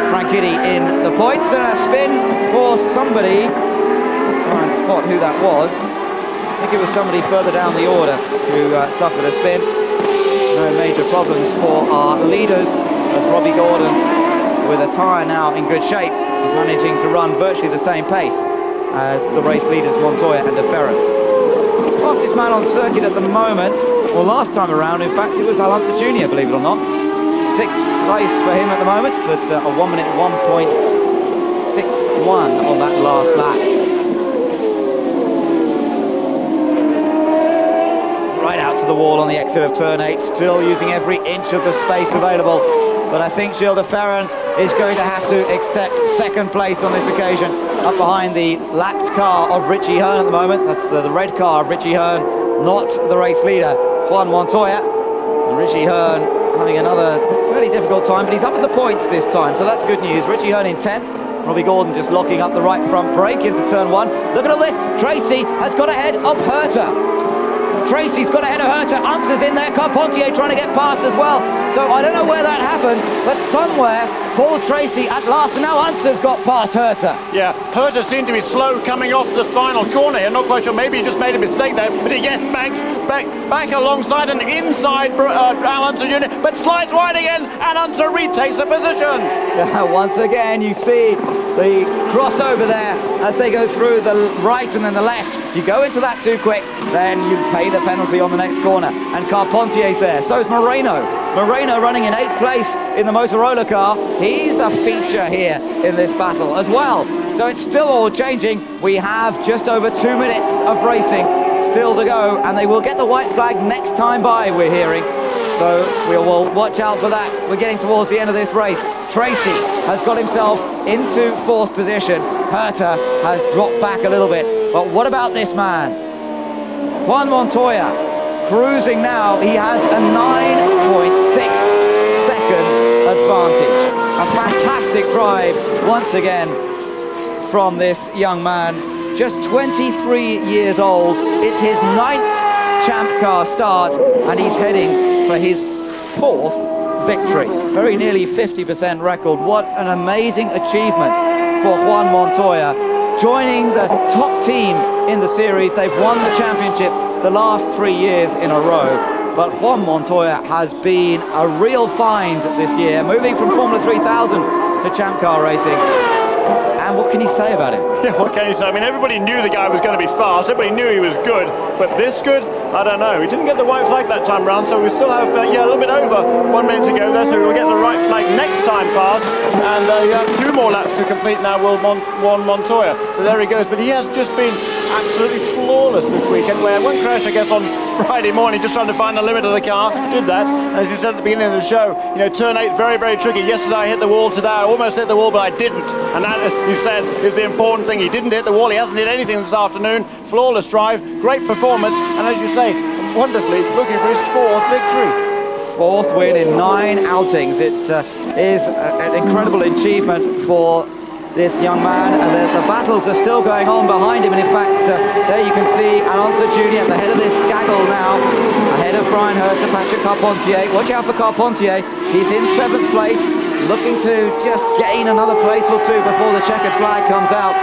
Franchitti in the points. And a spin for somebody, try and spot who that was. I think it was somebody further down the order who suffered a spin. No major problems for our leaders, as Robbie Gordon, with a tyre now in good shape, is managing to run virtually the same pace as the race leaders Montoya and de Ferran. Fastest man on circuit at the moment, well, last time around, in fact, it was Unser Jr., believe it or not. Sixth place for him at the moment, but a 1 minute 1.61 on that last lap. Right out to the wall on the exit of turn 8, still using every inch of the space available. But I think Gilles de Ferran is going to have to accept second place on this occasion, up behind the lapped car of Richie Hearn at the moment. That's the red car of Richie Hearn, not the race leader, Juan Montoya. And Richie Hearn having another fairly difficult time, but he's up at the points this time, so that's good news. Richie Hearn in 10th. Robbie Gordon just locking up the right front brake into turn 1. Look at all this. Tracy has got ahead of Herter. Tracy's got ahead of Herter. Unser's in there. Carpentier trying to get past as well. So I don't know where that happened, but somewhere Paul Tracy at last, and now Unser's got past Herter. Yeah, Herter seemed to be slow coming off the final corner here. Not quite sure, maybe he just made a mistake there, but he gets back alongside and inside Unser Jr., but slides wide again, and Unser retakes the position. Yeah, once again you see the crossover there as they go through the right and then the left. If you go into that too quick, then you pay the penalty on the next corner. And Carpentier's there, so is Moreno. Moreno running in 8th place in the Motorola car. He's a feature here in this battle as well. So it's still all changing. We have just over 2 minutes of racing still to go, and they will get the white flag next time by, we're hearing. So we will watch out for that. We're getting towards the end of this race. Tracy has got himself into 4th position. Herter has dropped back a little bit. But what about this man? Juan Montoya, cruising now. He has a 9.6 second advantage. A fantastic drive once again from this young man. Just 23 years old. It's his 9th Champ Car start, and he's heading for his 4th victory. Very nearly 50% record. What an amazing achievement for Juan Montoya. Joining the top team in the series. They've won the championship the last 3 years in a row. But Juan Montoya has been a real find this year, moving from Formula 3000 to Champ Car racing. And what can you say about it? Yeah, what can you say? I mean, everybody knew the guy was going to be fast. Everybody knew he was good. But this good? I don't know. He didn't get the white flag that time round, so we still have, a little bit over 1 minute to go there, so we'll get the right flag next time past. And you have 2 more laps to complete now, Juan Montoya. So there he goes. But he has just been absolutely flawless this weekend, where one crash, I guess, on Friday morning, just trying to find the limit of the car, did that. As he said at the beginning of the show, turn 8, very, very tricky. Yesterday I hit the wall, today I almost hit the wall, but I didn't. And that, as he said, is the important thing. He didn't hit the wall, he hasn't hit anything this afternoon. Flawless drive, great performance, and as you say, wonderfully looking for his 4th victory. 4th win in 9 outings. It is an incredible achievement for this young man, and the battles are still going on behind him. And in fact, there you can see Unser Jr. at the head of this gaggle now, ahead of Brian Herter, Patrick Carpentier. Watch out for Carpentier. He's in 7th place, looking to just gain another place or 2 before the checkered flag comes out.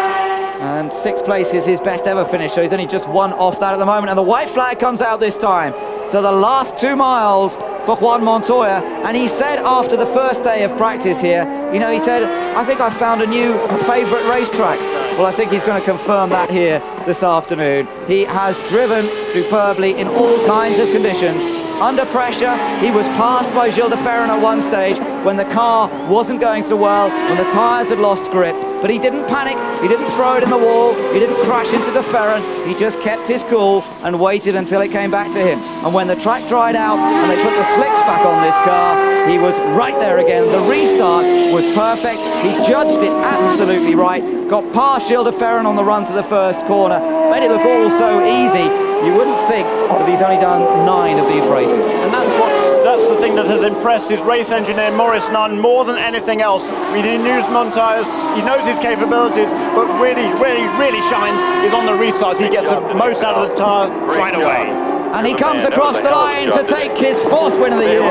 And 6th place is his best ever finish, so he's only just 1 off that at the moment. And the white flag comes out this time. So the last 2 miles for Juan Montoya, and he said after the first day of practice here, he said, I think I found a new favourite racetrack. Well, I think he's going to confirm that here this afternoon. He has driven superbly in all kinds of conditions. Under pressure, he was passed by Gilles de Ferran at one stage when the car wasn't going so well, when the tyres had lost grip. but he didn't panic, he didn't throw it in the wall, he didn't crash into the Ferran, he just kept his cool and waited until it came back to him. And when the track dried out and they put the slicks back on this car, he was right there again. The restart was perfect, he judged it absolutely right, got past Gilles de Ferran on the run to the first corner, made it look all so easy. You wouldn't think that he's only done 9 of these races. And that's the thing that has impressed his race engineer Maurice Nunn more than anything else. I mean, he knows Montoya, he knows his capabilities, but really shines is on the restarts. He gets the most out of the tire right away. And he comes across the line to take his 4th win of the year.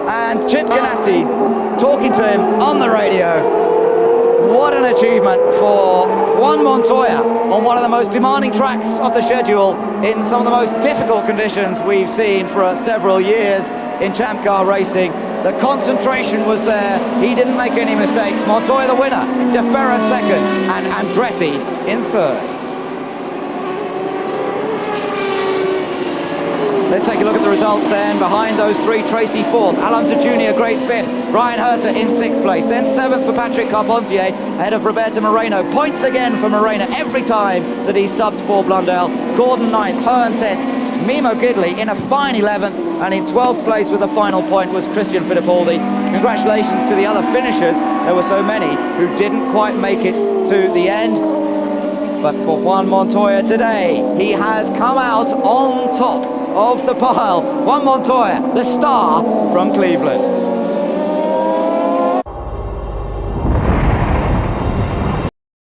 And Chip Ganassi talking to him on the radio. What an achievement for Juan Montoya on one of the most demanding tracks of the schedule in some of the most difficult conditions we've seen for several years in Champ Car racing. The concentration was there, he didn't make any mistakes. Montoya the winner, De Ferran 2nd and Andretti in 3rd. Let's take a look at the results then. Behind those 3, Tracy 4th, Alonso Jr. great 5th, Brian Herter in 6th place, then 7th for Patrick Carpentier, ahead of Roberto Moreno. Points again for Moreno every time that he subbed for Blundell. Gordon 9th, Hearn 10th, Mimo Gidley in a fine 11th, and in 12th place with a final point was Christian Fittipaldi. Congratulations to the other finishers. There were so many who didn't quite make it to the end. But for Juan Montoya today, he has come out on top of the pile. Juan Montoya, the star from Cleveland.